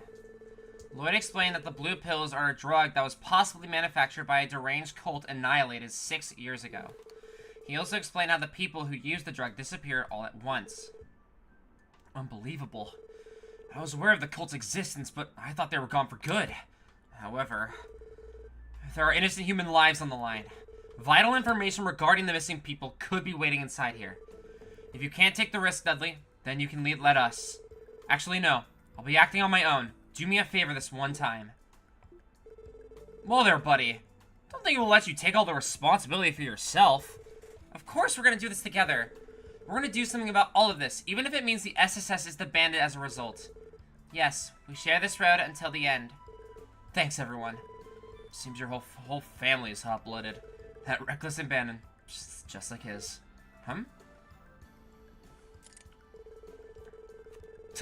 Lloyd explained that the blue pills are a drug that was possibly manufactured by a deranged cult annihilated 6 years ago. He also explained how the people who used the drug disappeared all at once. Unbelievable. I was aware of the cult's existence, but I thought they were gone for good. However, there are innocent human lives on the line. Vital information regarding the missing people could be waiting inside here. If you can't take the risk, Dudley, then you can let us. Actually, no. I'll be acting on my own. Do me a favor this one time. Whoa there, buddy. Don't think we'll let you take all the responsibility for yourself. Of course we're gonna do this together. We're gonna do something about all of this, even if it means the SSS is disbanded as a result. Yes, we share this road until the end. Thanks, everyone. Seems your whole family is hot-blooded. That reckless abandon, just like his.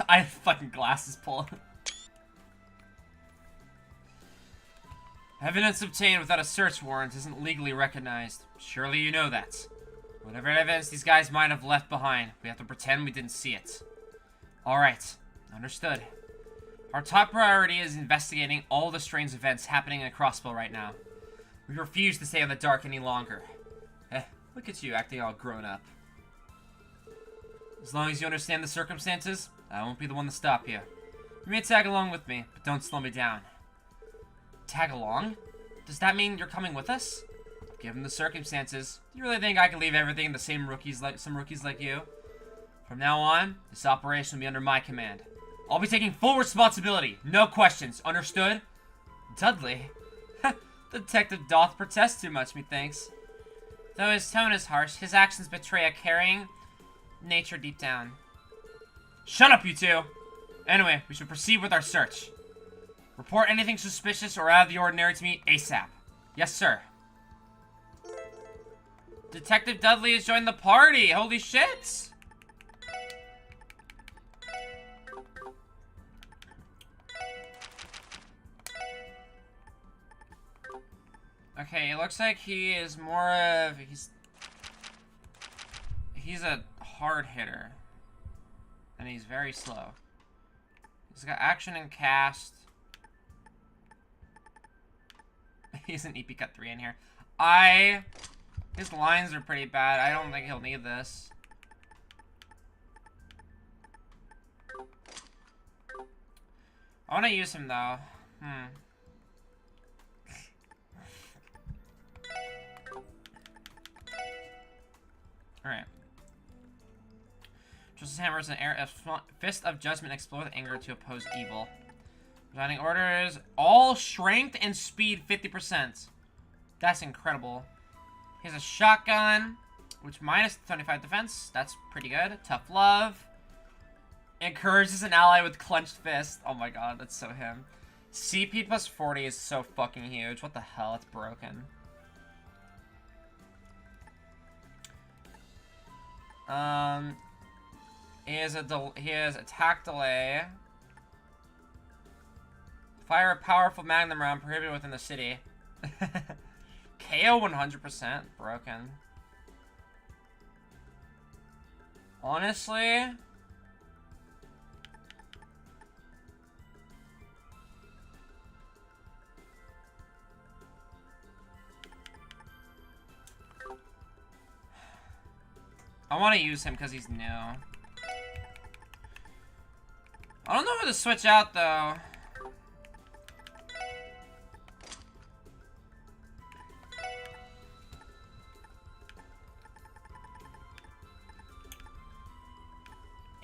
I have fucking glasses pulled. Evidence obtained without a search warrant isn't legally recognized. Surely you know that. Whatever evidence these guys might have left behind, we have to pretend we didn't see it. Alright, understood. Our top priority is investigating all the strange events happening in Crossville right now. We refuse to stay in the dark any longer. Look at you acting all grown up. As long as you understand the circumstances, I won't be the one to stop you. You may tag along with me, but don't slow me down. Tag along? Does that mean you're coming with us? Given the circumstances, do you really think I can leave everything to some rookies like you? From now on, this operation will be under my command. I'll be taking full responsibility, no questions, understood? Dudley? Detective doth protest too much, methinks. Though his tone is harsh, his actions betray a caring nature deep down. Shut up, you two! Anyway, we should proceed with our search. Report anything suspicious or out of the ordinary to me ASAP. Yes, sir. Detective Dudley has joined the party! Holy shit! Okay, it looks like he is more of... He's a hard hitter. And he's very slow. He's got action and cast. He's an EP Cut 3 in here. His lines are pretty bad. I don't think he'll need this. I want to use him, though. Alright. Justice Hammer is a fist of judgment explode with anger to oppose evil. Resigning orders. All strength and speed 50%. That's incredible. He has a shotgun, which minus 25 defense. That's pretty good. Tough love. Encourages an ally with clenched fist. Oh my god, that's so him. CP plus 40 is so fucking huge. What the hell? It's broken. He has attack delay. Fire a powerful magnum round prohibited within the city. KO 100%. Broken. Honestly... I want to use him because he's new. I don't know who to switch out, though.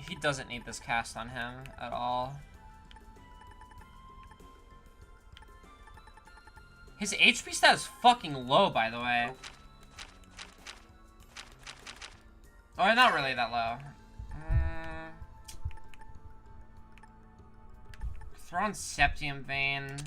He doesn't need this cast on him at all. His HP stat is fucking low, by the way. Oh, not really that low. Throw on Septium Vein.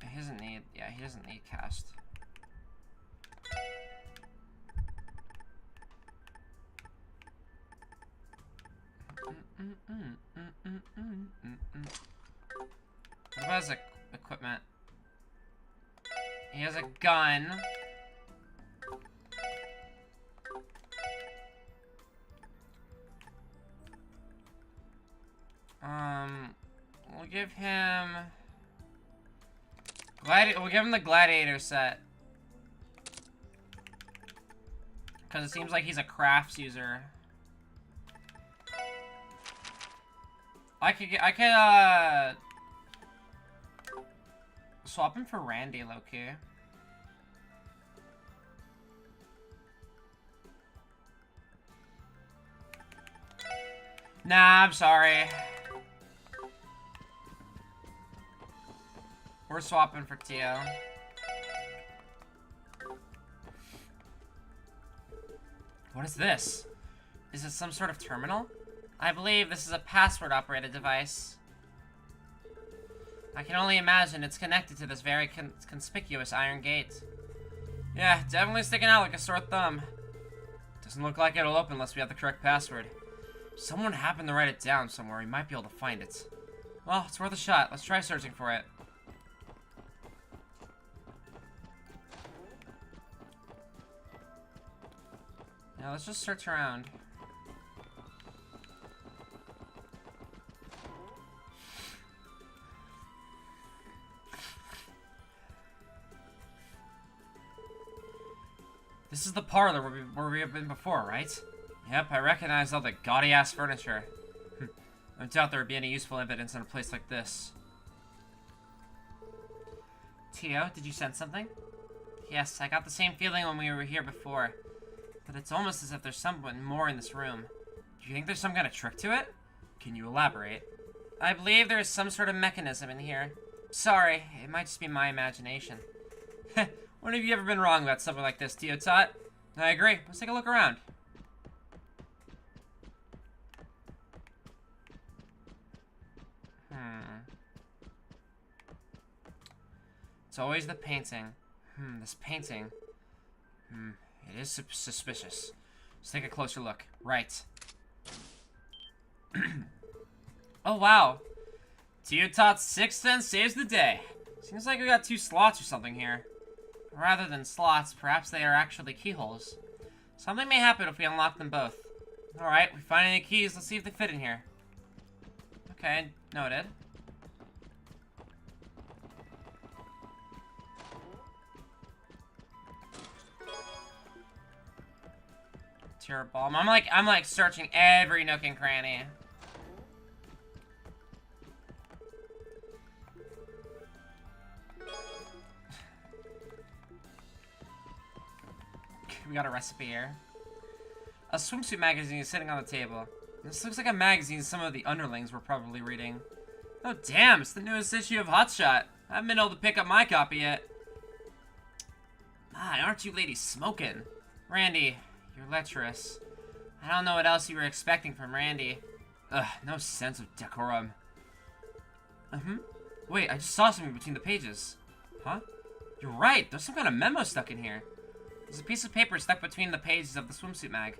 He doesn't need, yeah, he doesn't need cast. What about his equipment? He has a gun. We'll give him... We'll give him the gladiator set. Because it seems like he's a crafts user. I could swap him for Randy, low-key. Nah, I'm sorry. We're swapping for Tio. What is this? Is it some sort of terminal? I believe this is a password-operated device. I can only imagine it's connected to this very conspicuous iron gate. Yeah, definitely sticking out like a sore thumb. Doesn't look like it'll open unless we have the correct password. If someone happened to write it down somewhere, we might be able to find it. Well, it's worth a shot. Let's try searching for it. Now let's just search around. This is the parlor where we have been before, right? Yep, I recognize all the gaudy-ass furniture. I doubt there would be any useful evidence in a place like this. Tio, did you sense something? Yes, I got the same feeling when we were here before. But it's almost as if there's someone more in this room. Do you think there's some kind of trick to it? Can you elaborate? I believe there is some sort of mechanism in here. Sorry, it might just be my imagination. When have you ever been wrong about something like this, Tio Tot? I agree. Let's take a look around. It's always the painting. This painting. It is suspicious. Let's take a closer look. Right. Oh, wow. Tio Tot's sixth sense saves the day. Seems like we got 2 slots or something here. Rather than slots, perhaps they are actually keyholes. Something may happen if we unlock them both. Alright, we find any keys. Let's see if they fit in here. Okay, noted. Tear bomb. I'm like searching every nook and cranny. We got a recipe here. A swimsuit magazine is sitting on the table. This looks like a magazine some of the underlings were probably reading. Oh damn, it's the newest issue of Hotshot. I haven't been able to pick up my copy yet. Ah, aren't you ladies smoking? Randy, you're lecherous. I don't know what else you were expecting from Randy. Ugh, no sense of decorum. Wait, I just saw something between the pages. Huh? You're right, there's some kind of memo stuck in here. There's a piece of paper stuck between the pages of the swimsuit mag.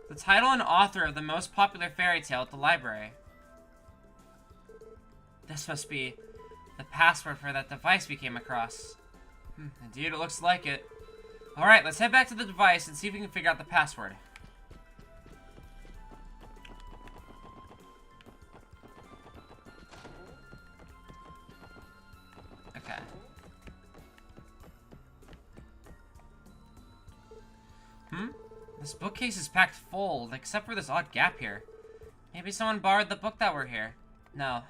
The title and author of the most popular fairy tale at the library. This must be the password for that device we came across. Indeed, it looks like it. Alright, let's head back to the device and see if we can figure out the password. Okay. This bookcase is packed full, except for this odd gap here. Maybe someone borrowed the book that were here. No.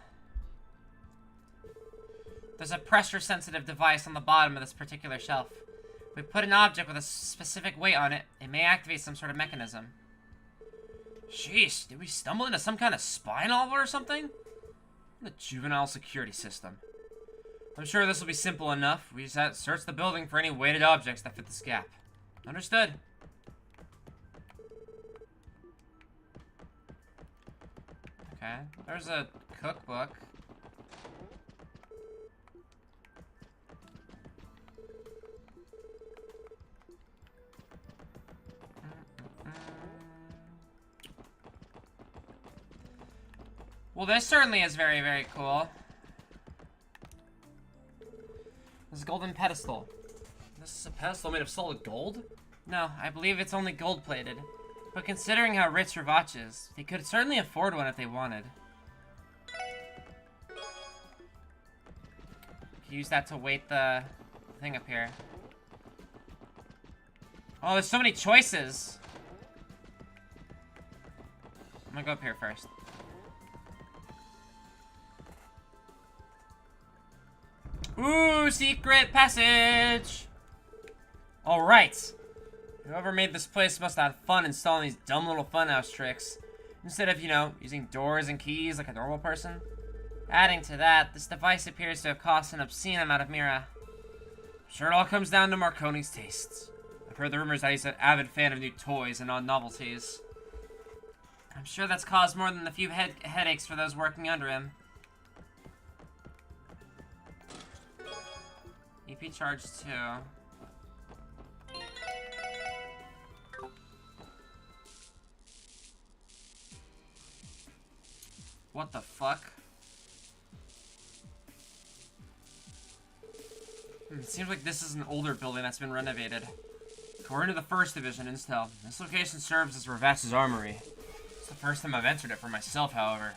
There's a pressure-sensitive device on the bottom of this particular shelf. If we put an object with a specific weight on it, it may activate some sort of mechanism. Jeez, did we stumble into some kind of spy novel or something? The juvenile security system. I'm sure this will be simple enough. We just have to search the building for any weighted objects that fit this gap. Understood. Okay, there's a cookbook. Well, this certainly is very, very cool. This golden pedestal. This is a pedestal made of solid gold? No, I believe it's only gold-plated. But considering how rich Ravach is, they could certainly afford one if they wanted. Use that to weight the thing up here. Oh, there's so many choices. I'm gonna go up here first. Ooh, secret passage! Alright. Whoever made this place must have had fun installing these dumb little funhouse tricks. Instead of, you know, using doors and keys like a normal person. Adding to that, this device appears to have cost an obscene amount of Mira. I'm sure it all comes down to Marconi's tastes. I've heard the rumors that he's an avid fan of new toys and odd novelties. I'm sure that's caused more than a few headaches for those working under him. EP charge 2. What the fuck? It seems like this is an older building that's been renovated. According to the 1st Division Intel, this location serves as Ravach's armory. It's the first time I've entered it for myself, however.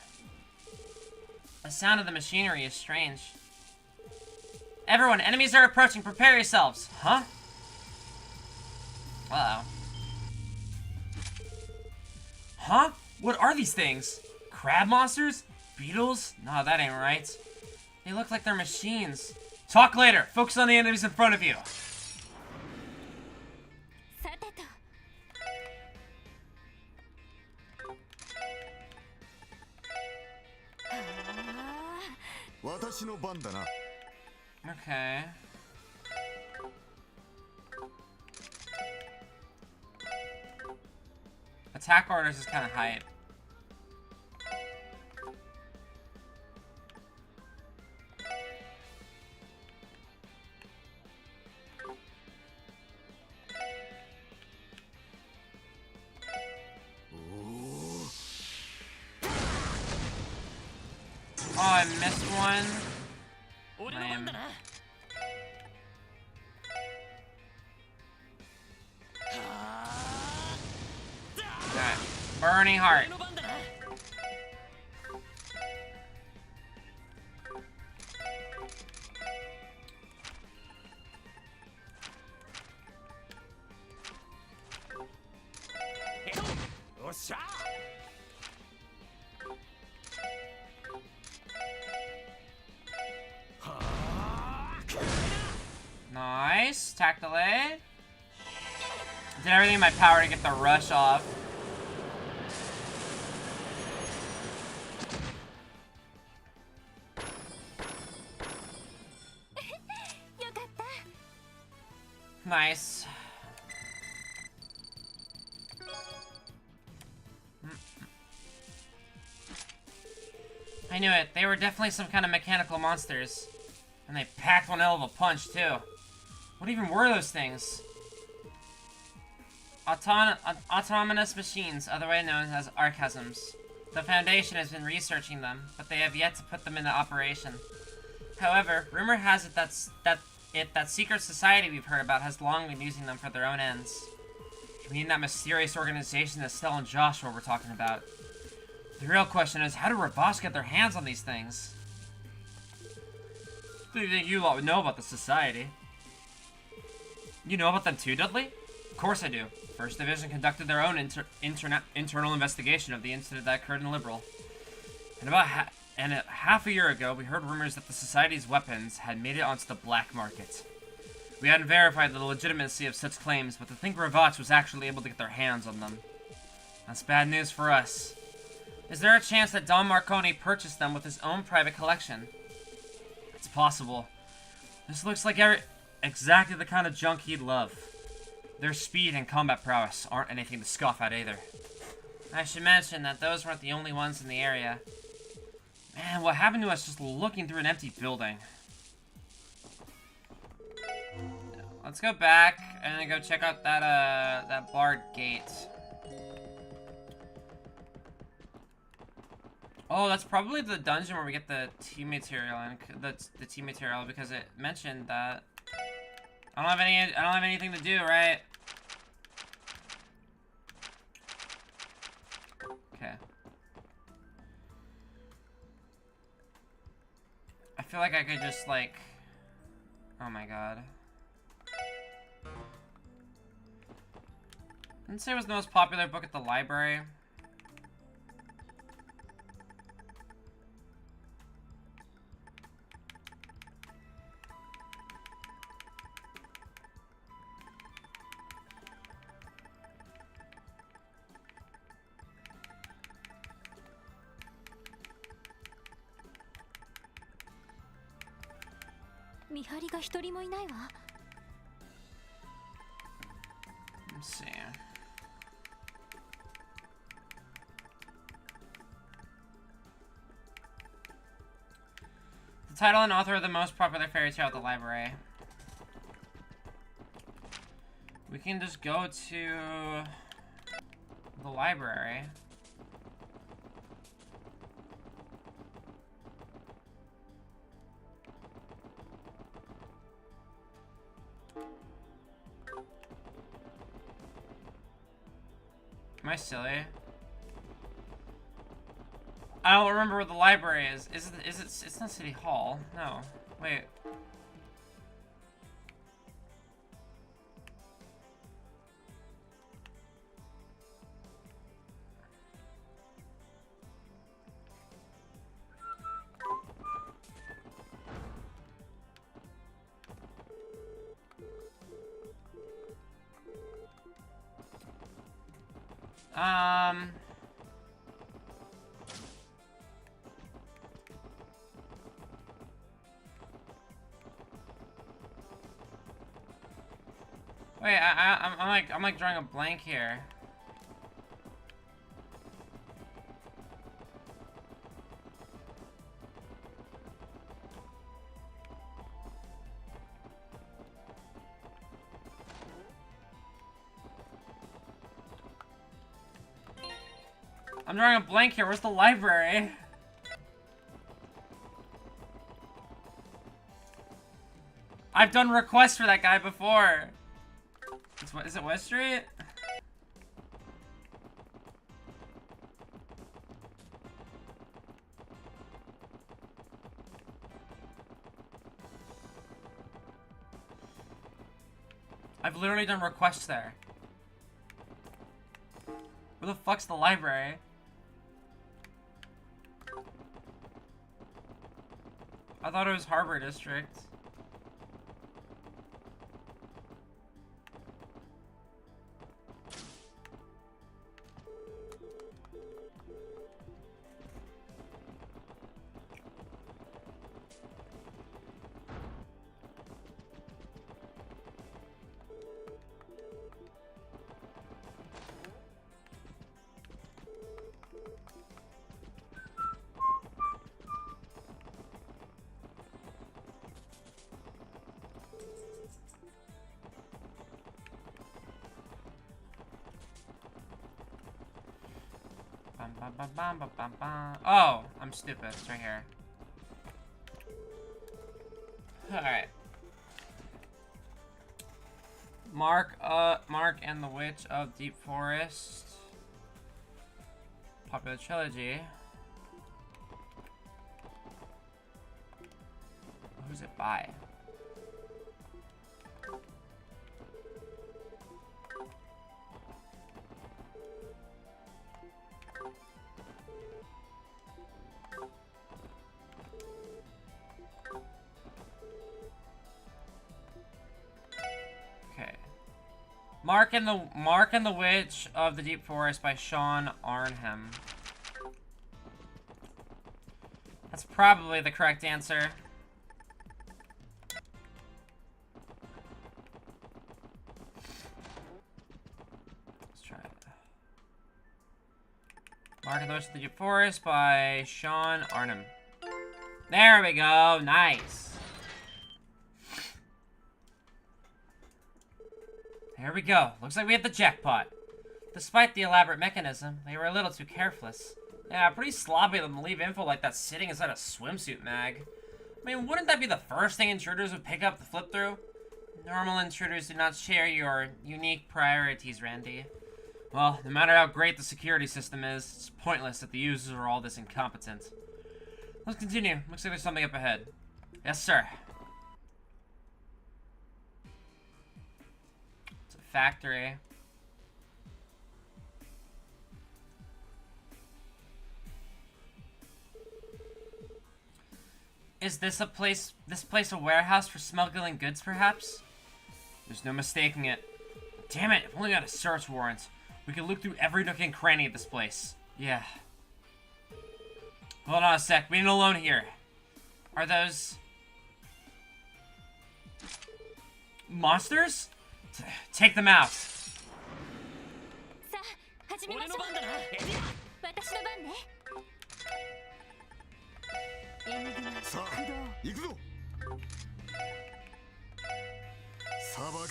The sound of the machinery is strange. Everyone, enemies are approaching. Prepare yourselves. Huh? Uh-oh. Huh? What are these things? Crab monsters? Beetles? No, that ain't right. They look like they're machines. Talk later. Focus on the enemies in front of you. Okay. Attack orders is kind of hype. Oh, I missed one. Lame. Okay. Burning heart. Nice. Attack delayed. Did everything in my power to get the rush off. Nice. I knew it. They were definitely some kind of mechanical monsters. And they packed one hell of a punch, too. What even were those things? Autonomous machines, otherwise known as archasms. The Foundation has been researching them, but they have yet to put them into operation. However, rumor has it that secret society we've heard about has long been using them for their own ends. We need that mysterious organization that Stella and Joshua were talking about. The real question is, how do robots get their hands on these things? Do you think you lot would know about the society? You know about them too, Dudley? Of course I do. First Division conducted their own internal investigation of the incident that occurred in Liberal. And about half a year ago, we heard rumors that the Society's weapons had made it onto the black market. We hadn't verified the legitimacy of such claims, but to think Ravach was actually able to get their hands on them. That's bad news for us. Is there a chance that Don Marconi purchased them with his own private collection? It's possible. This looks like exactly the kind of junk he'd love. Their speed and combat prowess aren't anything to scoff at either. I should mention that those weren't the only ones in the area. Man, what happened to us just looking through an empty building? Let's go back and go check out that barred gate. Oh, that's probably the dungeon where we get the tea material and the tea material, because it mentioned that. I don't have anything to do, right? Okay. I feel like I could just, like... Oh my god. Didn't say it was the most popular book at the library. Let's see. The title and author of the most popular fairy tale at the library. We can just go to the library. Am I silly? I don't remember where the library is. Is it, it's not City Hall. No. Wait. Wait, I'm like drawing a blank here. I'm drawing a blank here. Where's the library? I've done requests for that guy before. Is it West Street? I've literally done requests there. Where the fuck's the library? I thought it was Harbor District. Oh, I'm stupid. It's right here. Alright. Mark and the Witch of Deep Forest. Popular trilogy. Who's it by? Okay. Mark and the Witch of the Deep Forest by Sean Arnhem. That's probably the correct answer. Let's try it. Mark and the Witch of the Deep Forest by Sean Arnhem. There we go. Nice. Here we go. Looks like we hit the jackpot. Despite the elaborate mechanism, they were a little too careless. Yeah, pretty sloppy of them to leave info like that sitting inside a swimsuit mag. I mean, wouldn't that be the first thing intruders would pick up to flip through? Normal intruders do not share your unique priorities, Randy. Well, no matter how great the security system is, it's pointless if the users are all this incompetent. Let's continue. Looks like there's something up ahead. Yes, sir. It's a factory. Is this place a warehouse for smuggling goods, perhaps? There's no mistaking it. Damn it, if only we had a search warrant. We could look through every nook and cranny of this place. Yeah. Hold on a sec, we need a loan here. Are those... monsters? Take them out. さあ始めましょう。私の番ね。エニグマさあ駆動。行くぞ砂漠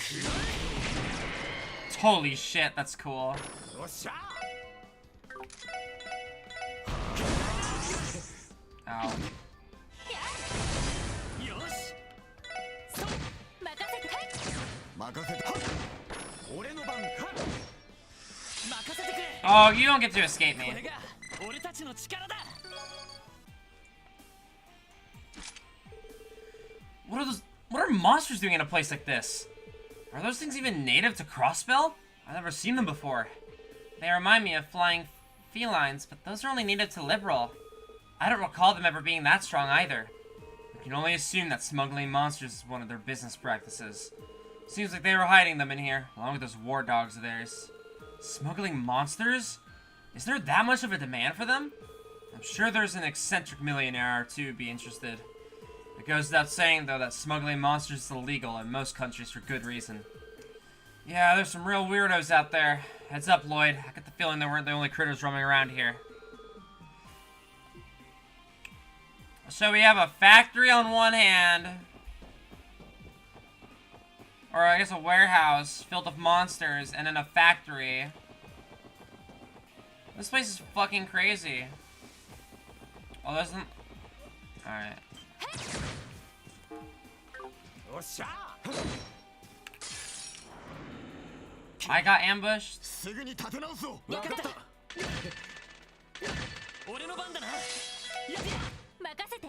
Holy shit, that's cool. よっしゃ Ow. よしそう任せてはい。任せてはっ俺の番か任せてくれ Oh, you don't get to escape これ me. が俺たちの力だ What are monsters doing in a place like this? Are those things even native to Crossbell? I've never seen them before. They remind me of flying felines, but those are only native to Liberal. I don't recall them ever being that strong either. I can only assume that smuggling monsters is one of their business practices. Seems like they were hiding them in here, along with those war dogs of theirs. Smuggling monsters? Is there that much of a demand for them? I'm sure there's an eccentric millionaire or two who'd be interested. It goes without saying, though, that smuggling monsters is illegal in most countries for good reason. Yeah, there's some real weirdos out there. Heads up, Lloyd. I get the feeling they weren't the only critters roaming around here. So we have a factory on one hand. Or I guess a warehouse filled with monsters, and then a factory. This place is fucking crazy. Oh, there's an... Alright. よっしゃ I got ambushed. すぐに立て直すぞ分かった俺の番だなや任せて。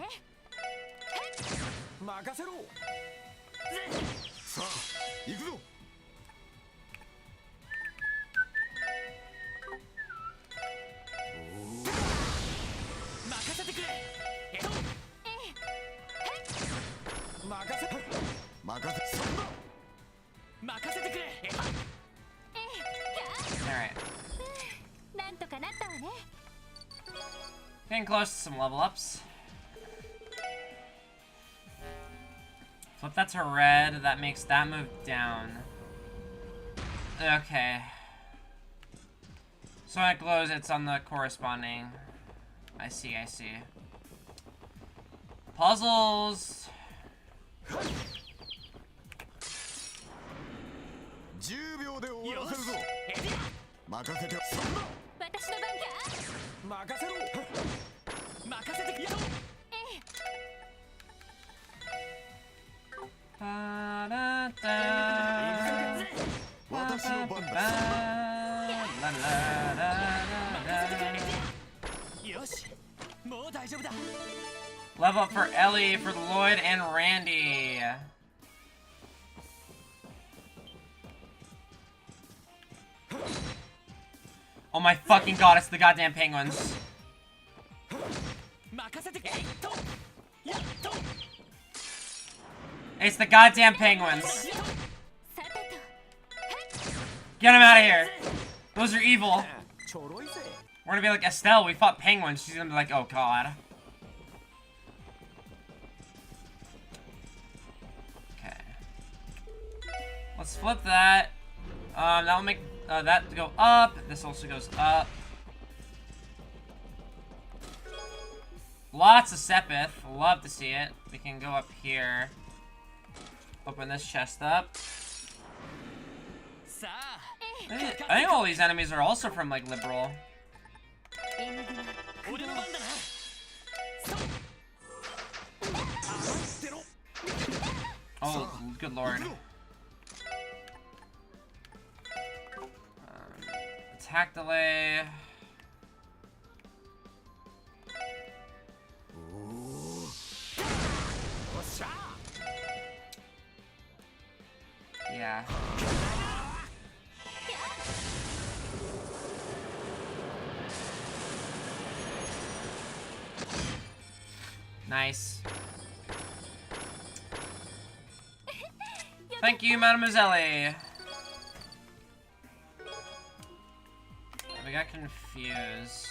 任せろさあ行くぞ任せてくれ任せ任せ任せてくれ Alright. なんとかなったわね。 Getting close to some level ups. Flip that to red. That makes that move down. Okay. So when it glows, it's on the corresponding. I see, I see. Puzzles! 10秒で終わらせるぞ任せて私の番か。任せろ任せてやろう私の番だ。よしもう大丈夫だ Level up for Ellie, for Lloyd, and Randy. Oh my fucking god, it's the goddamn penguins. 任せてえいっとやっと It's the goddamn penguins. さてと Get them out of here. Those are evil. ちょろいぜ We're gonna be like, Estelle, we fought penguins. She's gonna be like, oh god. Okay. Let's flip that. That'll make that go up. This also goes up. Lots of Sepith. Love to see it. We can go up here. Open this chest up. さあ I think all these enemies are also from, like, Liberal. エムグラ俺の番だなそうってろ Oh, good lord. Attack delay. おっしゃ Yeah. Nice. Thank you, Mademoiselle. We got confused.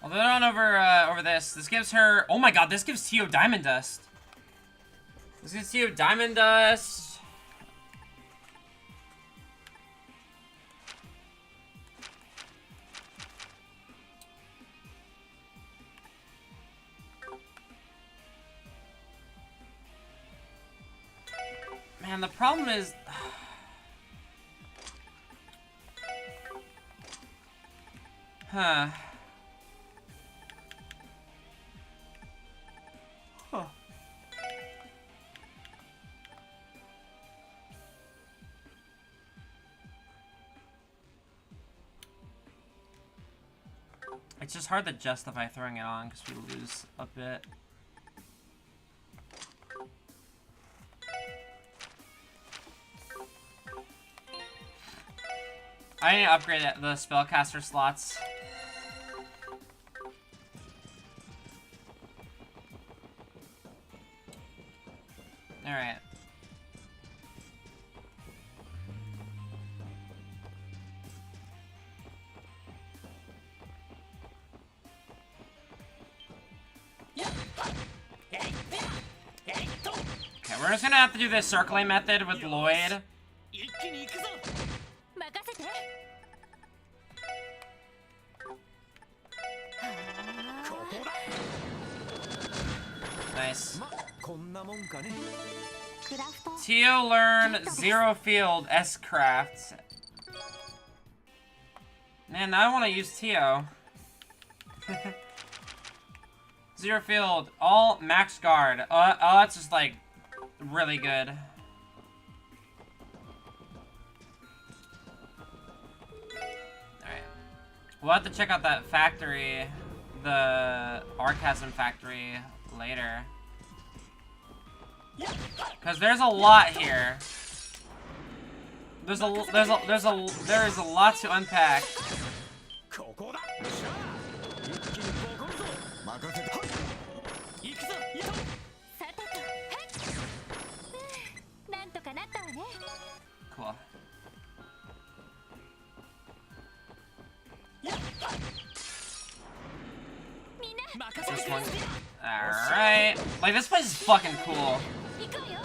Well, they're on over this. This gives her. Oh my god, this gives Tio Diamond Dust. This gives Tio Diamond Dust. Man, the problem is. Huh. Huh. It's just hard to justify throwing it on because we lose a bit. I need to upgrade the spellcaster slots. Alright. Okay, we're just gonna have to do this circling method with Lloyd. 一気に行くぞ任せて ここだ Nice. まこんなもんかね クラフト Tio learn Zero Field S Craft. Man, I want to use Tio. Zero Field, all max guard. Oh, that's just like really good. Alright. We'll have to check out that factory, the Archasm factory, later. Cause there's a lot here. There's a lot to unpack. ここだよっしゃ一気にボコるぞ任せて。行くぞやろうさてとなんとかなったわね Cool. みんな 任せて This くれ one. Alright. Like, this place is fucking cool. 行こうよ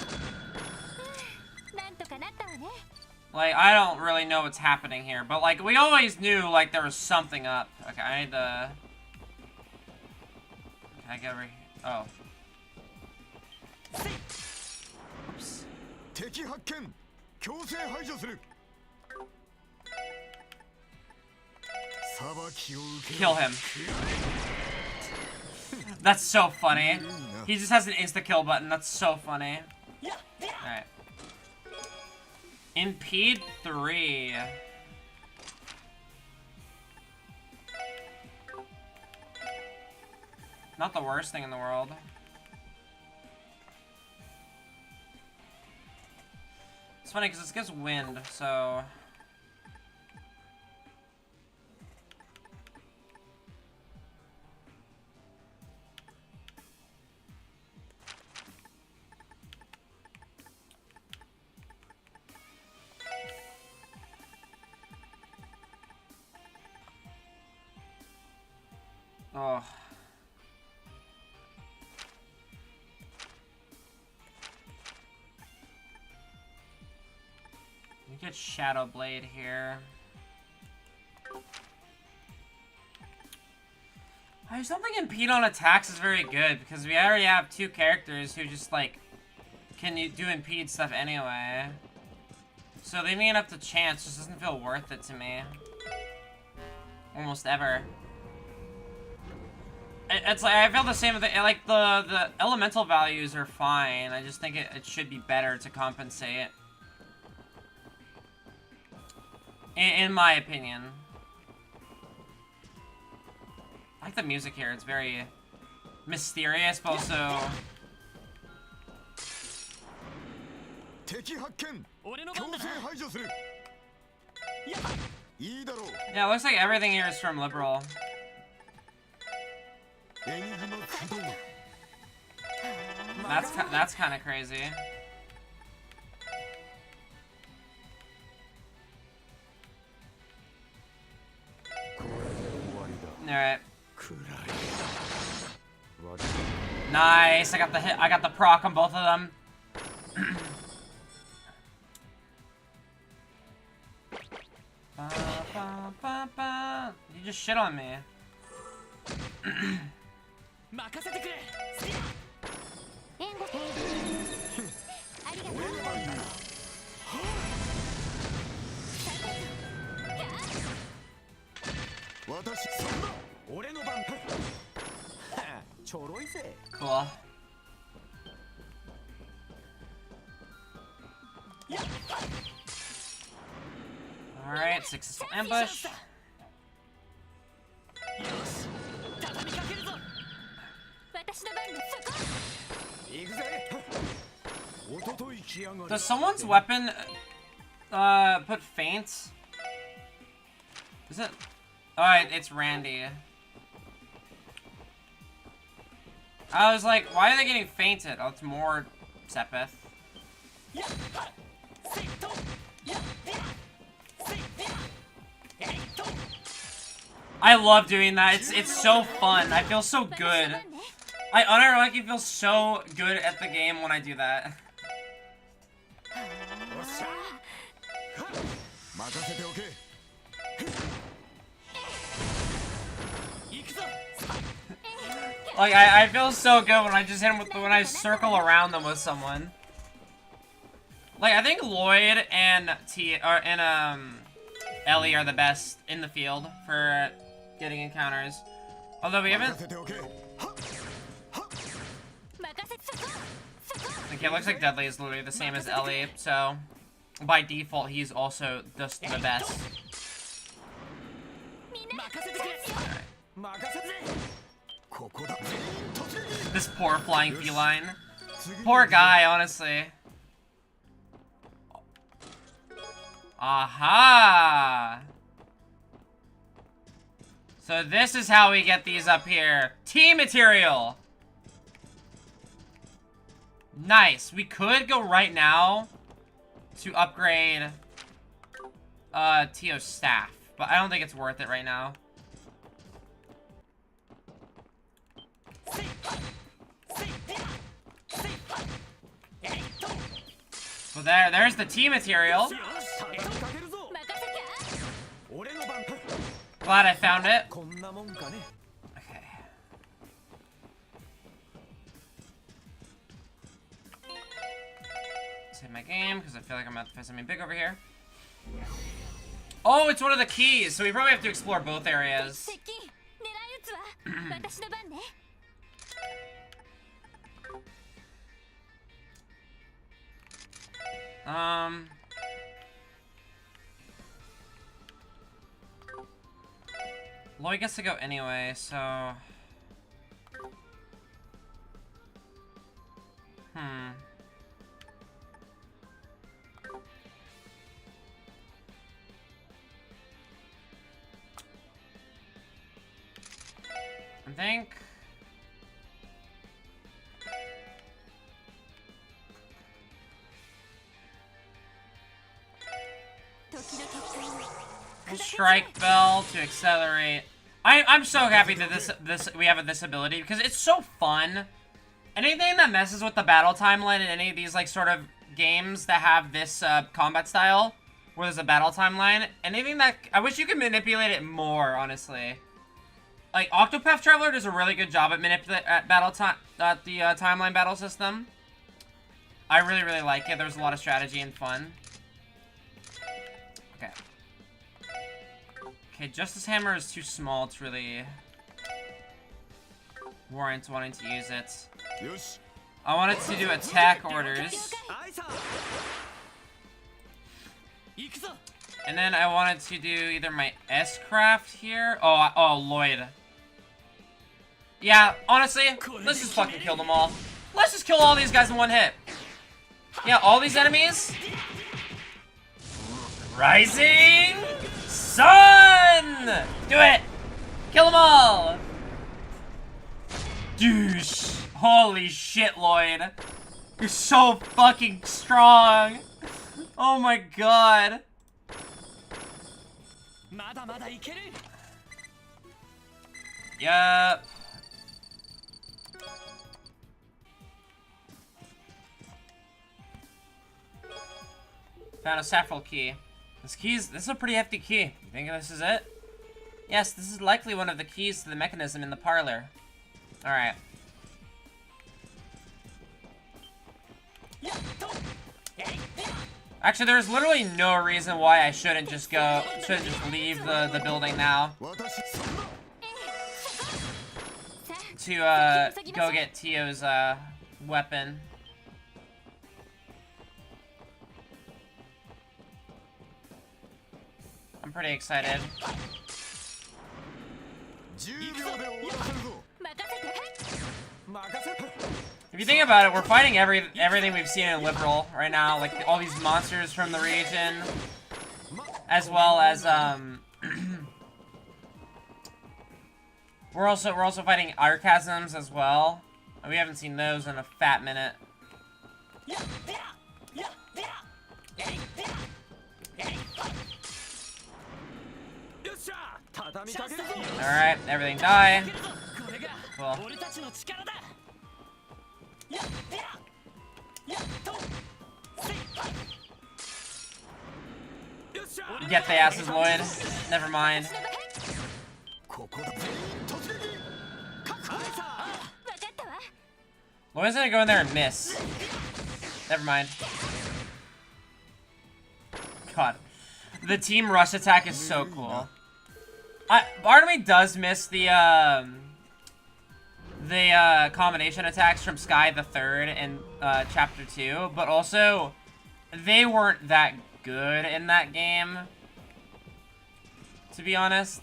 なんとかなったわね Like, I don't really know what's happening here, but, like, we always knew, like, there was something up. Okay, I need to... Can I get over here? Oh. Oops. 敵発見強制排除する裁きを受け Kill him. That's so funny. He just has an insta-kill button. That's so funny. Alright. Impede 3. Not the worst thing in the world. It's funny because this gives wind, so... Oh. You get Shadow Blade here. I just don't think Impede on attacks is very good because we already have two characters who just like can do Impede stuff anyway. So leaving it up to chance just doesn't feel worth it to me. Almost ever. It's like I feel the same with it. Like the elemental values are fine. I just think it should be better to compensate. In my opinion. I like the music here. It's very mysterious, but also... 敵発見強制排除するいいだろう Yeah, it looks like everything here is from Liberal. エニグマ駆動 That's kind of crazy. Alright. Nice. I got the hit. I got the proc on both of them. Ba, ba, ba, ba. You just shit on me. 任せてくれ援護ありがとう俺の番だ私そんな俺の番ちょろいぜ Cool. Alright, successful ambush. 畳みかけるぞ私の番です行くぜおととい来やがる Does someone's weapon put feint? Is it? Alright, it's Randy. I was like, why are they getting fainted? Oh, it's more Sepith. I love doing that. It's so fun. I feel so good. I unironically feel so good at the game when I do that. 任せておけ 行くぞ Like I feel so good when I just hit him with when I circle around them with someone. Like I think Lloyd and Ellie are the best in the field for getting encounters. Although we haven't. 任せておけ Okay, it looks like Dudley is literally the same as Ellie, so by default he's also just the best. 任せてくれ任せて ここだ全員突撃 This poor flying feline. Poor guy, honestly. Aha! So this is how we get these up here. Team material! Nice. We could go right now to upgrade Tio's staff, but I don't think it's worth it right now. So there's the tea material. 畳みかけるぞ俺の番 Glad I found it. こんなもんかね Okay. my game because I feel like I'm about to find something big over here. Oh, it's one of the keys, so we probably have to explore both areas. 接近狙い撃つわ私の番ね Lloyd gets to go anyway, so... I think... Strike bell to accelerate. I'm so happy that we have this ability because it's so fun. Anything that messes with the battle timeline in any of these like sort of games that have this combat style, where there's a battle timeline, anything that I wish you could manipulate it more, honestly. Like Octopath Traveler does a really good job at the timeline battle system. I really like it. There's a lot of strategy and fun. Okay. Okay, Justice Hammer is too small to really warrant wanting to use it. I wanted to do attack orders. And then I wanted to do either my S-Craft here. Oh, Lloyd. Yeah, honestly, let's just fucking kill them all. Let's just kill all these guys in one hit. Yeah, all these enemies. Rising Sun! Do it! Kill them all! Douche. Holy shit, Lloyd. You're so fucking strong. Oh my god. Yup. Found a saffron key. This is a pretty hefty key. You think this is it? Yes, this is likely one of the keys to the mechanism in the parlor. Alright. Actually, there's literally no reason why I shouldn't just leave the building now. To, go get Tio's, weapon. I'm pretty excited. If you think about it, we're fighting everything we've seen in Liberal right now, like all these monsters from the region, as well as we're also fighting Archasms as well. We haven't seen those in a fat minute. Alright, everything die. Cool. Get the asses, Lloyd. Never mind. Lloyd's gonna go in there and miss. Never mind. God. The team rush attack is so cool. Part of me does miss the combination attacks from Sky the Third in Chapter 2, but also they weren't that good in that game, to be honest.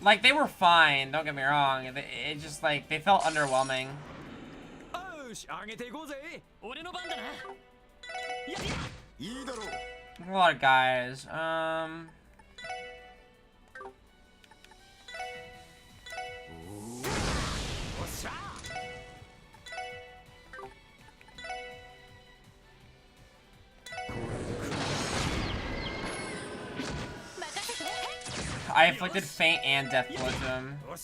Like, they were fine, don't get me wrong. It just, like, they felt underwhelming. A lot of guys. I inflicted faint and death blow to him. Oh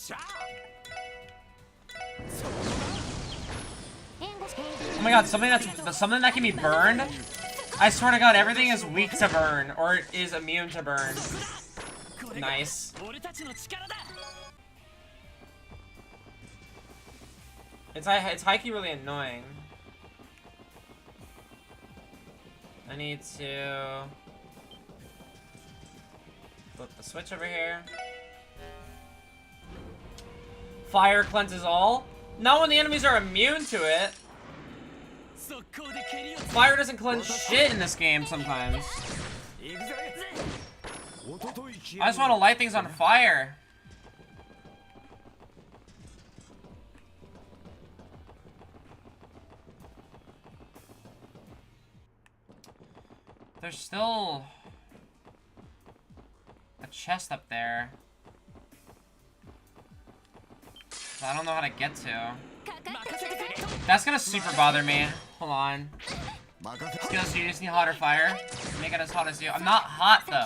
my god, something that can be burned? I swear to god, everything is weak to burn, or is immune to burn. Nice. It's high-key really annoying. I need to flip the switch over here. Fire cleanses all. Not when the enemies are immune to it. Fire doesn't cleanse shit in this game sometimes. I just want to light things on fire. There's still a chest up there. I don't know how to get to. That's gonna super bother me. Hold on. Skills, you just need hotter fire. Make it as hot as you. I'm not hot though.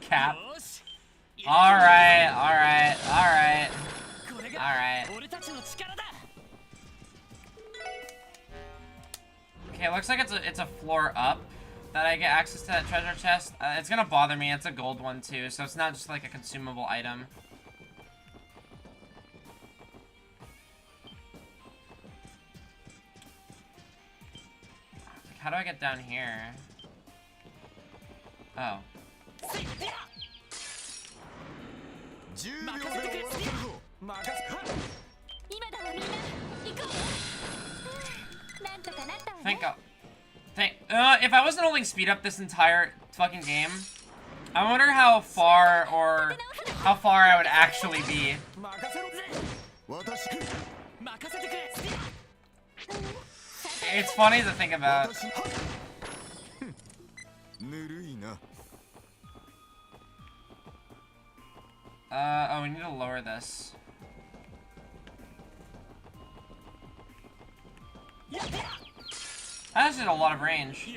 Cap. Alright, alright, alright. Alright. Okay, it looks like it's a floor up that I get access to that treasure chest. It's gonna bother me. It's a gold one too, so it's not just like a consumable item. Like, how do I get down here? Oh. If I wasn't holding speed up this entire fucking game, I wonder how far I would actually be. It's funny to think about. Oh, we need to lower this. That did a lot of range.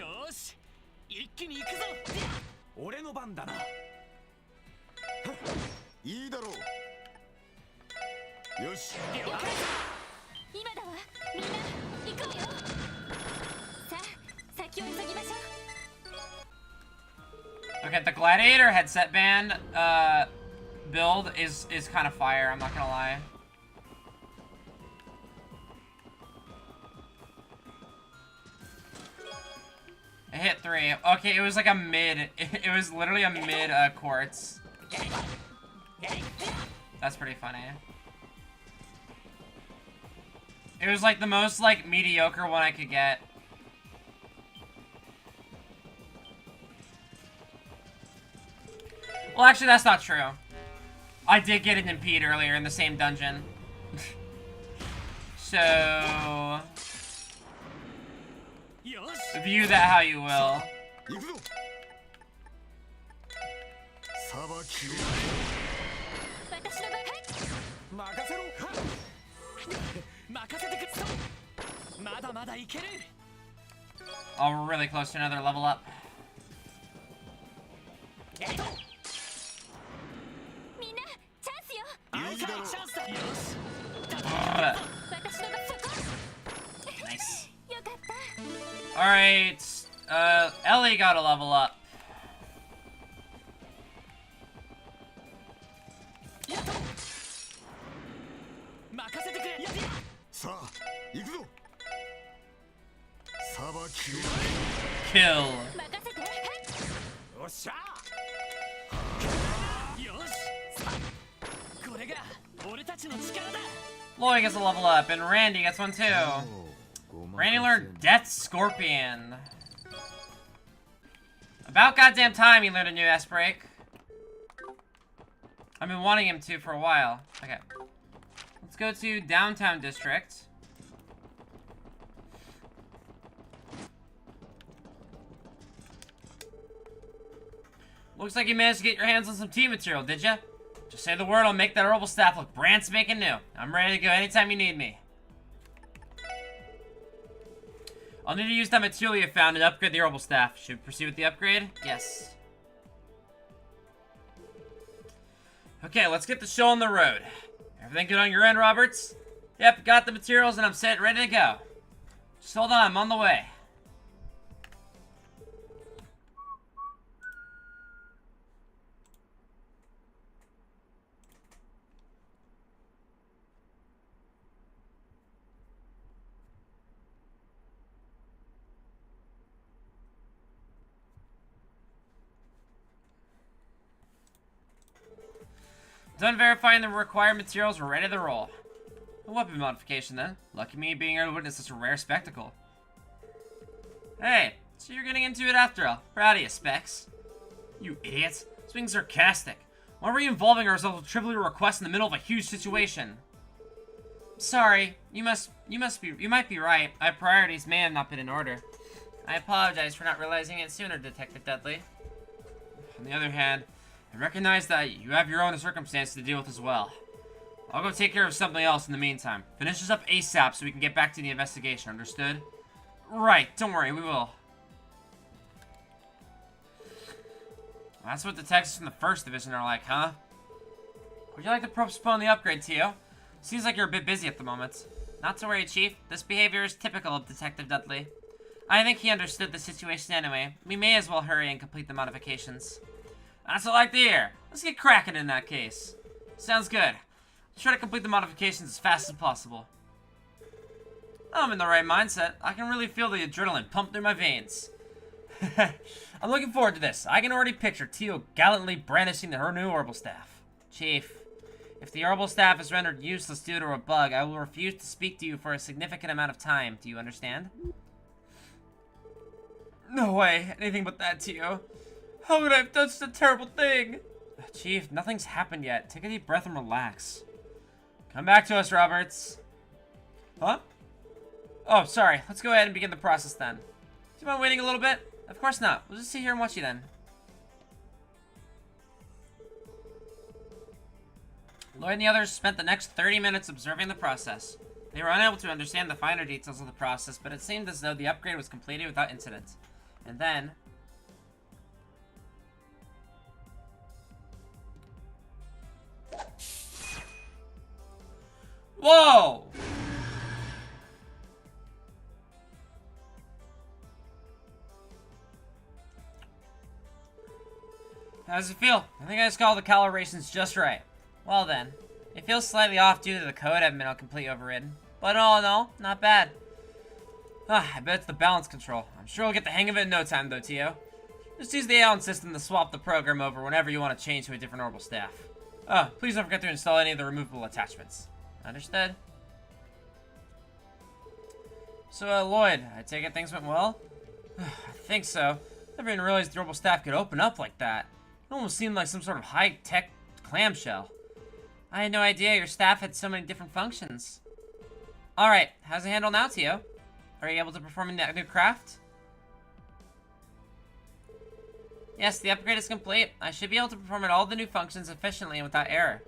Okay, the gladiator headset band build is kind of fire, I'm not gonna lie. It hit 3. Okay, it was like a mid. It was literally a mid quartz. That's pretty funny. It was like the most like mediocre one I could get. Well, actually, that's not true. I did get an impede earlier in the same dungeon. So view that how you will. Oh, we're really close to another level up. Nice. Alright, Ellie got a level up. Kill. Lloyd gets a level up, and Randy gets one too. Randy learned Death Scorpion. About goddamn time he learned a new S-Break. I've been wanting him to for a while. Okay. Let's go to Downtown District. Looks like you managed to get your hands on some tea material, did ya? Just say the word, I'll make that herbal staff look brand spanking new. I'm ready to go anytime you need me. I'll need to use that material you found and upgrade the herbal staff. Should we proceed with the upgrade? Yes. Okay, let's get the show on the road. Everything good on your end, Roberts? Yep, got the materials and I'm set, ready to go. Just hold on, I'm on the way. Done verifying the required materials, we're ready to roll. A weapon modification, then. Lucky me being able to witness such a rare spectacle. Hey, so you're getting into it after all. Proud of you, Specs. You idiots. It's being sarcastic. Why are we involving ourselves with trivial requests in the middle of a huge situation? Sorry, you might be right. My priorities may have not been in order. I apologize for not realizing it sooner, Detective Dudley. On the other hand, I recognize that you have your own circumstances to deal with as well. I'll go take care of something else in the meantime. Finish this up ASAP so we can get back to the investigation, understood? Right, don't worry, we will. That's what detectives from the 1st Division are like, huh? Would you like to postpone the upgrade, Tio? Seems like you're a bit busy at the moment. Not to worry, Chief. This behavior is typical of Detective Dudley. I think he understood the situation anyway. We may as well hurry and complete the modifications. That's what I like to hear. Let's get cracking in that case. Sounds good. Let's try to complete the modifications as fast as possible. I'm in the right mindset. I can really feel the adrenaline pump through my veins. I'm looking forward to this. I can already picture Tio gallantly brandishing her new orbital staff. Chief, if the orbital staff is rendered useless due to a bug, I will refuse to speak to you for a significant amount of time. Do you understand? No way. Anything but that, Tio. How could I have done such a terrible thing? Chief, nothing's happened yet. Take a deep breath and relax. Come back to us, Roberts. Huh? Oh, sorry. Let's go ahead and begin the process then. Do you mind waiting a little bit? Of course not. We'll just sit here and watch you then. Lloyd and the others spent the next 30 minutes observing the process. They were unable to understand the finer details of the process, but it seemed as though the upgrade was completed without incident. And then... Whoa! How does it feel? I think I just got all the calibrations just right. Well then, it feels slightly off due to the code having been completely overridden. But all in all, not bad. I bet it's the balance control. I'm sure we'll get the hang of it in no time though, Tio. Just use the Aeon system to swap the program over whenever you want to change to a different orbital staff. Oh, please don't forget to install any of the removable attachments. Understood? So, Lloyd, I take it things went well? I think so. Never even realized the orbital staff could open up like that. It almost seemed like some sort of high-tech clamshell. I had no idea your staff had so many different functions. Alright, how's it handle now, Tio? Are you able to perform that new craft? Yes, the upgrade is complete. I should be able to perform all the new functions efficiently and without error.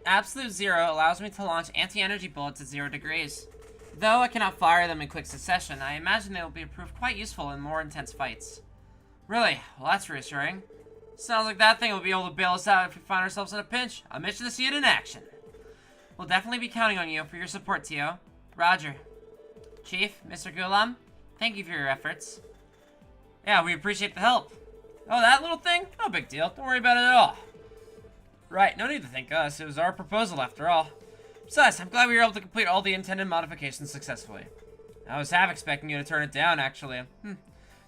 Absolute Zero allows me to launch anti-energy bullets at 0 degrees. Though I cannot fire them in quick succession, I imagine they will be proved quite useful in more intense fights. Really? Well, that's reassuring. Sounds like that thing will be able to bail us out if we find ourselves in a pinch. I'm itching to see it in action. We'll definitely be counting on you for your support, Tio. Roger. Chief, Mr. Gulam, thank you for your efforts. Yeah, we appreciate the help. Oh, that little thing? No big deal. Don't worry about it at all. Right, no need to thank us. It was our proposal after all. Besides, I'm glad we were able to complete all the intended modifications successfully. I was half expecting you to turn it down, actually.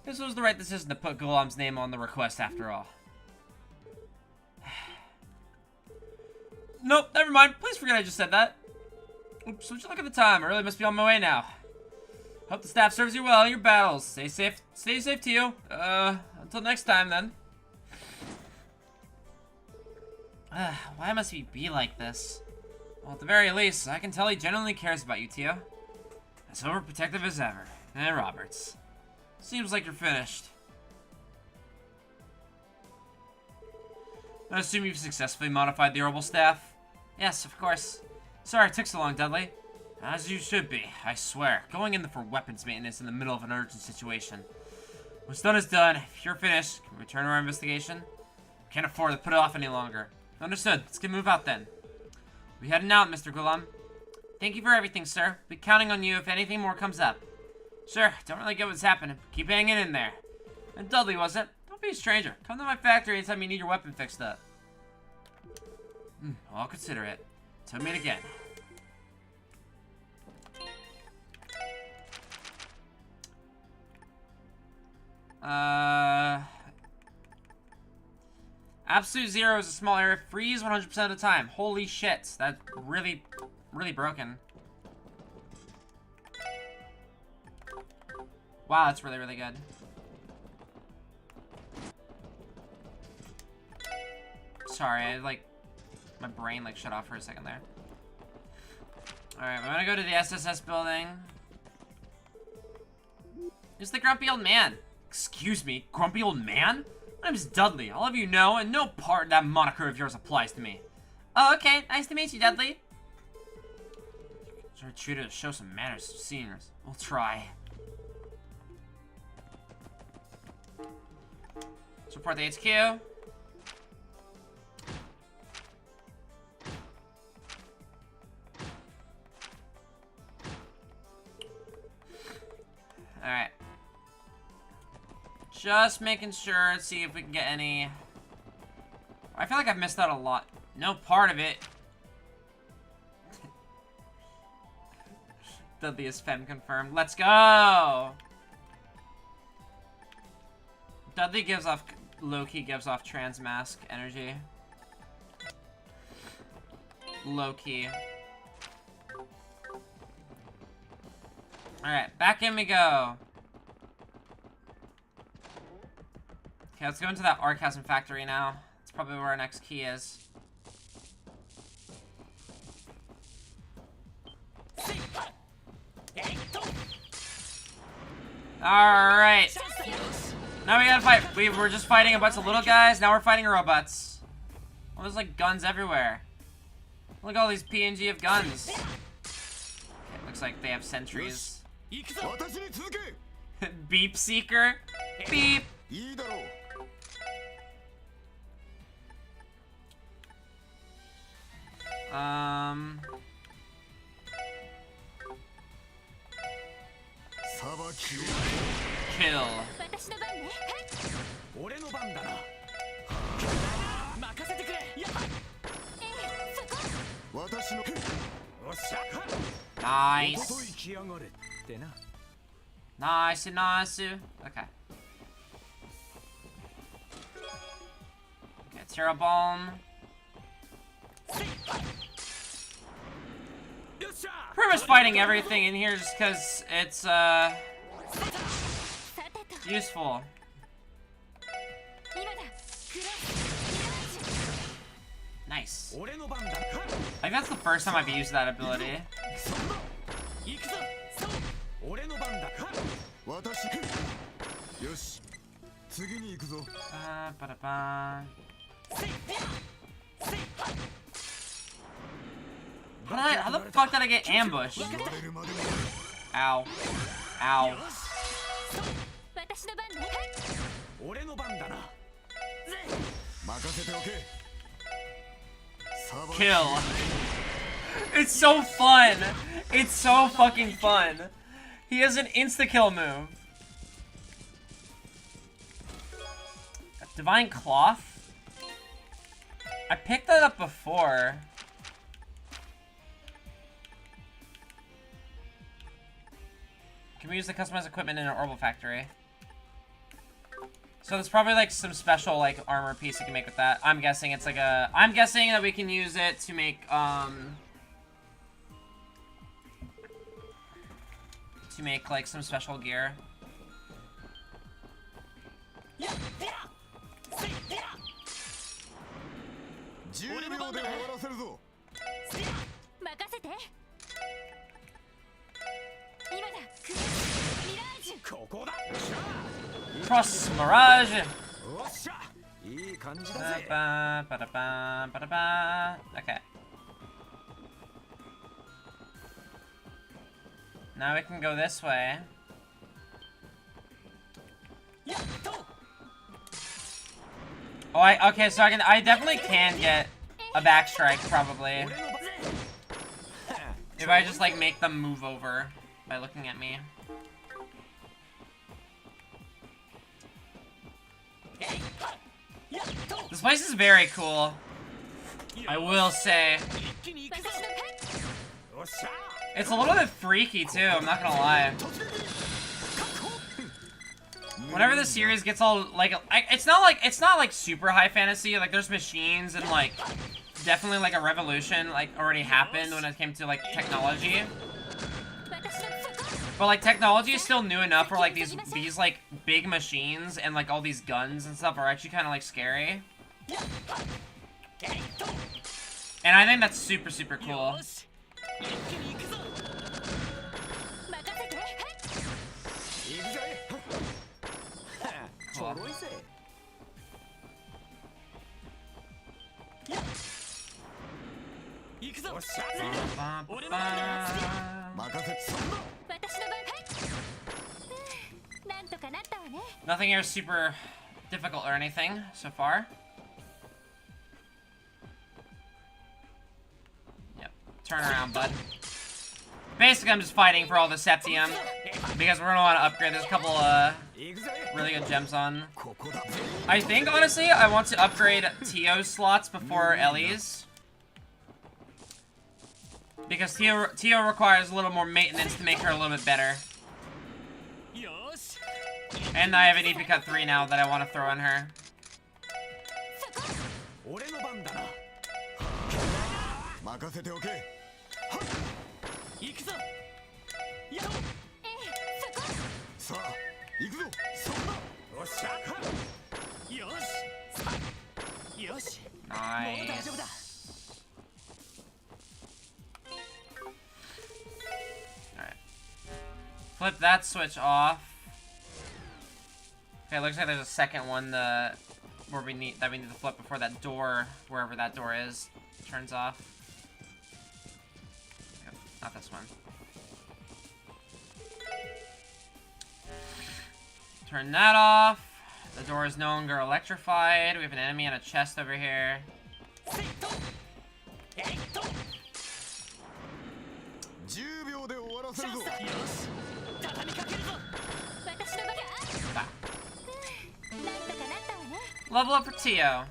This was the right decision to put Gulam's name on the request after all. Nope, never mind. Please forget I just said that. Oops, would you look at the time? I really must be on my way now. Hope the staff serves you well in your battles. Stay safe, Tio. Until next time, then. Why must he be like this? Well, at the very least, I can tell he genuinely cares about you, Tio. As overprotective as ever. And Roberts. Seems like you're finished. I assume you've successfully modified the orbital staff? Yes, of course. Sorry it took so long, Dudley. As you should be, I swear. Going in for weapons maintenance in the middle of an urgent situation. What's done is done. If you're finished, can we return to our investigation? Can't afford to put it off any longer. Understood. Let's get move out then. We'll be heading out, Mr. Gulam. Thank you for everything, sir. Be counting on you if anything more comes up. Sure, don't really get what's happening. Keep hanging in there. And Dudley, was it? Don't be a stranger. Come to my factory anytime you need your weapon fixed up. I'll consider it. Till we meet again. Absolute zero is a small area. Freeze 100% of the time. Holy shit. That's really, really broken. Wow, that's really, really good. Sorry, my brain, shut off for a second there. Alright, we're gonna go to the SSS building. It's the grumpy old man. Excuse me, grumpy old man? My name's Dudley. I'll have you know, and no part of that moniker of yours applies to me. Oh, okay. Nice to meet you, Dudley. Try to show some manners to seniors. We'll try. Let's report the HQ. Alright. Just making sure, see if we can get any... I feel like I've missed out a lot. No part of it. Dudley is femme confirmed. Let's go! Dudley gives off... Low-key gives off trans mask energy. Low-key. Alright, back in we go. Okay, let's go into that Orgasm Factory now. That's probably where our next key is. Alright. Now we gotta fight. We were just fighting a bunch of little guys, now we're fighting robots. Well, there's like guns everywhere. Look at all these PNG of guns. Okay, looks like they have sentries. Beep seeker. Beep. Kill. Nice. Nice, nice. Okay. Okay, Terra Bomb. Pretty much fighting everything in here just because it's, useful. Nice. I think that's the first time I've used that ability. How the fuck did I get ambushed? Ow. Ow. Kill. It's so fun. It's so fucking fun. He has an insta-kill move. Divine Cloth? I picked that up before. Can we use the customized equipment in an Orbital Factory? So there's probably like some special like armor piece you can make with that. I'm guessing it's like a... I'm guessing that we can use it to make like some special gear. Cross Mirage. Okay. Now we can go this way. Oh, okay, so I definitely can get a backstrike probably. If I just like make them move over by looking at me. This place is very cool, I will say. It's a little bit freaky too, I'm not gonna lie. Whenever the series gets all like it's not like super high fantasy. Like there's machines and like definitely like a revolution like already happened when it came to like technology. But like technology is still new enough where like these like big machines and like all these guns and stuff are actually kind of like scary. And I think that's super cool. Cool. Nothing here is super difficult or anything so far. Yep. Turn around, bud. Basically, I'm just fighting for all the Septium because we're gonna want to upgrade. There's a couple really good gems on. I think honestly, I want to upgrade Tio's slots before Ellie's. Because Tio requires a little more maintenance to make her a little bit better. And I have an EP Cut 3 now that I want to throw on her. Nice. Alright. Flip that switch off. Okay, looks like there's a second one where we need to flip before that door, wherever that door is, turns off. Yep, not this one. Turn that off. The door is no longer electrified. We have an enemy and a chest over here. Level up for Tio.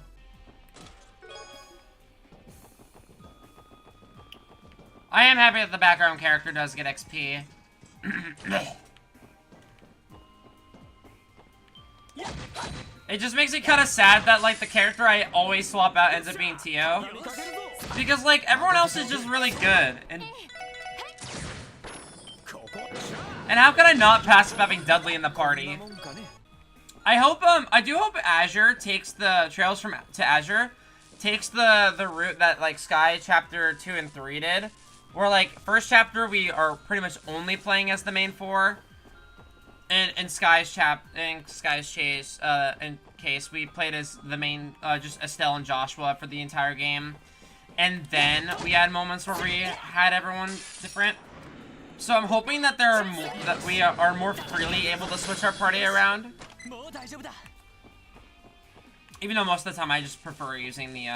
I am happy that the background character does get XP. It just makes me kind of sad that like the character I always swap out ends up being Tio. Because like everyone else is just really good. And how can I not pass up having Dudley in the party? I do hope Azure takes the Trails to Azure takes the route that like Sky chapter 2 and 3 did, where like first chapter we are pretty much only playing as the main four, and in Sky's case we played as the main just Estelle and Joshua for the entire game, and then we had moments where we had everyone different. So I'm hoping that we are more freely able to switch our party around. Even though most of the time I just prefer using the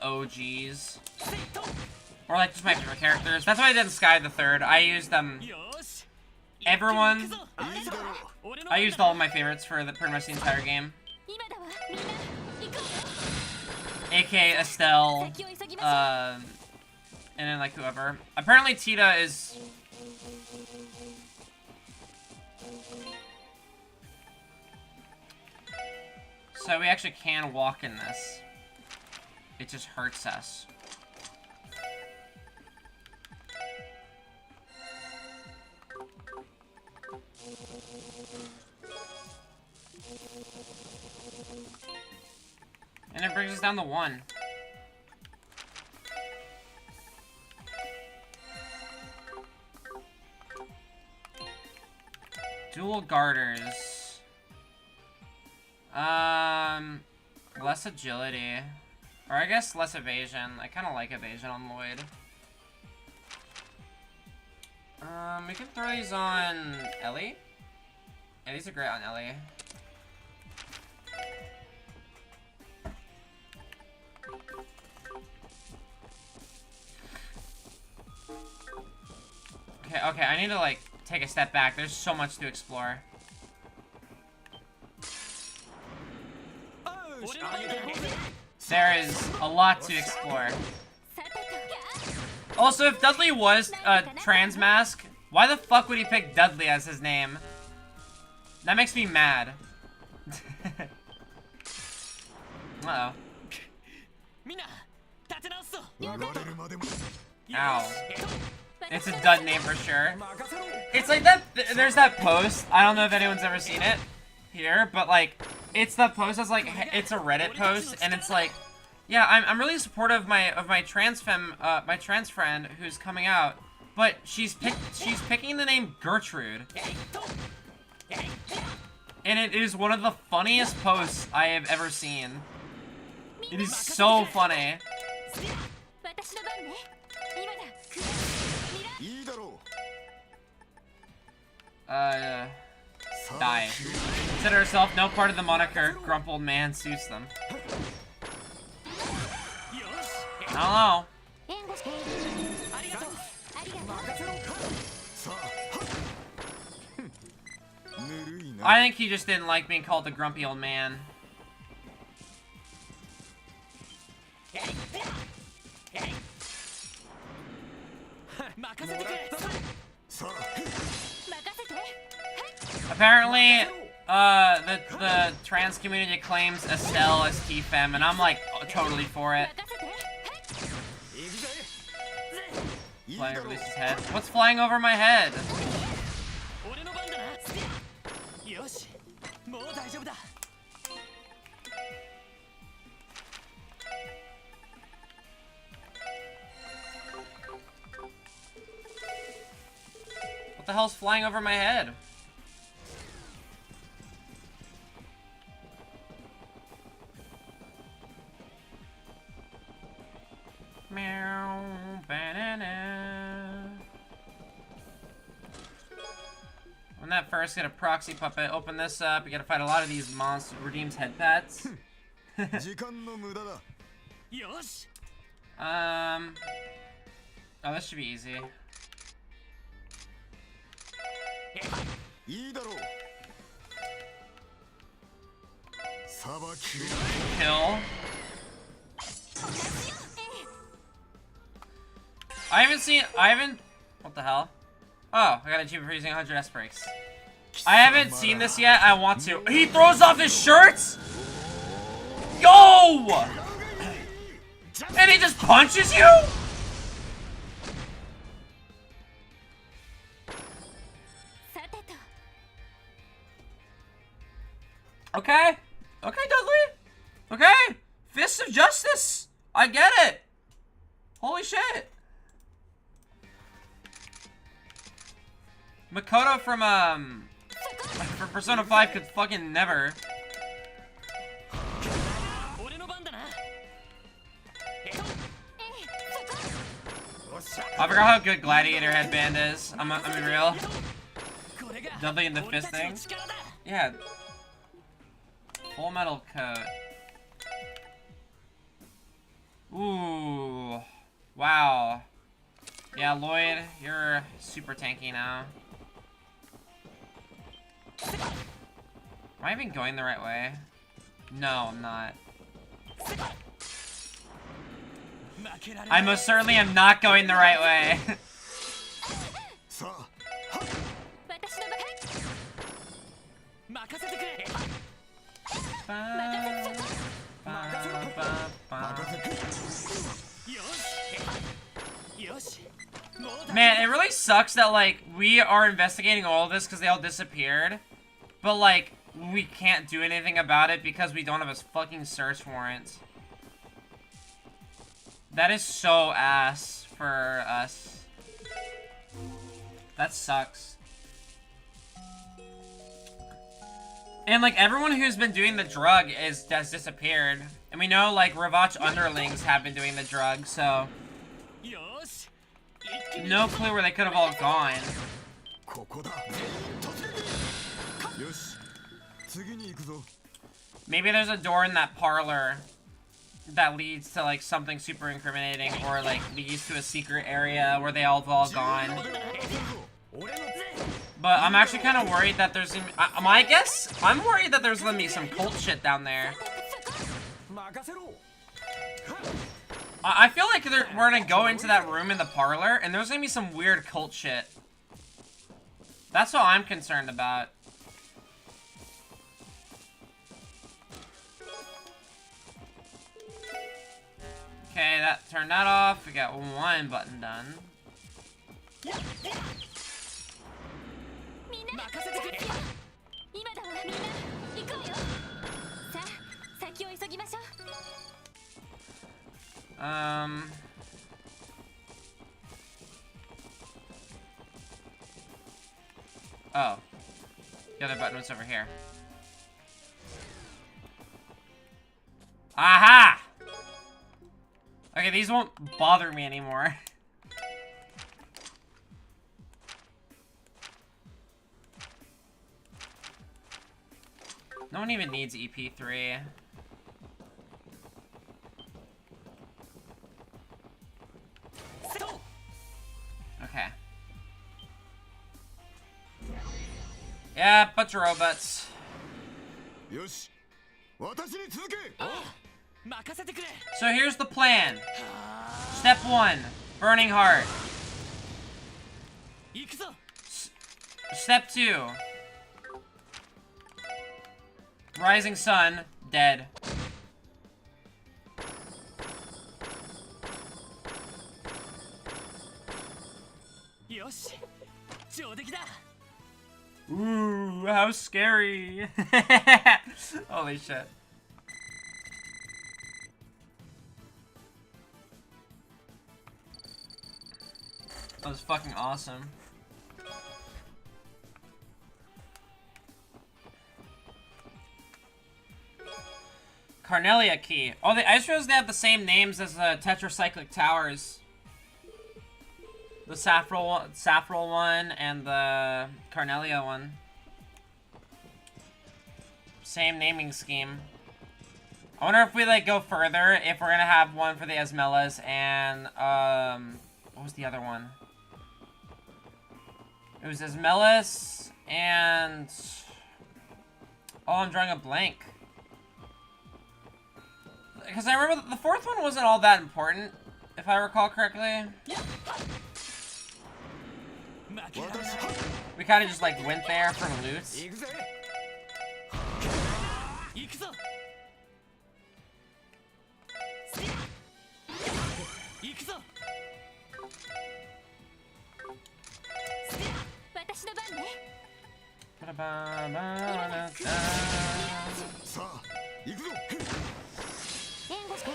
OGs. Or like just my favorite characters. That's why I did in Sky the Third. I used everyone. I used all of my favorites for pretty much the entire game. AKA Estelle, and then like whoever. Apparently Tita is... So we actually can walk in this. It just hurts us. And it brings us down to 1. Dual garters. Less agility. Or I guess less evasion. I kind of like evasion on Lloyd. We can throw these on Ellie. Yeah, these are great on Ellie. Okay, I need to, like, take a step back. There's so much to explore. There is a lot to explore. Also, if Dudley was a trans mask, why the fuck would he pick Dudley as his name? That makes me mad. Uh-oh. みんな立て直すぞ Ow. It's a dud name for sure. 任せろ It's like that, there's that post, I don't know if anyone's ever seen it here, but like, it's the post that's like, it's a Reddit post, and it's like, yeah, I'm really supportive of my trans friend who's coming out, but she's picking the name Gertrude. And it is one of the funniest posts I have ever seen. It is so funny. 私の番ね今だいいだろ Die. Said herself, no part of the moniker Grumpled Man suits them. よし I don't know. 援護しているありがとうありがとう任せろさあはっぬるいな I think he just didn't like being called the grumpy old man. 任せてくれさあ任せて Apparently, the trans community claims Estelle as T-Fem, and I'm like totally for it. 任せて 行くぜ いい Flying だ over ろ Lisa's head. What's flying over my head? 俺の番だなよしもう大丈夫だ What the hell's flying over my head? Meow, banana. When that first get a proxy puppet, open this up. You gotta fight a lot of these monsters. Redeems head pets. 時間の無駄だよし Oh, this should be easy. いいだろうさばき Kill. I haven't, what the hell? Oh, I got an achievement for using 100 S breaks. I haven't seen this yet, I want to. He throws off his shirts? Yo! And he just punches you? Okay. Okay, Dudley. Okay. Fists of Justice. I get it. Holy shit. Makoto from Persona 5 could fucking never. 俺の番だな I forgot how good Gladiator Headband is. I'm being real. これが Dudley in the 俺 fist たちの thing. 力だ Yeah. Full metal coat. Ooh. Wow. Yeah, Lloyd, you're super tanky now. Am I even going the right way? No, I'm not. 負けられ I most certainly am not going the right way. さあ私の番任せてくれ よしよしもう大 Man, it really sucks that, like, we are investigating all of this because they all disappeared. But, like, we can't do anything about it because we don't have a fucking search warrant. That is so ass for us. That sucks. And, like, everyone who's been doing the drug has disappeared. And we know, like, Ravach underlings have been doing the drug, so... よし一気に No clue where they could have all gone. ここだよし次に行くぞ Maybe there's a door in that parlor that leads to, like, something super incriminating, or, like, leads to a secret area where they all have all gone. 俺の But I'm actually kind of worried that there's gonna be, my guess? I'm worried that there's gonna be some cult shit down there. 任せろ I feel like we're gonna go into that room in the parlor, and there's gonna be some weird cult shit. That's what I'm concerned about. Okay, that turned that off. We got one button done. みんな任せてくれ。今だわ。みんな行こうよ。さあ先を急ぎましょう。Oh. The other button was over here. Aha! Okay, these won't bother me anymore. No one even needs EP3. Okay. Yeah, bunch of robots. よし私に続け 任せてくれ So here's the plan. Step 1, burning heart. 行くぞ Step 2, rising sun, dead. Ooh, how scary. Holy shit. That was fucking awesome. Carnelia key. Oh, I just realized they have the same names as the tetracyclic towers. The Saffron one and the Carnelia one. Same naming scheme. I wonder if we like go further, if we're gonna have one for the Esmelas and what was the other one? It was Esmelas and oh, I'm drawing a blank. Because I remember the fourth one wasn't all that important, if I recall correctly. We kind of just like went there for the loot. 行くぞ行くぞ私の番ね。さあ行くぞ 援護して。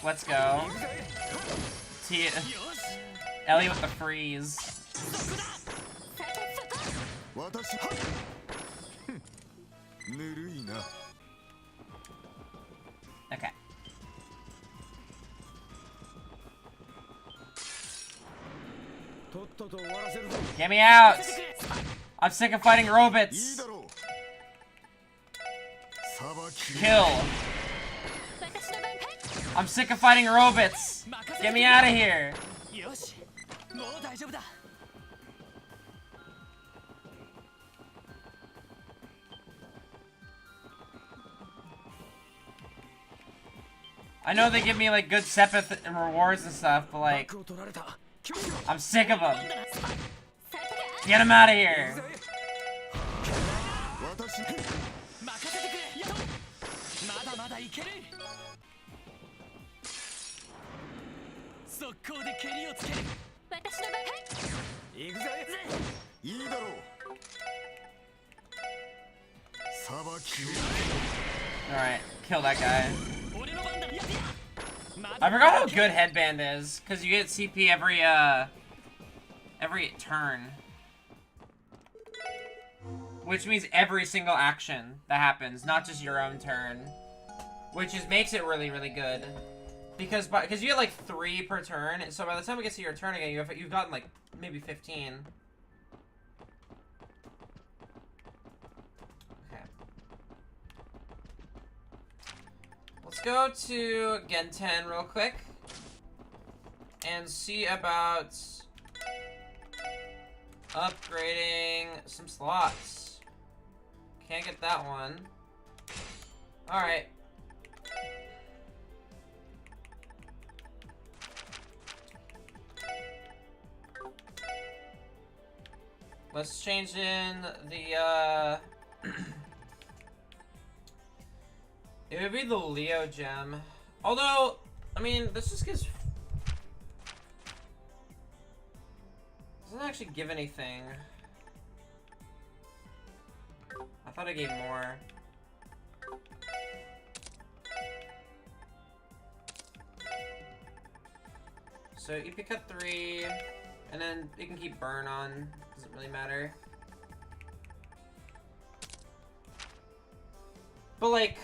Let's go. Ellie with the freeze. 私ぬるいな Okay. Get me out! I'm sick of fighting いい robots. だろうさばき Kill. 私の番かい。 I'm sick of fighting robots. Get me out of here. よしもう大丈夫だ I know they give me like good Sepith and rewards and stuff, but like, 幕を取られた I'm sick of them. さて Get them out of here. 私任せてくれやっまだまだいける速攻で蹴りをつける私の番かい。行くぜいいだろうさばき Alright, kill that guy. 俺の番だやってや I forgot how good Headband is, because you get CP every turn. Which means every single action that happens, not just your own turn. Which makes it really, really good. Because you get like 3 per turn, so by the time it gets to your turn again, you've gotten like maybe 15. Okay. Let's go to Gen 10 real quick and see about upgrading some slots. Can't get that one. Alright. Let's change in the, it would be the Leo gem. Although, I mean, this just gives... Doesn't actually give anything. I thought it gave more. So EP cut 3, and then you can keep burn on. Doesn't really matter. But like...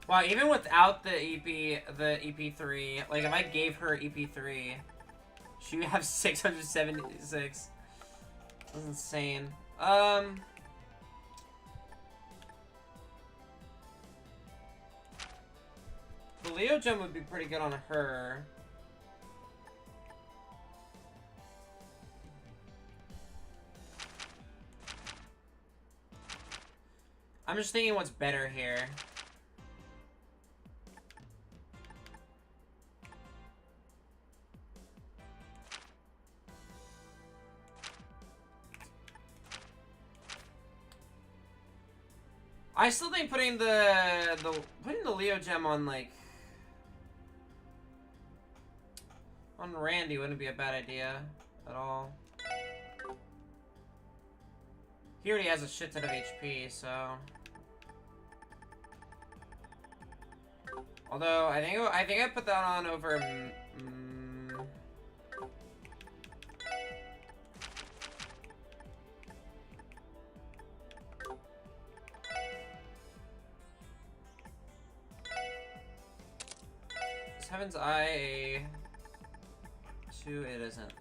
Wow, even without the EP3, like if I gave her EP3, she would have 676. That's insane. The Leo gem would be pretty good on her. I'm just thinking what's better here. I still think putting the Leo gem on like on Randy wouldn't be a bad idea at all. He already has a shit ton of HP, so. Although I think I put that on over. Is Heaven's Eye a 2? It isn't.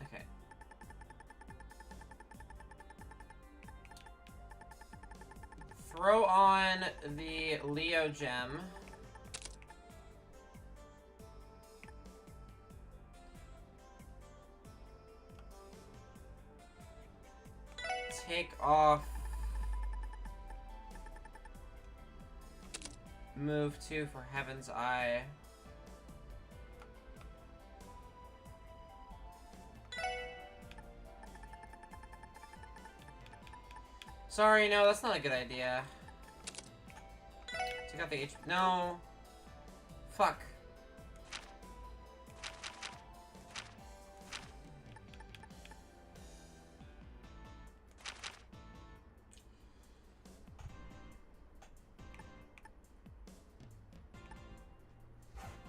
Okay. Throw on the Leo gem. Take off move 2 for Heaven's Eye. Sorry, no, that's not a good idea. Take out the HP. No. Fuck.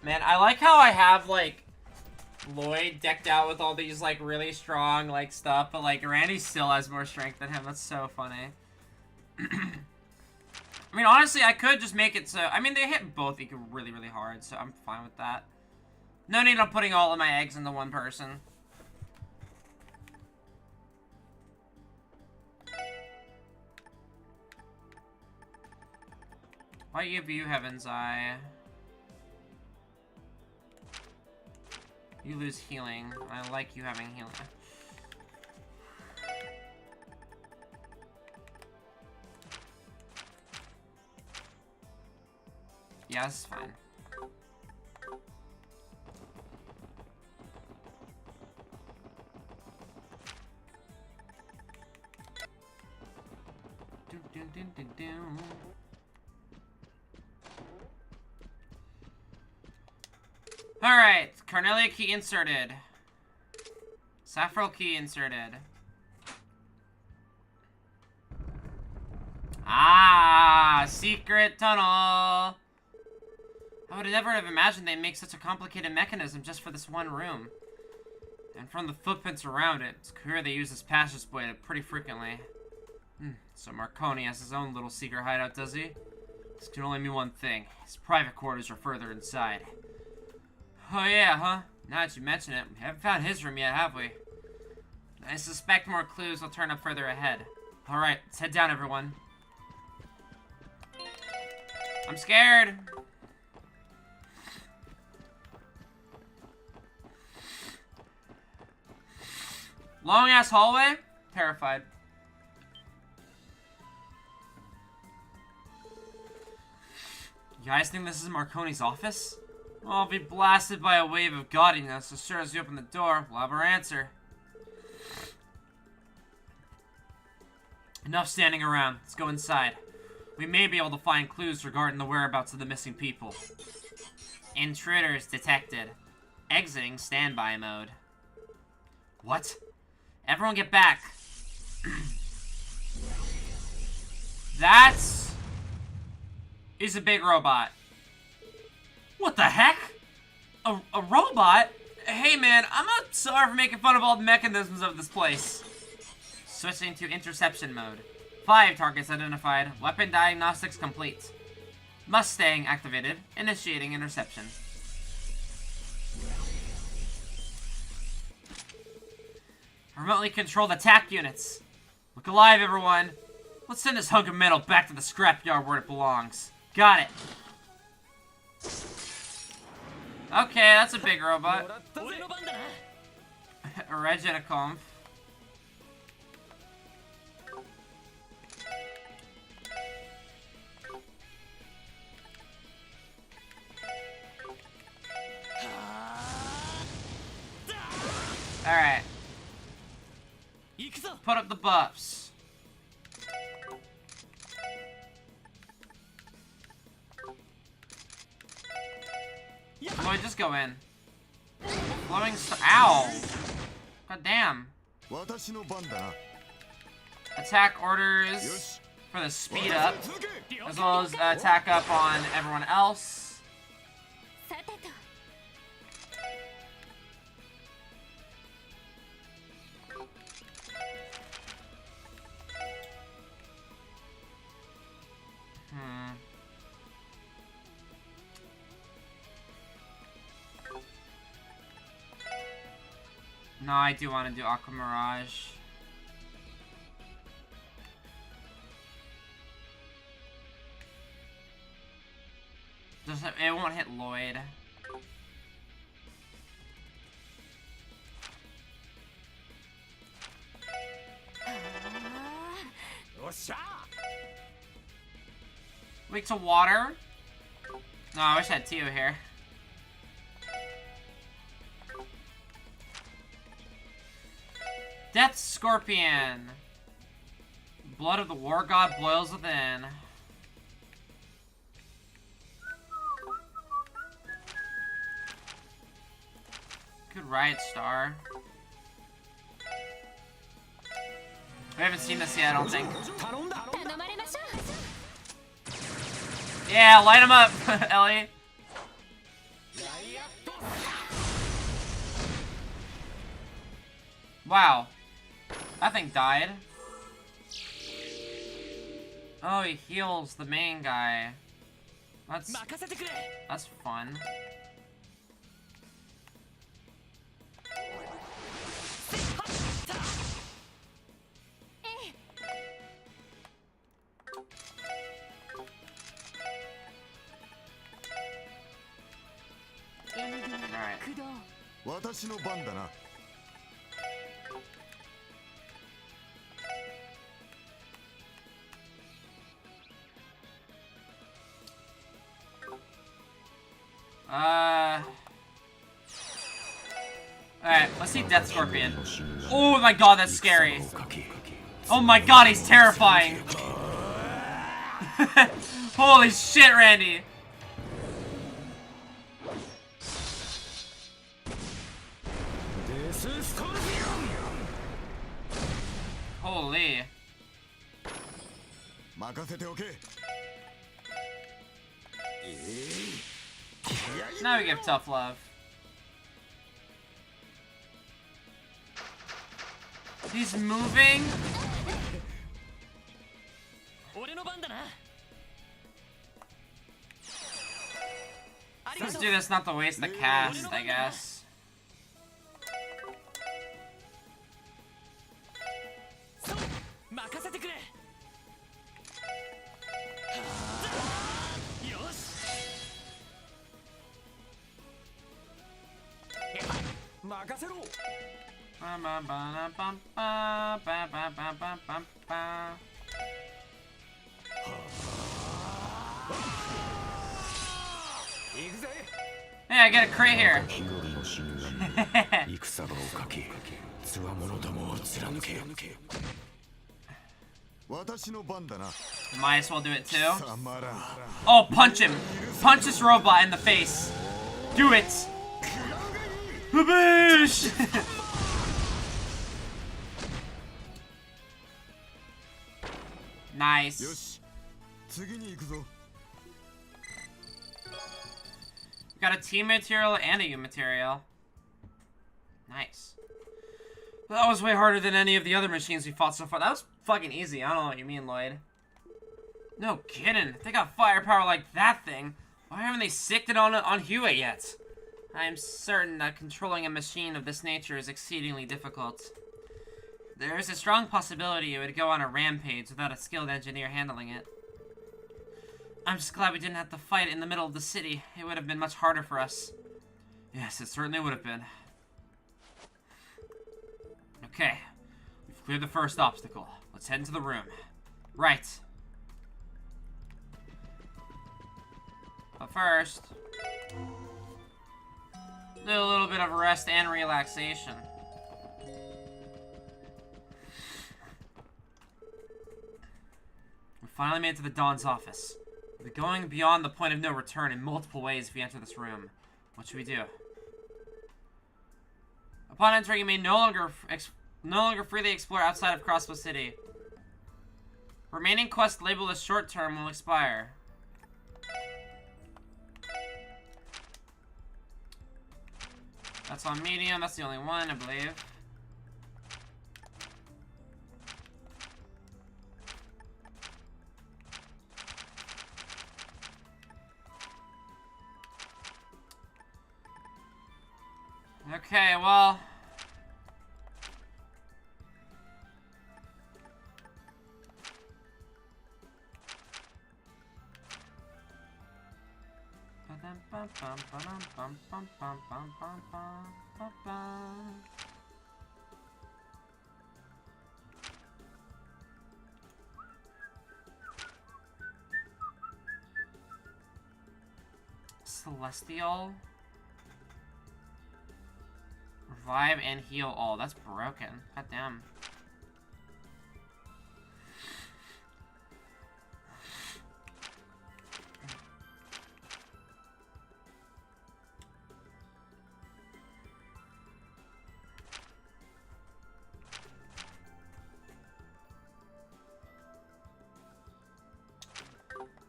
Man, I like how I have, like, Lloyd decked out with all these, like, really strong, like, stuff, but, like, Randy still has more strength than him. That's so funny. I mean, honestly, I could just make it so... I mean, they hit both really, really hard, so I'm fine with that. No need of putting all of my eggs into one person. Why give you Heaven's Eye? You lose healing. I like you having healing. Yeah, this is fine. Alright, Carnelia key inserted. Saffron key inserted. Ah, secret tunnel. I would have never have imagined they'd make such a complicated mechanism just for this one room. And from the footprints around it, it's clear they use this passageway pretty frequently. So Marconi has his own little secret hideout, does he? This can only mean one thing. His private quarters are further inside. Oh yeah, huh? Now that you mention it, we haven't found his room yet, have we? I suspect more clues will turn up further ahead. Alright, let's head down, everyone. I'm scared! Long-ass hallway? Terrified. You guys think this is Marconi's office? I'll be blasted by a wave of gaudiness. As soon as you open the door, we'll have our answer. Enough standing around. Let's go inside. We may be able to find clues regarding the whereabouts of the missing people. Intruders detected. Exiting standby mode. What? Everyone get back. That is a big robot. What the heck? A robot? Hey man, I'm not sorry for making fun of all the mechanisms of this place. Switching to interception mode. 5 targets identified. Weapon diagnostics complete. Mustang activated. Initiating interception. Remotely controlled attack units. Look alive, everyone. Let's send this hunk of metal back to the scrapyard where it belongs. Got it. Okay, that's a big robot. A Regenicomp. Alright. Put up the buffs. Lloyd, just go in. Glowing ow! God damn. Attack orders for the speed up, as well as attack up on everyone else. さてと No, I do want to do Aqua Mirage. It won't hit Lloyd. Weak to water? No, I wish I had Tio here. Death Scorpion. Blood of the War God boils within. Good Riot Star. We haven't seen this yet, I don't think. 頼まれましょう Yeah, light him up, Ellie. Wow. That thing died. Oh, he heals the main guy. That's fun. Alright, let's see Death Scorpion. Oh my god, that's scary. Oh my god, he's terrifying. Holy shit, Randy. Holy. Now we give tough love. He's moving. Let's do this not to waste the cast, I guess. Yeah, I get a crate here. 日頃の心願に戦場をかけつわものどもを貫け私の番だな Might as well do it too. たまらん Oh, punch him. Punch this robot in the face. Do it. Baboosh! Nice. よし次に行くぞ Got a T material and a U material. Nice. That was way harder than any of the other machines we fought so far. That was fucking easy. I don't know what you mean, Lloyd. No kidding. They got firepower like that thing. Why haven't they sicked it on Huey yet? I am certain that controlling a machine of this nature is exceedingly difficult. There is a strong possibility it would go on a rampage without a skilled engineer handling it. I'm just glad we didn't have to fight in the middle of the city. It would have been much harder for us. Yes, it certainly would have been. Okay. We've cleared the first obstacle. Let's head into the room. Right. But first, do a little bit of rest and relaxation. We finally made it to the Don's office. We're going beyond the point of no return in multiple ways if we enter this room. What should we do? Upon entering, you may no longer freely explore outside of Crossbow City. Remaining quests labeled as short term will expire. That's on medium. That's the only one, I believe. Okay, well... Celestial. Revive and heal all. That's broken. God damn.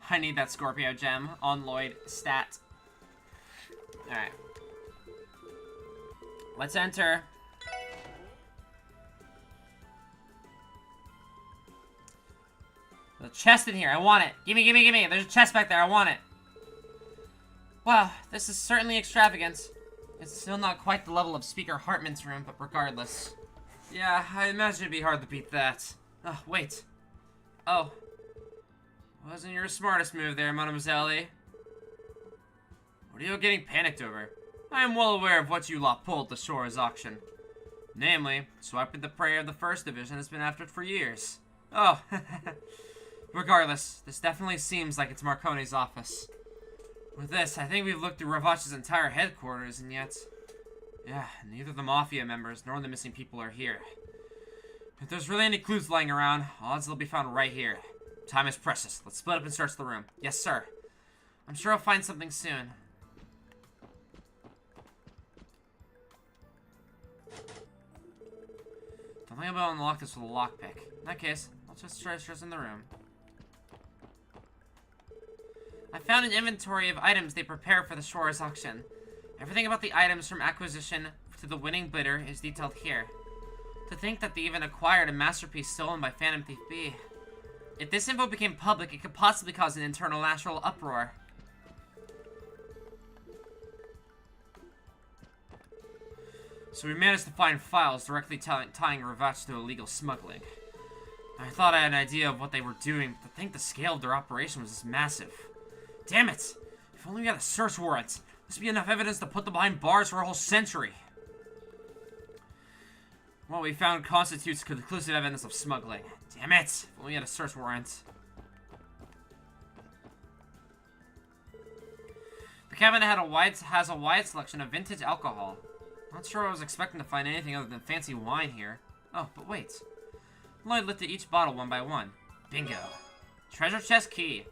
I need that Scorpio gem on Lloyd stat. Alright. Let's enter. There's a chest in here. I want it. Gimme, gimme, gimme. There's a chest back there. I want it. Wow, this is certainly extravagant. It's still not quite the level of Speaker Hartman's room, but regardless. Yeah, I imagine it'd be hard to beat that. Oh, wait. Oh. Wasn't your smartest move there, Mademoiselle. What are you getting panicked over? I am well aware of what you lot pulled at the Shora's auction. Namely, swiping the prey of the First Division has been after it for years. Oh, regardless, this definitely seems like it's Marconi's office. With this, I think we've looked through Ravach's entire headquarters, and yet... Yeah, neither the Mafia members nor the missing people are here. If there's really any clues lying around, odds they'll be found right here. Time is precious. Let's split up and search the room. Yes, sir. I'm sure I'll find something soon. Don't think I'll unlock this with a lockpick. In that case, I'll just treasures in the room. I found an inventory of items they prepare for the Shora's auction. Everything about the items from acquisition to the winning bidder is detailed here. To think that they even acquired a masterpiece stolen by Phantom Thief B. If this info became public, it could possibly cause an international uproar. So we managed to find files directly tying Ravach to illegal smuggling. I thought I had an idea of what they were doing, but to think the scale of their operation was this massive. Damn it! If only we had a search warrant, this would be enough evidence to put them behind bars for a whole century. What we found constitutes conclusive evidence of smuggling. Damn it! If only we had a search warrant. The cabinet has a wide selection of vintage alcohol. Not sure I was expecting to find anything other than fancy wine here. Oh, but wait. Lloyd lifted each bottle one by one. Bingo. Treasure chest key.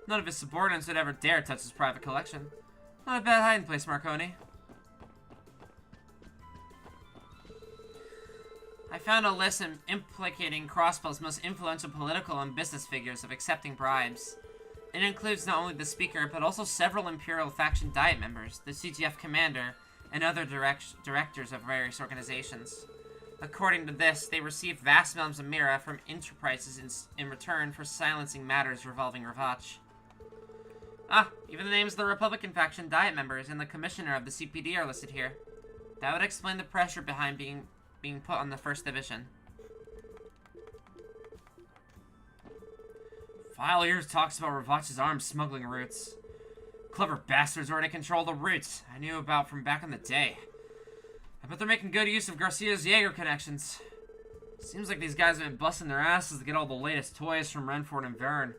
None of his subordinates would ever dare touch his private collection. Not a bad hiding place, Marconi. I found a list implicating Crosspell's most influential political and business figures of accepting bribes. It includes not only the speaker, but also several Imperial faction Diet members, the CGF commander, and other directors of various organizations. According to this, they received vast amounts of Mira from enterprises in return for silencing matters revolving Ravach. Ah, even the names of the Republican faction Diet members and the commissioner of the CPD are listed here. That would explain the pressure behind being put on the First Division. File here talks about Ravach's arms smuggling routes. Clever bastards already control the routes I knew about from back in the day. I bet they're making good use of Garcia's Jaeger connections. Seems like these guys have been busting their asses to get all the latest toys from Renford and Verne.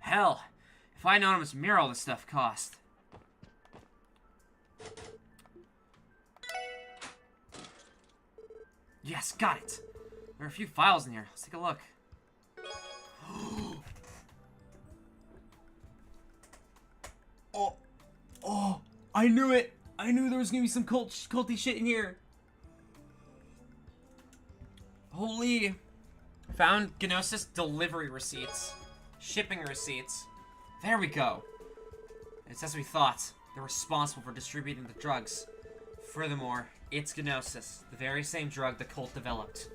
Hell, if I'd known how much Mira all this stuff cost. Yes, got it. There are a few files in here. Let's take a look. Oh, I knew it. I knew there was gonna be some culty shit in here. Holy. Found Gnosis delivery receipts. Shipping receipts. There we go. It's as we thought. They're responsible for distributing the drugs. Furthermore, it's Gnosis, the very same drug the cult developed.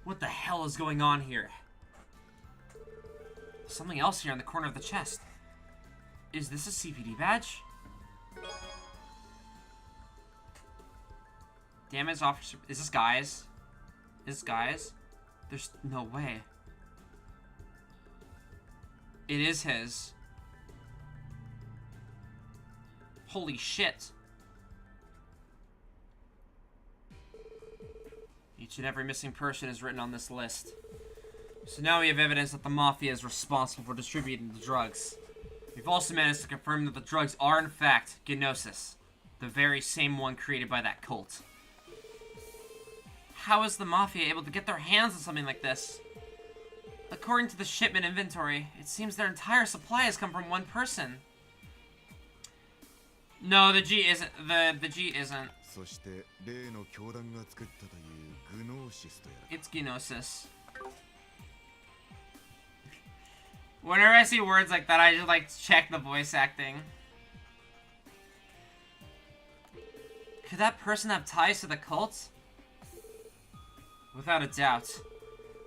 What the hell is going on here? Something else here in the corner of the chest. Is this a CPD badge? Damage officer. Is this guys? Is this guys? There's no way. It is his. Holy shit. Each and every missing person is written on this list. So now we have evidence that the Mafia is responsible for distributing the drugs. We've also managed to confirm that the drugs are in fact Gnosis, the very same one created by that cult. How is the Mafia able to get their hands on something like this? According to the shipment inventory, it seems their entire supply has come from one person. No, the G isn't. The G isn't. It's Gnosis. Whenever I see words like that, I just like check the voice acting. Could that person have ties to the cult? Without a doubt.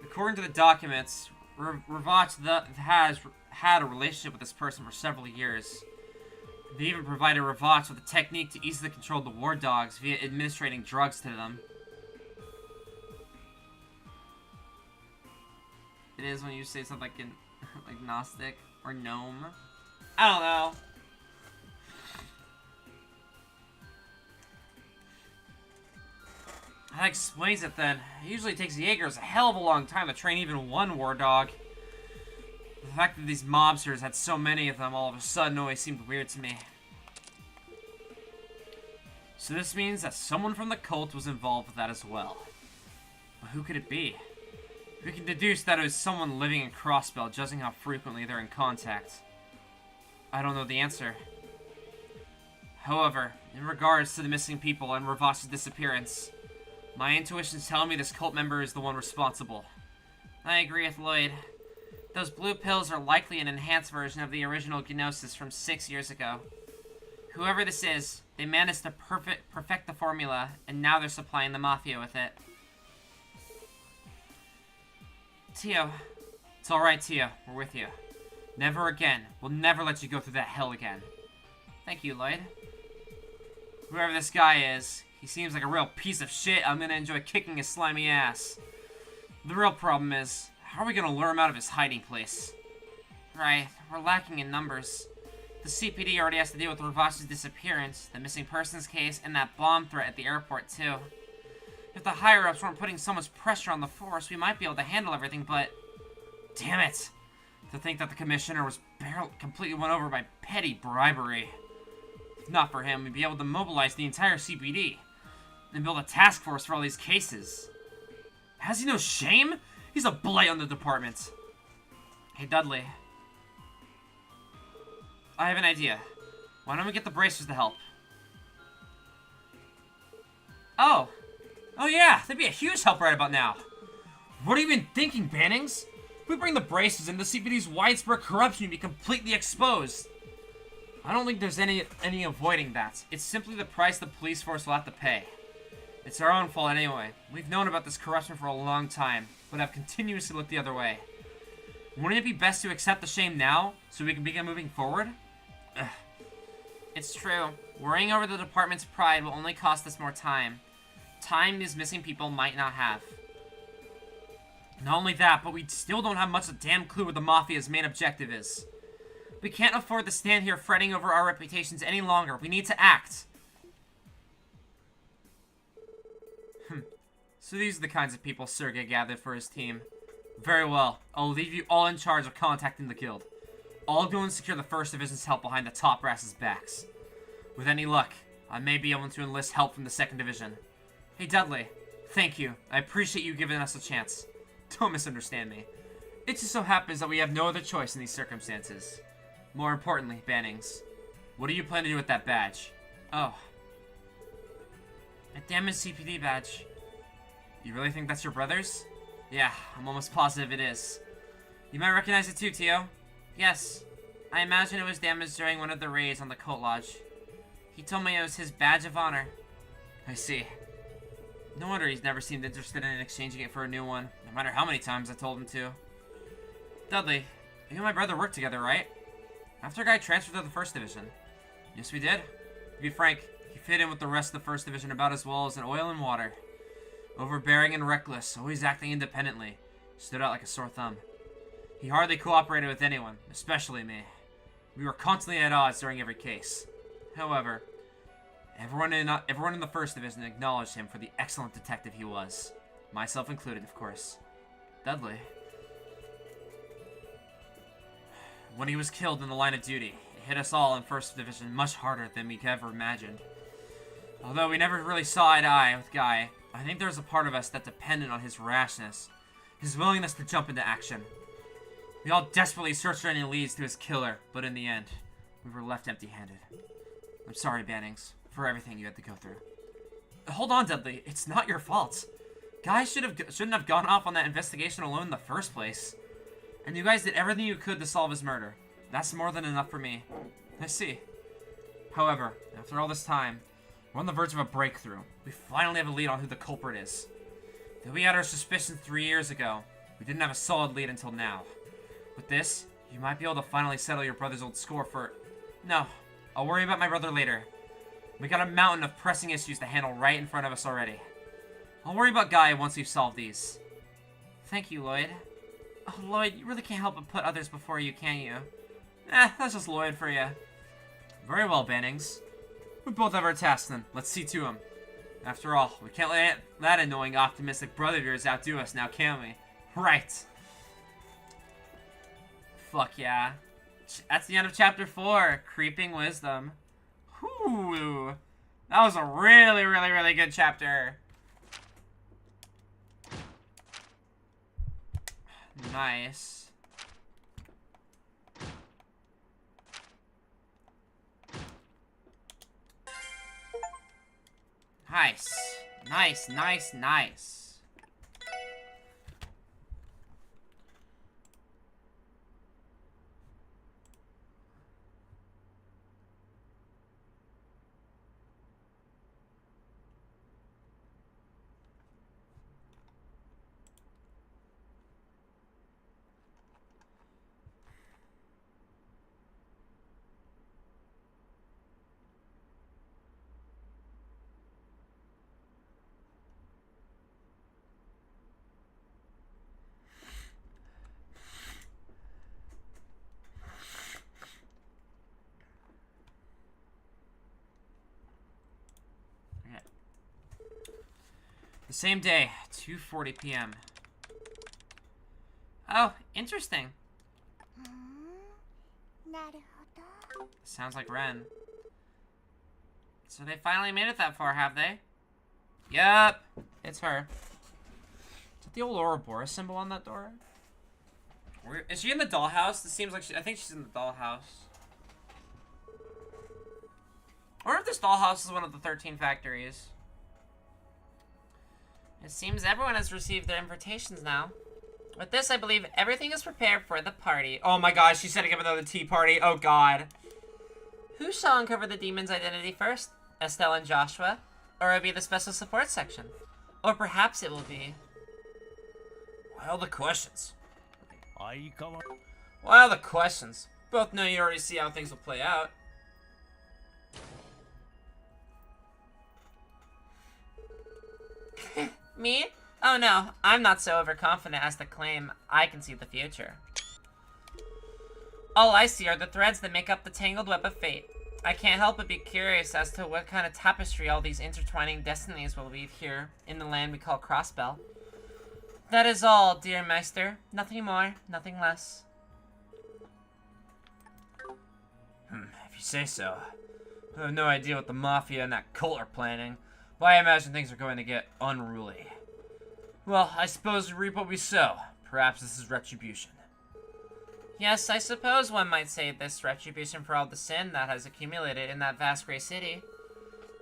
According to the documents, Ravach has had a relationship with this person for several years. They even provided Ravach with a technique to easily control the war dogs via administrating drugs to them. It is when you say something like like Gnostic or Gnome. I don't know. That explains it then. It usually takes Jaegers a hell of a long time to train even one war dog. The fact that these mobsters had so many of them all of a sudden always seemed weird to me. So this means that someone from the cult was involved with that as well. But who could it be? We can deduce that it was someone living in Crossbell, judging how frequently they're in contact. I don't know the answer. However, in regards to the missing people and Ravach's disappearance, my intuitions tell me this cult member is the one responsible. I agree with Lloyd. Those blue pills are likely an enhanced version of the original Gnosis from 6 years ago. Whoever this is, they managed to perfect the formula, and now they're supplying the Mafia with it. Tio. It's alright, Tio. We're with you. Never again. We'll never let you go through that hell again. Thank you, Lloyd. Whoever this guy is, he seems like a real piece of shit. I'm gonna enjoy kicking his slimy ass. The real problem is, how are we gonna lure him out of his hiding place? Right, we're lacking in numbers. The CPD already has to deal with Ravach's disappearance, the missing persons case, and that bomb threat at the airport, too. If the higher-ups weren't putting so much pressure on the force, we might be able to handle everything, but... Damn it! To think that the commissioner was completely won over by petty bribery. If not for him, we'd be able to mobilize the entire CPD and build a task force for all these cases. Has he no shame? He's a blight on the department. Hey, Dudley. I have an idea. Why don't we get the bracers to help? Oh. Oh yeah, they'd be a huge help right about now. What are you even thinking, Bannings? If we bring the braces in, the CPD's widespread corruption will be completely exposed. I don't think there's any avoiding that. It's simply the price the police force will have to pay. It's our own fault anyway. We've known about this corruption for a long time, but have continuously looked the other way. Wouldn't it be best to accept the shame now, so we can begin moving forward? Ugh. It's true. Worrying over the department's pride will only cost us more time. Time these missing people might not have. Not only that, but we still don't have much of a damn clue what the Mafia's main objective is. We can't afford to stand here fretting over our reputations any longer. We need to act. So these are the kinds of people Sergei gathered for his team. Very well. I'll leave you all in charge of contacting the guild. I'll go and secure the 1st Division's help behind the top brass's backs. With any luck, I may be able to enlist help from the 2nd Division. Hey Dudley, thank you. I appreciate you giving us a chance. Don't misunderstand me. It just so happens that we have no other choice in these circumstances. More importantly, Bannings, what do you plan to do with that badge? Oh. A damaged CPD badge. You really think that's your brother's? Yeah, I'm almost positive it is. You might recognize it too, Tio. Yes. I imagine it was damaged during one of the raids on the cult lodge. He told me it was his badge of honor. I see. No wonder he's never seemed interested in exchanging it for a new one, no matter how many times I told him to. Dudley, you and my brother worked together, right? After a guy transferred to the 1st Division. Yes, we did. To be frank, he fit in with the rest of the 1st Division about as well as an oil and water. Overbearing and reckless, always acting independently. Stood out like a sore thumb. He hardly cooperated with anyone, especially me. We were constantly at odds during every case. However, everyone in the 1st Division acknowledged him for the excellent detective he was. Myself included, of course. Dudley. When he was killed in the line of duty, it hit us all in 1st Division much harder than we could ever imagined. Although we never really saw eye to eye with Guy, I think there was a part of us that depended on his rashness, his willingness to jump into action. We all desperately searched for any leads to his killer, but in the end, we were left empty-handed. I'm sorry, Bannings, for everything you had to go through. Hold on, Dudley. It's not your fault. Guy shouldn't have gone off on that investigation alone in the first place. And you guys did everything you could to solve his murder. That's more than enough for me. I see. However, after all this time, we're on the verge of a breakthrough. We finally have a lead on who the culprit is. Though we had our suspicions 3 years ago, we didn't have a solid lead until now. With this, you might be able to finally settle your brother's old score for... No, I'll worry about my brother later. We got a mountain of pressing issues to handle right in front of us already. I'll worry about Guy once we've solved these. Thank you, Lloyd. Oh, Lloyd, you really can't help but put others before you, can you? That's just Lloyd for you. Very well, Bannings. We both have our tasks then. Let's see to them. After all, we can't let that annoying, optimistic brother of yours outdo us now, can we? Right. Fuck yeah. That's the end of Chapter 4. Creeping Wisdom. Whew. That was a really, really, really good chapter. Nice. Nice. Nice, nice, nice. The same day, 2:40 p.m. Oh, interesting. Sounds like Ren. So they finally made it that far, have they? Yep. It's her. Is that the old Ouroboros symbol on that door? Is she in the dollhouse? This seems like I think she's in the dollhouse. I wonder if this dollhouse is one of the 13 factories. It seems everyone has received their invitations now. With this, I believe everything is prepared for the party. Oh my gosh, she's setting up another tea party. Oh god. Who shall uncover the demon's identity first? Estelle and Joshua? Or it will be the special support section? Or perhaps it will be... Well, the questions. Well, the questions. Both know you already see how things will play out. Me? Oh no, I'm not so overconfident as to claim I can see the future. All I see are the threads that make up the tangled web of fate. I can't help but be curious as to what kind of tapestry all these intertwining destinies will weave here in the land we call Crossbell. That is all, dear Meister. Nothing more, nothing less. If you say so. I have no idea what the Mafia and that cult are planning, but I imagine things are going to get unruly. Well, I suppose we reap what we sow. Perhaps this is retribution. Yes, I suppose one might say this retribution for all the sin that has accumulated in that vast grey city.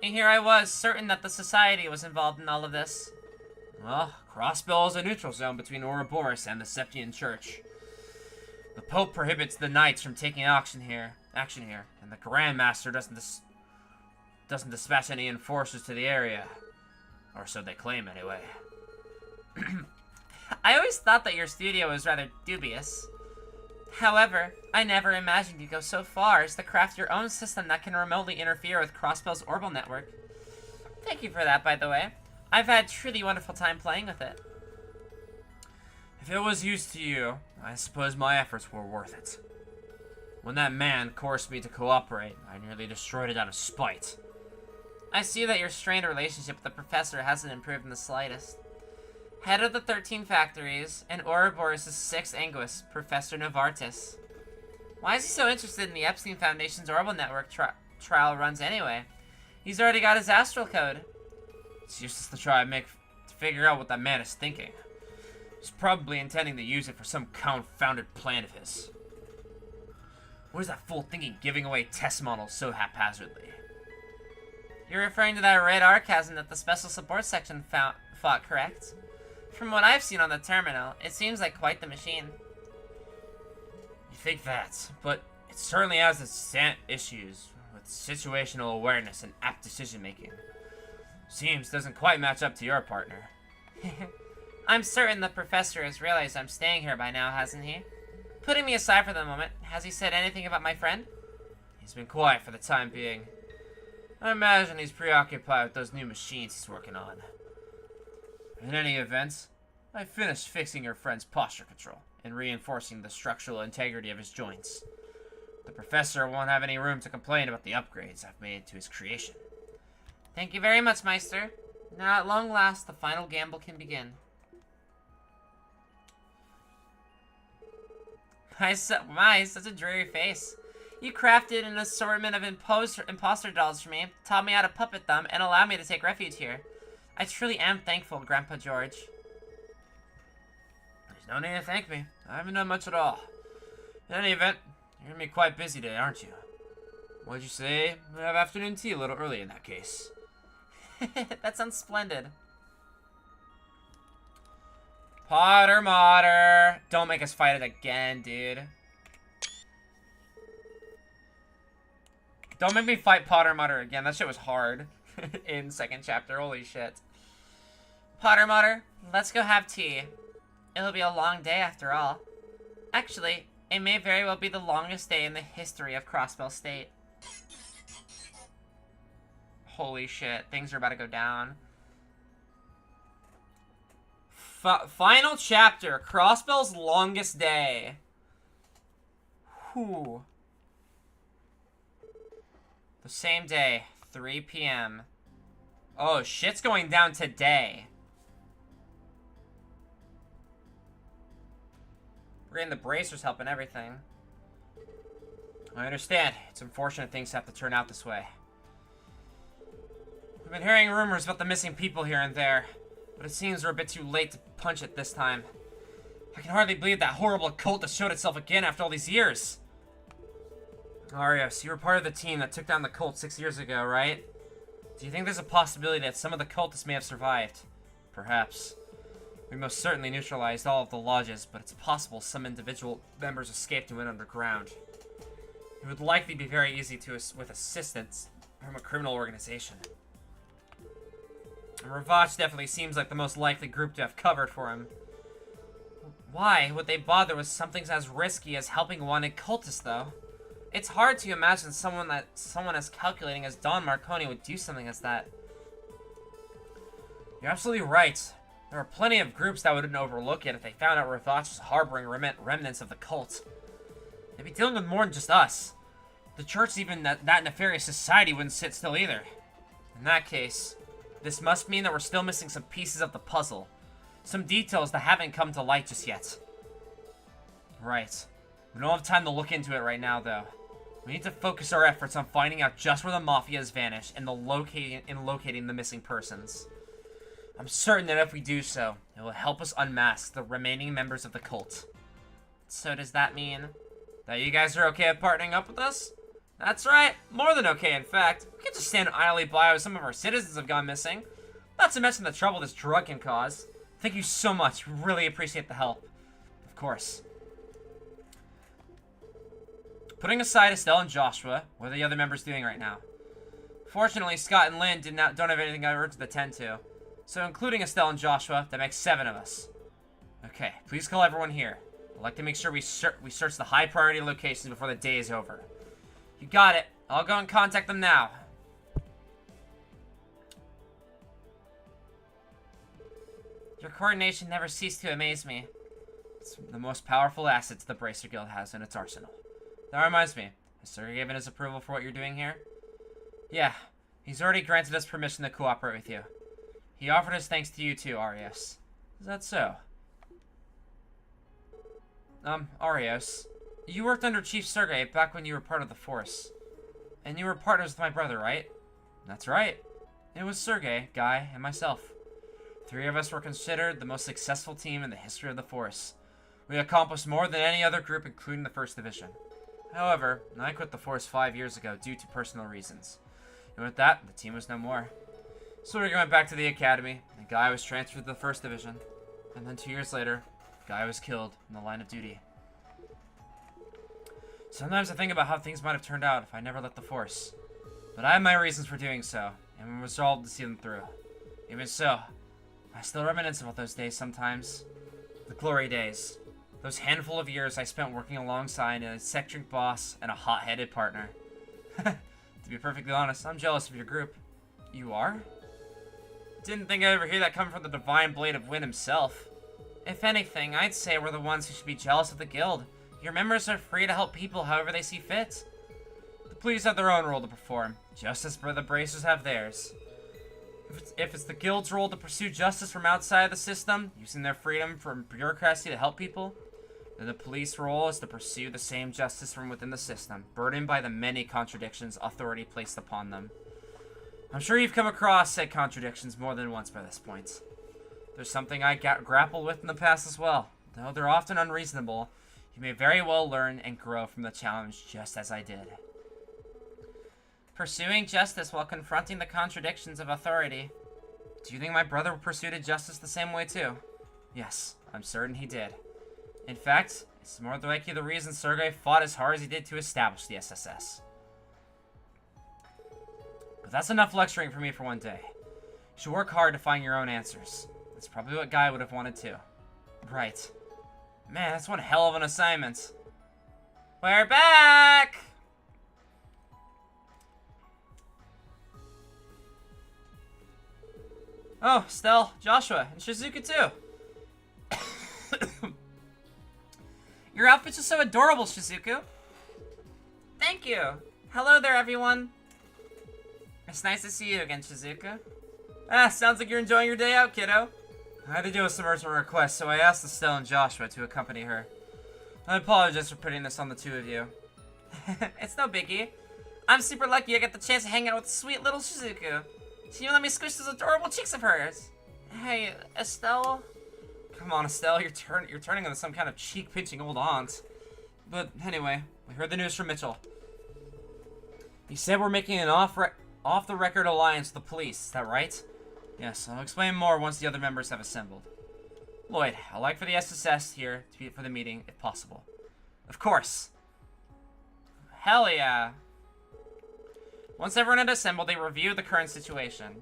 And here I was, certain that the society was involved in all of this. Well, Crossbell is a neutral zone between Ouroboros and the Septian Church. The Pope prohibits the knights from taking action here, and the Grand Master doesn't dispatch any enforcers to the area. Or so they claim, anyway. I always thought that your studio was rather dubious. However, I never imagined you'd go so far as to craft your own system that can remotely interfere with Crossbell's orbital network. Thank you for that, by the way. I've had a truly wonderful time playing with it. If it was used to you, I suppose my efforts were worth it. When that man coerced me to cooperate, I nearly destroyed it out of spite. I see that your strained relationship with the professor hasn't improved in the slightest. Head of the 13 factories, and Ouroboros' 6th Anguis, Professor Novartis. Why is he so interested in the Epstein Foundation's orbital network trial runs anyway? He's already got his astral code. It's useless to try to figure out what that man is thinking. He's probably intending to use it for some confounded plan of his. What is that fool thinking giving away test models so haphazardly? You're referring to that red archasm that the special support section fought, correct? From what I've seen on the terminal, it seems like quite the machine. You think that, but it certainly has its issues with situational awareness and apt decision-making. Seems doesn't quite match up to your partner. I'm certain the professor has realized I'm staying here by now, hasn't he? Putting me aside for the moment, has he said anything about my friend? He's been quiet for the time being. I imagine he's preoccupied with those new machines he's working on. In any event, I finished fixing your friend's posture control and reinforcing the structural integrity of his joints. The professor won't have any room to complain about the upgrades I've made to his creation. Thank you very much, Meister. Now, at long last, the final gamble can begin. My, such a dreary face. You crafted an assortment of imposter dolls for me, taught me how to puppet them, and allowed me to take refuge here. I truly am thankful, Grandpa George. There's no need to thank me. I haven't done much at all. In any event, you're gonna be quite busy today, aren't you? What'd you say? We have afternoon tea a little early in that case. That sounds splendid. Potter Motter. Don't make us fight it again, dude. Don't make me fight Potter Motter again. That shit was hard in 2nd chapter. Holy shit. Potter Motter, let's go have tea. It'll be a long day after all. Actually, it may very well be the longest day in the history of Crossbell State. Holy shit, things are about to go down. Final chapter, Crossbell's longest day. Whew. The same day, 3 p.m. Oh, shit's going down today. We're getting the bracers helping everything. I understand. It's unfortunate things have to turn out this way. been hearing rumors about the missing people here and there, but it seems we're a bit too late to punch it this time. I can hardly believe that horrible cult has showed itself again after all these years. Arios, you were part of the team that took down the cult 6 years ago, right? Do you think there's a possibility that some of the cultists may have survived? Perhaps. We most certainly neutralized all of the lodges, but it's possible some individual members escaped and went underground. It would likely be very easy to with assistance from a criminal organization. And Ravach definitely seems like the most likely group to have covered for him. Why would they bother with something as risky as helping a wanted cultist, though? It's hard to imagine someone as calculating as Don Marconi would do something as that. You're absolutely right. There are plenty of groups that wouldn't overlook it if they found out Ravach was harboring remnants of the cult. They'd be dealing with more than just us. The church, even that nefarious society, wouldn't sit still either. In that case, this must mean that we're still missing some pieces of the puzzle. Some details that haven't come to light just yet. Right. We don't have time to look into it right now, though. We need to focus our efforts on finding out just where the Mafia has vanished and locating the missing persons. I'm certain that if we do so, it will help us unmask the remaining members of the cult. So does that mean that you guys are okay with partnering up with us? That's right, more than okay, in fact. We can't just stand idly by as some of our citizens have gone missing. Not to mention the trouble this drug can cause. Thank you so much, we really appreciate the help. Of course. Putting aside Estelle and Joshua, what are the other members doing right now? Fortunately, Scott and Lynn don't have anything urgent to attend to. So including Estelle and Joshua, that makes 7 of us. Okay, please call everyone here. I'd like to make sure we search the high priority locations before the day is over. You got it. I'll go and contact them now. Your coordination never ceased to amaze me. It's the most powerful assets the Bracer Guild has in its arsenal. That reminds me, has Sergey given his approval for what you're doing here? Yeah, he's already granted us permission to cooperate with you. He offered his thanks to you too, Arios. Is that so? Arios, you worked under Chief Sergey back when you were part of the Force. And you were partners with my brother, right? That's right. It was Sergey, Guy, and myself. 3 of us were considered the most successful team in the history of the Force. We accomplished more than any other group, including the 1st Division. However, I quit the Force 5 years ago due to personal reasons. And with that, the team was no more. So we went back to the academy, and Guy was transferred to the 1st Division. And then 2 years later, Guy was killed in the line of duty. Sometimes I think about how things might have turned out if I never left the Force. But I have my reasons for doing so, and I'm resolved to see them through. Even so, I still reminisce about those days sometimes. The glory days. Those handful of years I spent working alongside an eccentric boss and a hot-headed partner. To be perfectly honest, I'm jealous of your group. You are? Didn't think I'd ever hear that coming from the Divine Blade of Wind himself. If anything, I'd say we're the ones who should be jealous of the guild. Your members are free to help people however they see fit. The police have their own role to perform, just as the Bracers have theirs. If it's the guild's role to pursue justice from outside the system, using their freedom from bureaucracy to help people, then the police role is to pursue the same justice from within the system, burdened by the many contradictions authority placed upon them. I'm sure you've come across said contradictions more than once by this point. There's something I grappled with in the past as well. Though they're often unreasonable, you may very well learn and grow from the challenge just as I did. Pursuing justice while confronting the contradictions of authority. Do you think my brother pursued justice the same way too? Yes, I'm certain he did. In fact, it's more than likely the reason Sergey fought as hard as he did to establish the SSS. But that's enough lecturing for me for one day. You should work hard to find your own answers. That's probably what Guy would have wanted too. Right. Man, that's one hell of an assignment. We're back! Oh, Stell, Joshua, and Shizuka too. Your outfit's just so adorable, Shizuku. Thank you. Hello there, everyone. It's nice to see you again, Shizuka. Sounds like you're enjoying your day out, kiddo. I had to do some urgent request, so I asked Estelle and Joshua to accompany her. I apologize for putting this on the 2 of you. It's no biggie. I'm super lucky I get the chance to hang out with sweet little Shizuku. She even let me squish those adorable cheeks of hers. Hey, Estelle? Come on, Estelle, you're turning into some kind of cheek-pinching old aunt. But anyway, we heard the news from Mitchell. He said we're making an off-the-record alliance with the police, is that right? Yes, I'll explain more once the other members have assembled. Lloyd, I'd like for the SSS here to be for the meeting, if possible. Of course. Hell yeah. Once everyone had assembled, they reviewed the current situation.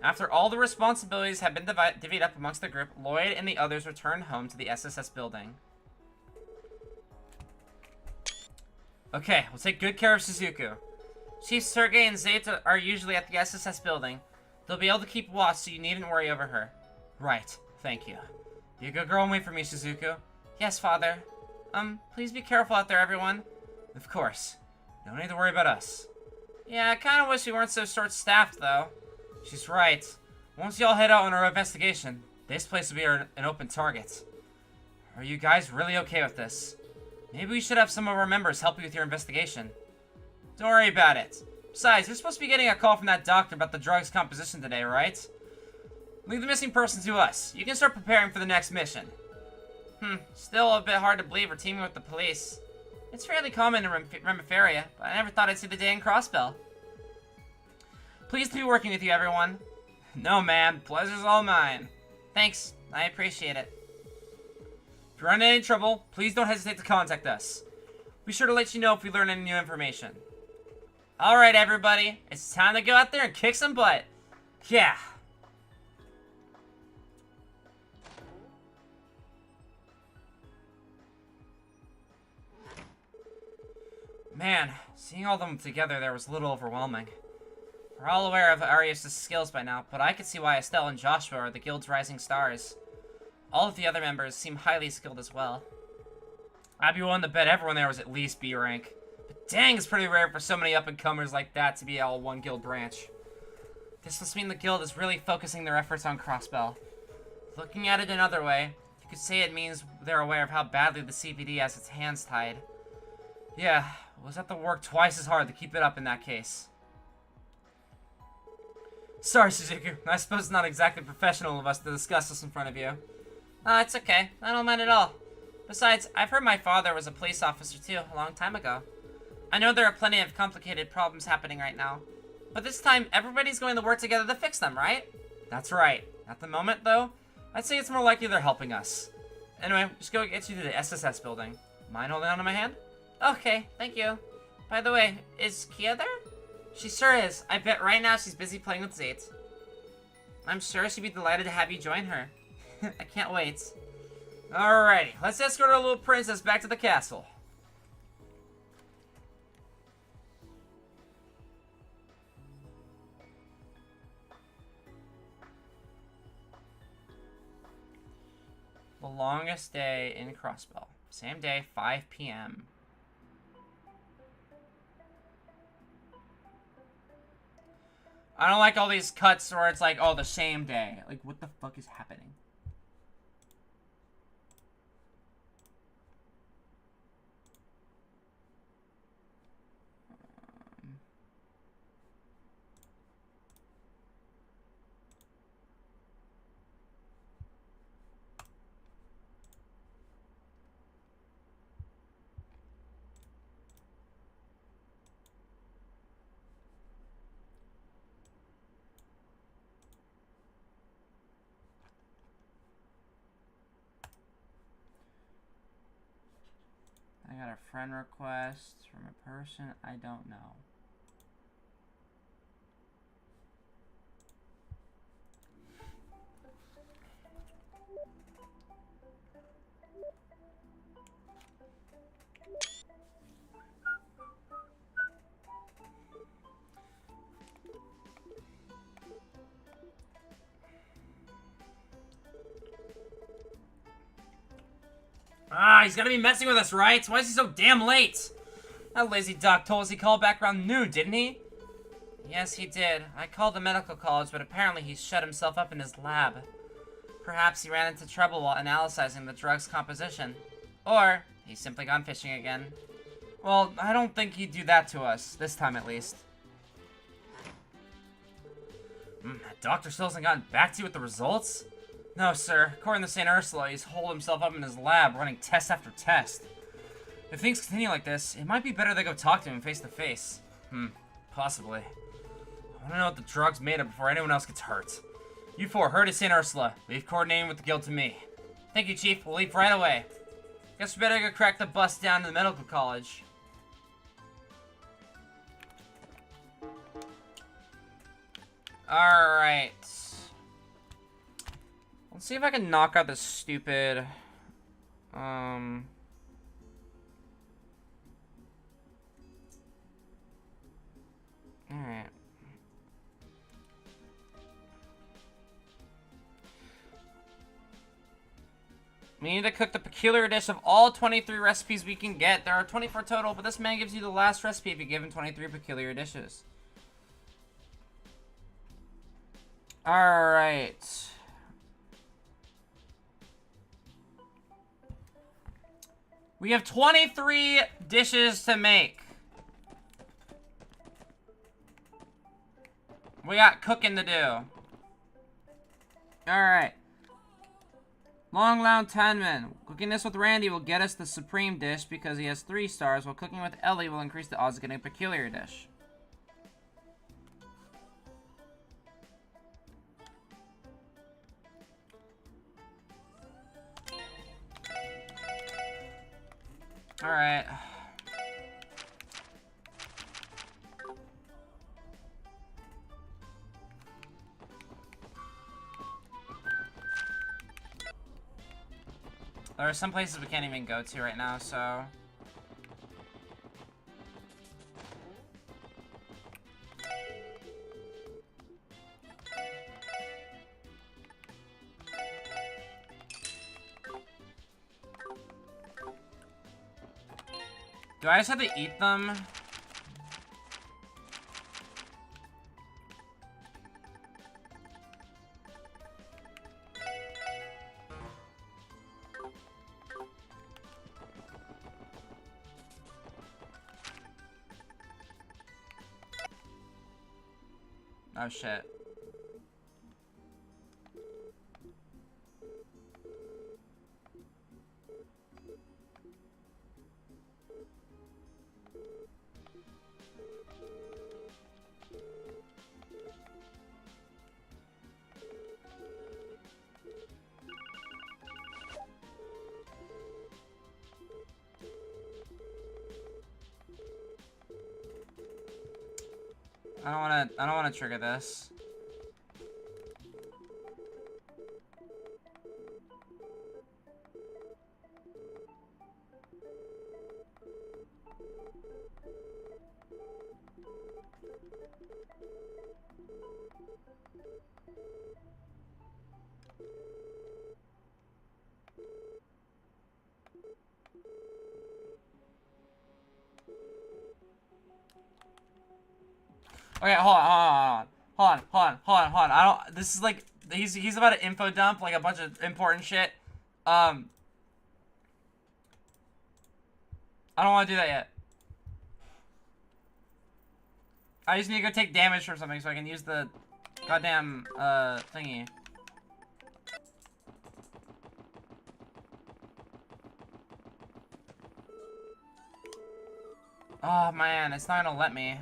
After all the responsibilities had been divvied up amongst the group, Lloyd and the others returned home to the SSS building. Okay, we'll take good care of Shizuku. Chief Sergei and Zeta are usually at the SSS building. They'll be able to keep watch, so you needn't worry over her. Right, thank you. Be a good girl and wait for me, Shizuku. Yes, Father. Please be careful out there, everyone. Of course. No need to worry about us. Yeah, I kinda wish we weren't so short-staffed, though. She's right. Once y'all head out on our investigation, this place will be an open target. Are you guys really okay with this? Maybe we should have some of our members help you with your investigation. Don't worry about it. Besides, you're supposed to be getting a call from that doctor about the drug's composition today, right? Leave the missing person to us. You can start preparing for the next mission. Still a bit hard to believe we're teaming with the police. It's fairly common in Remiferia, but I never thought I'd see the day in Crossbell. Pleased to be working with you, everyone. No, man. Pleasure's all mine. Thanks. I appreciate it. If you run into any trouble, please don't hesitate to contact us. Be sure to let you know if we learn any new information. Alright, everybody. It's time to go out there and kick some butt. Yeah. Man, seeing all of them together there was a little overwhelming. We're all aware of Arius' skills by now, but I could see why Estelle and Joshua are the guild's rising stars. All of the other members seem highly skilled as well. I'd be willing to bet everyone there was at least B rank. But dang, it's pretty rare for so many up-and-comers like that to be all one guild branch. This must mean the guild is really focusing their efforts on Crossbell. Looking at it another way, you could say it means they're aware of how badly the CPD has its hands tied. Yeah, we'll just have to work twice as hard to keep it up in that case. Sorry, Shizuku. I suppose it's not exactly professional of us to discuss this in front of you. It's okay. I don't mind at all. Besides, I've heard my father was a police officer too, a long time ago. I know there are plenty of complicated problems happening right now. But this time, everybody's going to work together to fix them, right? That's right. At the moment, though, I'd say it's more likely they're helping us. Anyway, just go get you to the SSS building. Mind holding on to my hand? Okay, thank you. By the way, is Kia there? She sure is. I bet right now she's busy playing with Zayt. I'm sure she'd be delighted to have you join her. I can't wait. Alrighty, let's escort our little princess back to the castle. The longest day in Crossbell. Same day, 5 p.m. I don't like all these cuts where it's like, oh, the same day. Like, what the fuck is happening? I got a friend request from a person I don't know. He's gotta be messing with us, right? Why is he so damn late? That lazy doc told us he called back around noon, didn't he? Yes, he did. I called the medical college, but apparently he shut himself up in his lab. Perhaps he ran into trouble while analyzing the drug's composition. Or, he's simply gone fishing again. Well, I don't think he'd do that to us, this time at least. doctor still hasn't gotten back to you with the results? No, sir. According to St. Ursula, he's holed himself up in his lab, running test after test. If things continue like this, it might be better they go talk to him face to face. Possibly. I want to know what the drug's made of before anyone else gets hurt. You four, hurry to St. Ursula. Leave coordinating with the guild to me. Thank you, Chief. We'll leave right away. Guess we better go crack the bus down to the medical college. Alright. Let's see if I can knock out this stupid... Alright. We need to cook the peculiar dish of all 23 recipes we can get. There are 24 total, but this man gives you the last recipe if you give him 23 peculiar dishes. Alright. We have 23 dishes to make. We got cooking to do. Alright. Long Lounge Tanman. Cooking this with Randy will get us the supreme dish because he has 3 stars, while cooking with Ellie will increase the odds of getting a peculiar dish. Alright. There are some places we can't even go to right now, so... Do I just have to eat them? Oh shit. I don't wanna trigger this. Okay, hold on. I don't. This is like he's about to info dump like a bunch of important shit. I don't want to do that yet. I just need to go take damage from something so I can use the goddamn thingy. Oh man, it's not gonna let me.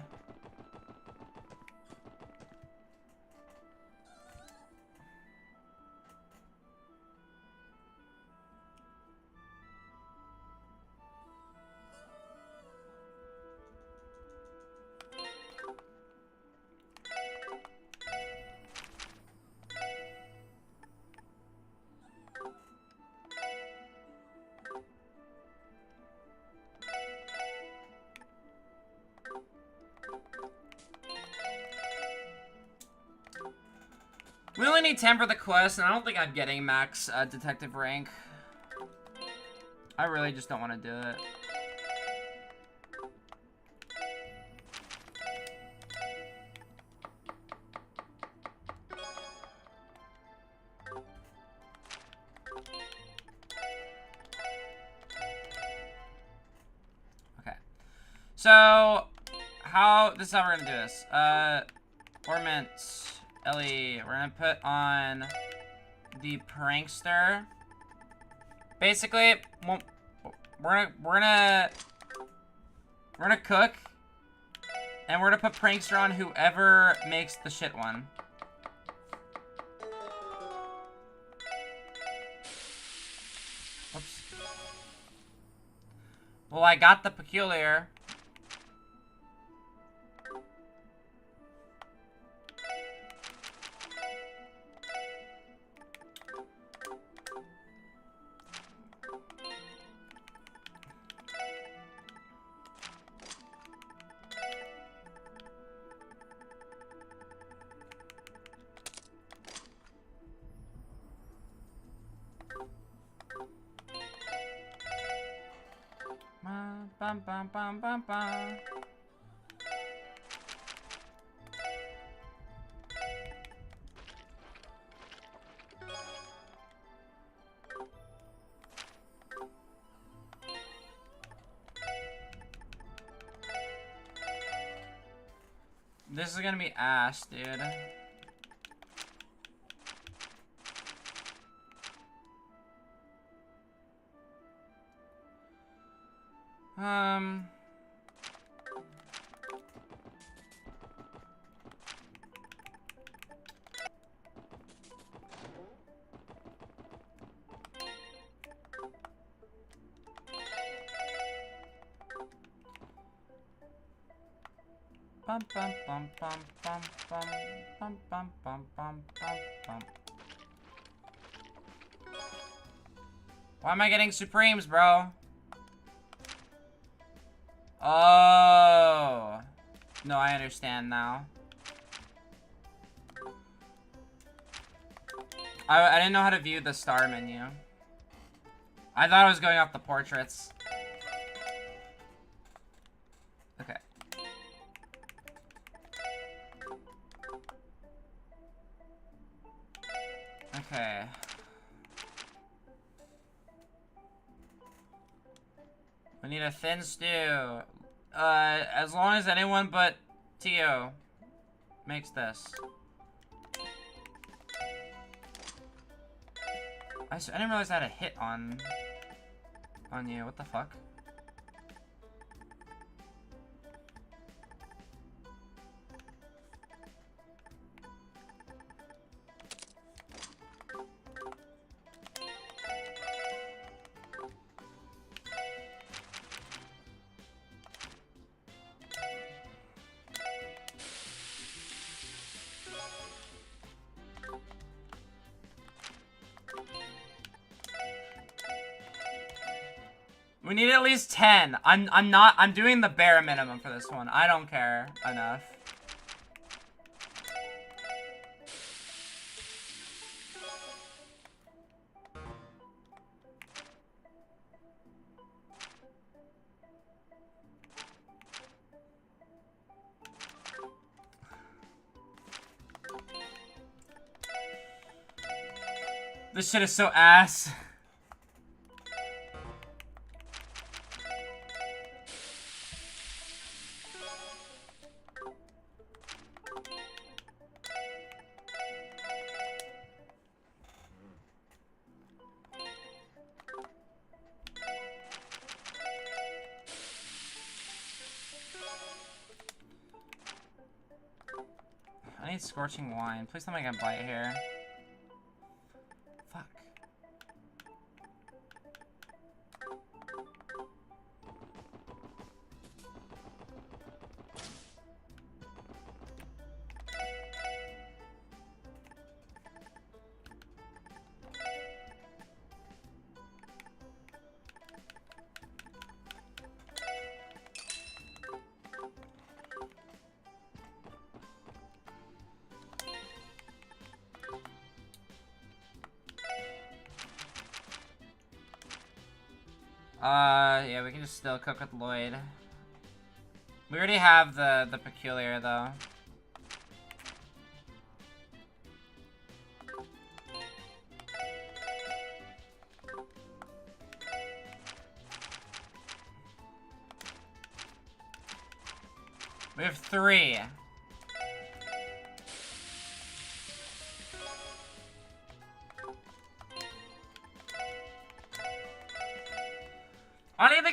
We only need 10 for the quest, and I don't think I'm getting max detective rank. I really just don't want to do it. Okay. So, this is how we're gonna do this. Ornament Ellie, we're gonna put on the prankster. Basically, we're gonna cook, and we're gonna put prankster on whoever makes the shit one. Whoops. Well, I got the peculiar. Bum, bum, bum, bum, bum. This is gonna be ass, dude. Bum bum bum bum bum bum bum bum bum bum bum bum. Why am I getting Supremes, bro? Oh. No, I understand now. I didn't know how to view the star menu. I thought I was going off the portraits. Okay. Okay. We need a thin stew. As long as anyone but Tio makes this. I didn't realize I had a hit on you. What the fuck? We need at least 10. I'm doing the bare minimum for this one. I don't care enough. This shit is so ass. I need scorching wine. Please don't make a bite here. Fuck. Yeah, we can just still cook with Lloyd. We already have the peculiar, though. We have 3.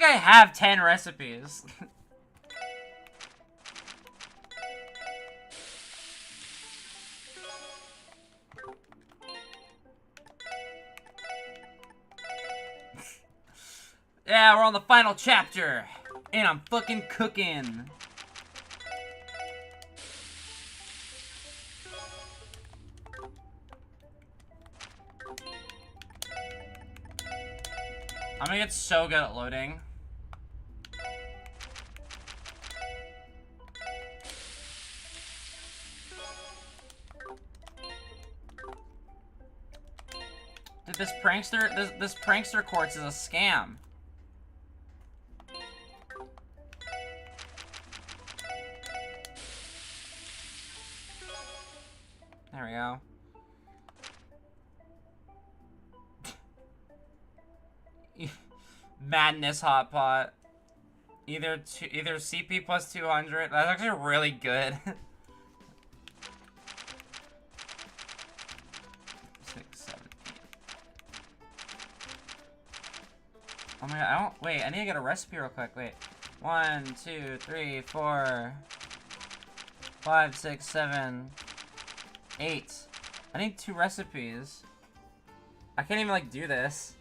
I have 10 recipes. Yeah, we're on the final chapter. And I'm fucking cooking. I'm gonna get so good at loading. Dude, this prankster quartz is a scam. There we go. Madness hot pot. Either CP plus 200. That's actually really good. 6, 7, 8. Oh my god! I don't. Wait, I need to get a recipe real quick. Wait. 1, 2, 3, 4, 5, 6, 7, 8. I need 2 recipes. I can't even like do this.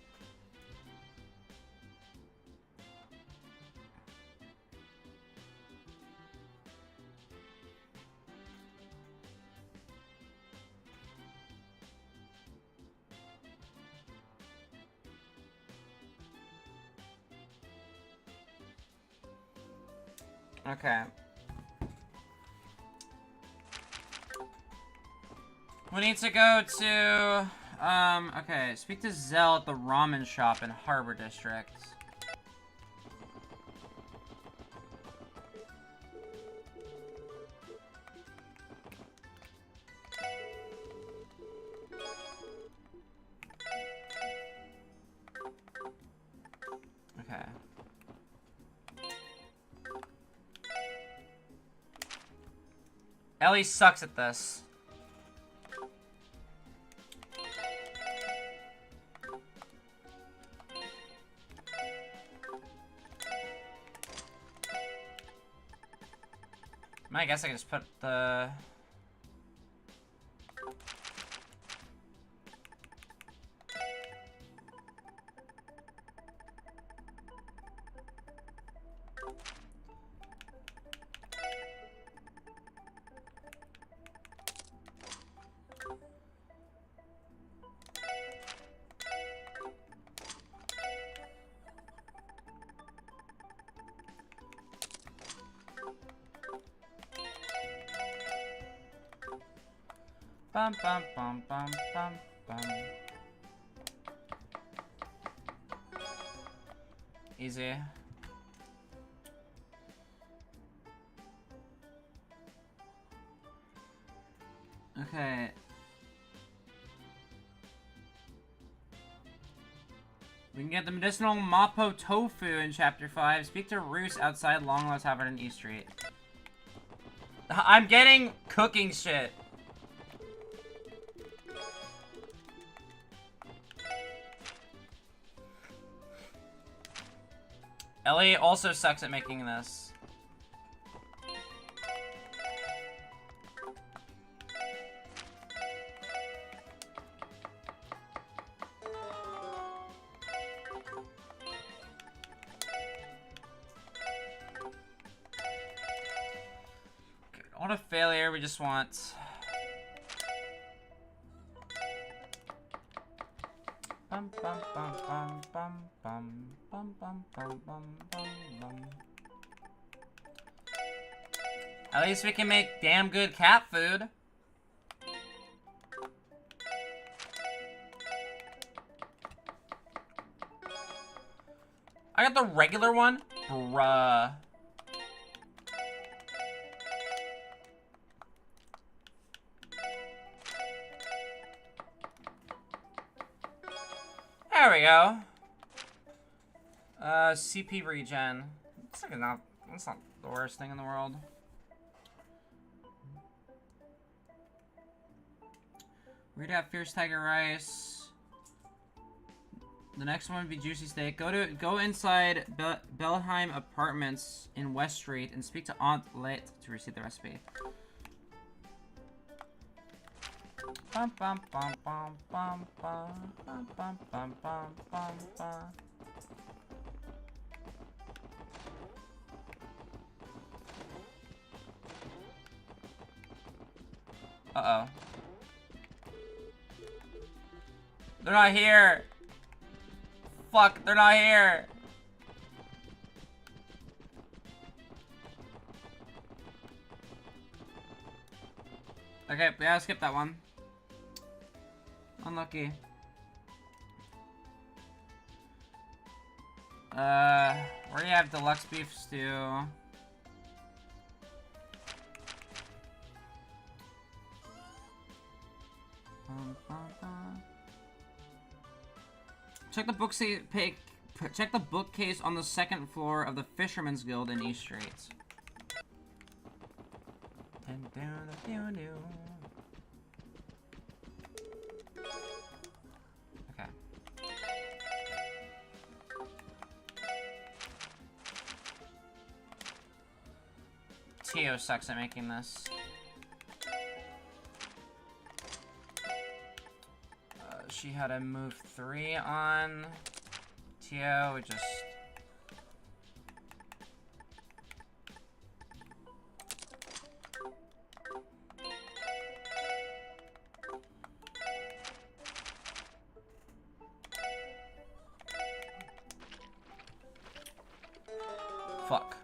Okay. We need to go to, okay, speak to Zell at the ramen shop in Harbor District. Okay. Ellie sucks at this. I guess I can just put the... Bum bum bum bum bum bum. Easy. Okay. We can get the medicinal Mapo tofu in Chapter 5. Speak to Roos outside Long Lost Tavern in E Street. I'm getting cooking shit. Ellie also sucks at making this. Okay, we don't want a failure, we just want... Bum bum bum bum bum bum bum bum bum bum bum bum. At least we can make damn good cat food. I got the regular one? Bruh. There we go. CP regen. It's like that's not the worst thing in the world. We'd have Fierce Tiger Rice. The next one would be Juicy Steak. Go inside Belheim Apartments in West Street and speak to Aunt Lit to receive the recipe. Bum, bum, bum, bum, bum, bum, bum, bum, bum, bum, bum, bum. Uh-oh. They're not here! Fuck, they're not here! Okay, yeah, I'll skip that one. Unlucky. Where do you have deluxe beef stew? Check the bookcase on the second floor of the Fisherman's Guild in East Street. Okay. Tio sucks at making this. She had to move 3 on. Tio just... Fuck.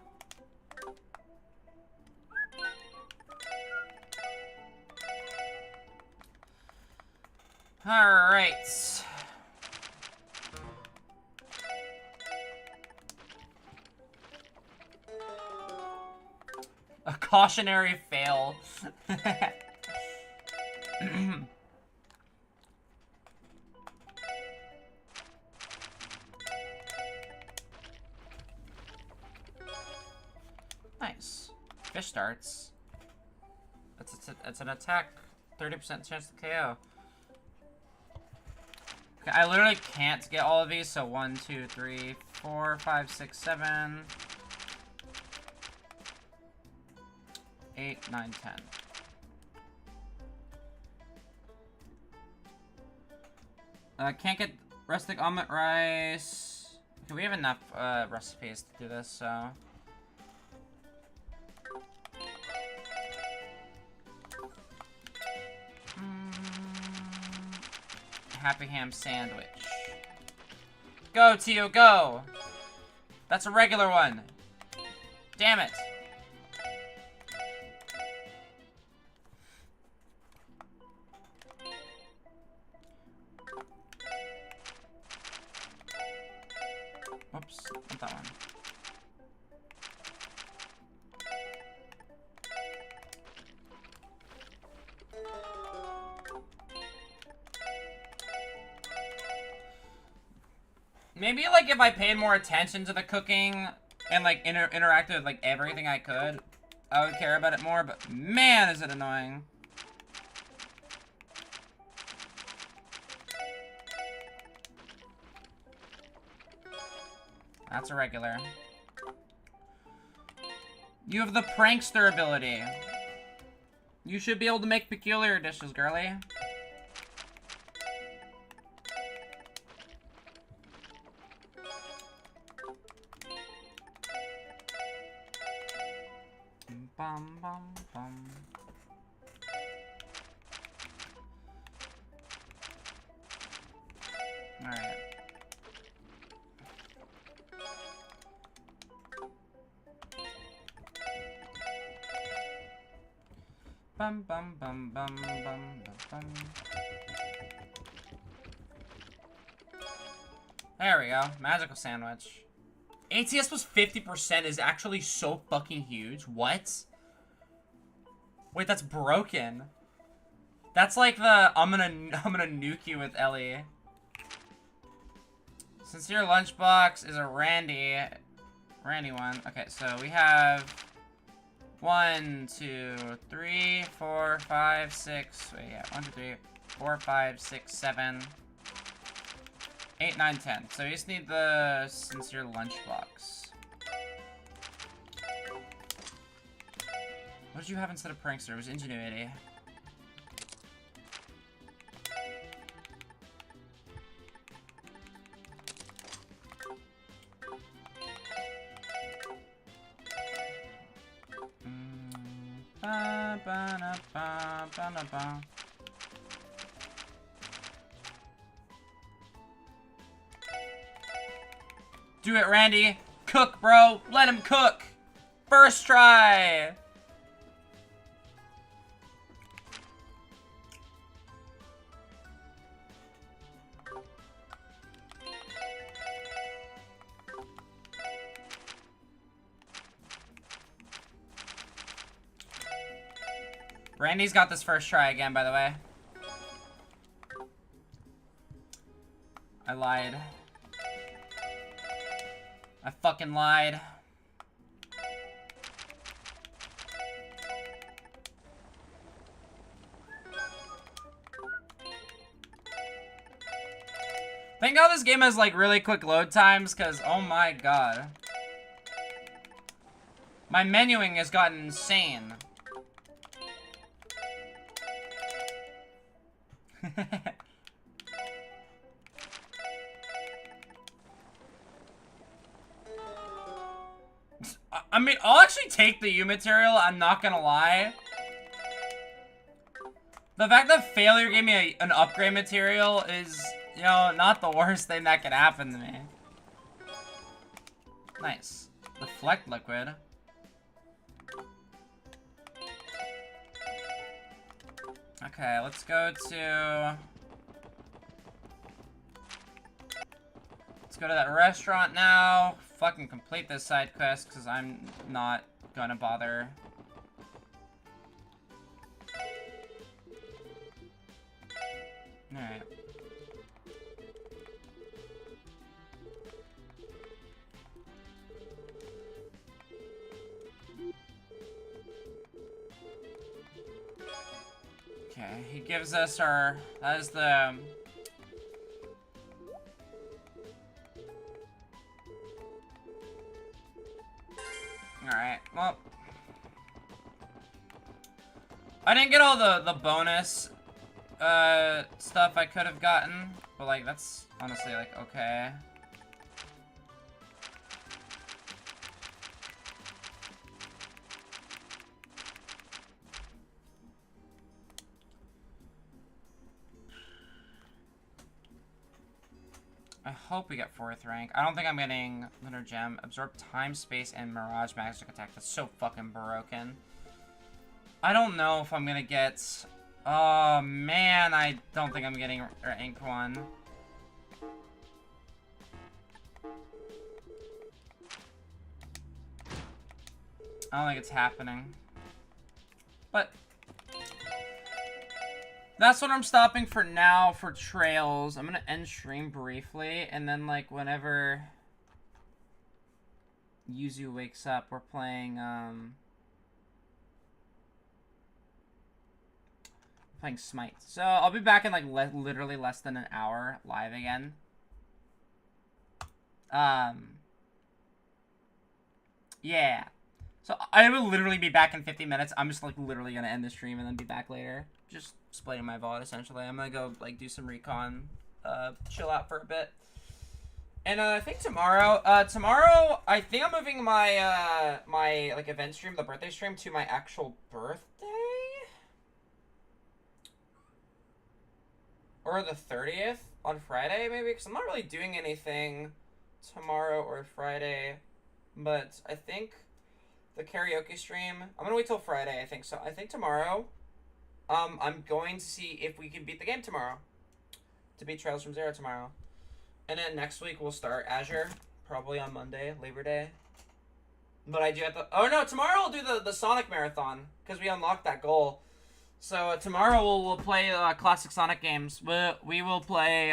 Alright. A cautionary fail. Nice. Fish starts. It's an attack. 30% chance to KO. Okay, I literally can't get all of these, so 1, 2, 3, 4, 5, 6, 7, 8, 9, 10. Can't get rustic omelet rice. Okay, we have enough recipes to do this, so... Happy ham sandwich. Go, Tio, go! That's a regular one. Damn it. Whoops, not that one. Maybe, like, if I paid more attention to the cooking and, like, interacted with, like, everything I could, I would care about it more, but man, is it annoying. That's a regular. You have the prankster ability. You should be able to make peculiar dishes, girly. Bum, bum, bum. Alright. Bum, bum, bum, bum, bum, bum, bum. There we go. Magical sandwich. ATS plus 50% is actually so fucking huge. What? Wait, that's broken. That's like the I'm gonna nuke you with Ellie. Since your lunchbox is a Randy one. Okay, so we have 1, 2, 3, 4, 5, 6. Wait, yeah, 1, 2, 3, 4, 5, 6, 7. 8, 9, 10. So we just need the sincere lunchbox. What did you have instead of prankster? It was ingenuity. Ba, ba, na, ba, ba, na, ba. Do it, Randy. Cook, bro. Let him cook. First try. Randy's got this first try again, by the way. I lied. I fucking lied. Thank God this game has like really quick load times, because oh my god. My menuing has gotten insane. I mean, I'll actually take the U material, I'm not gonna lie. The fact that failure gave me an upgrade material is, you know, not the worst thing that could happen to me. Nice. Reflect liquid. Okay, let's go to... Let's go to that restaurant now. Fucking complete this side quest, because I'm not gonna bother. Alright. Okay, he gives us our... That is the... Alright, well... I didn't get all the bonus stuff I could have gotten, but like, that's honestly like, okay. I hope we get 4th rank. I don't think I'm getting Lunar Gem. Absorb time, space, and Mirage Magic Attack. That's so fucking broken. I don't know if I'm gonna get... Oh, man, I don't think I'm getting rank 1. I don't think it's happening. But... that's what I'm stopping for now for trails. I'm gonna end stream briefly, and then like whenever Yuzu wakes up, we're playing Smite. So I'll be back in like literally less than an hour live again. Yeah. So I will literally be back in 50 minutes. I'm just like literally gonna end the stream and then be back later. Just splitting my VOD essentially. I'm gonna go like do some recon, chill out for a bit. And I think tomorrow I think I'm moving my my like event stream, the birthday stream, to my actual birthday. Or the 30th on Friday maybe, because I'm not really doing anything tomorrow or Friday. But I think the karaoke stream, I'm gonna wait till Friday, I think. So I think tomorrow, I'm going to see if we can beat the game tomorrow. To beat Trails from Zero tomorrow. And then next week we'll start Azure, probably on Monday, Labor Day. But I do have to, oh no, tomorrow we'll do the Sonic Marathon, because we unlocked that goal. So tomorrow we'll play classic Sonic games. We will play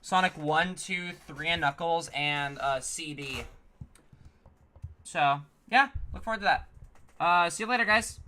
Sonic 1, 2, 3 and Knuckles, and CD. So, yeah, look forward to that. See you later, guys. Bye.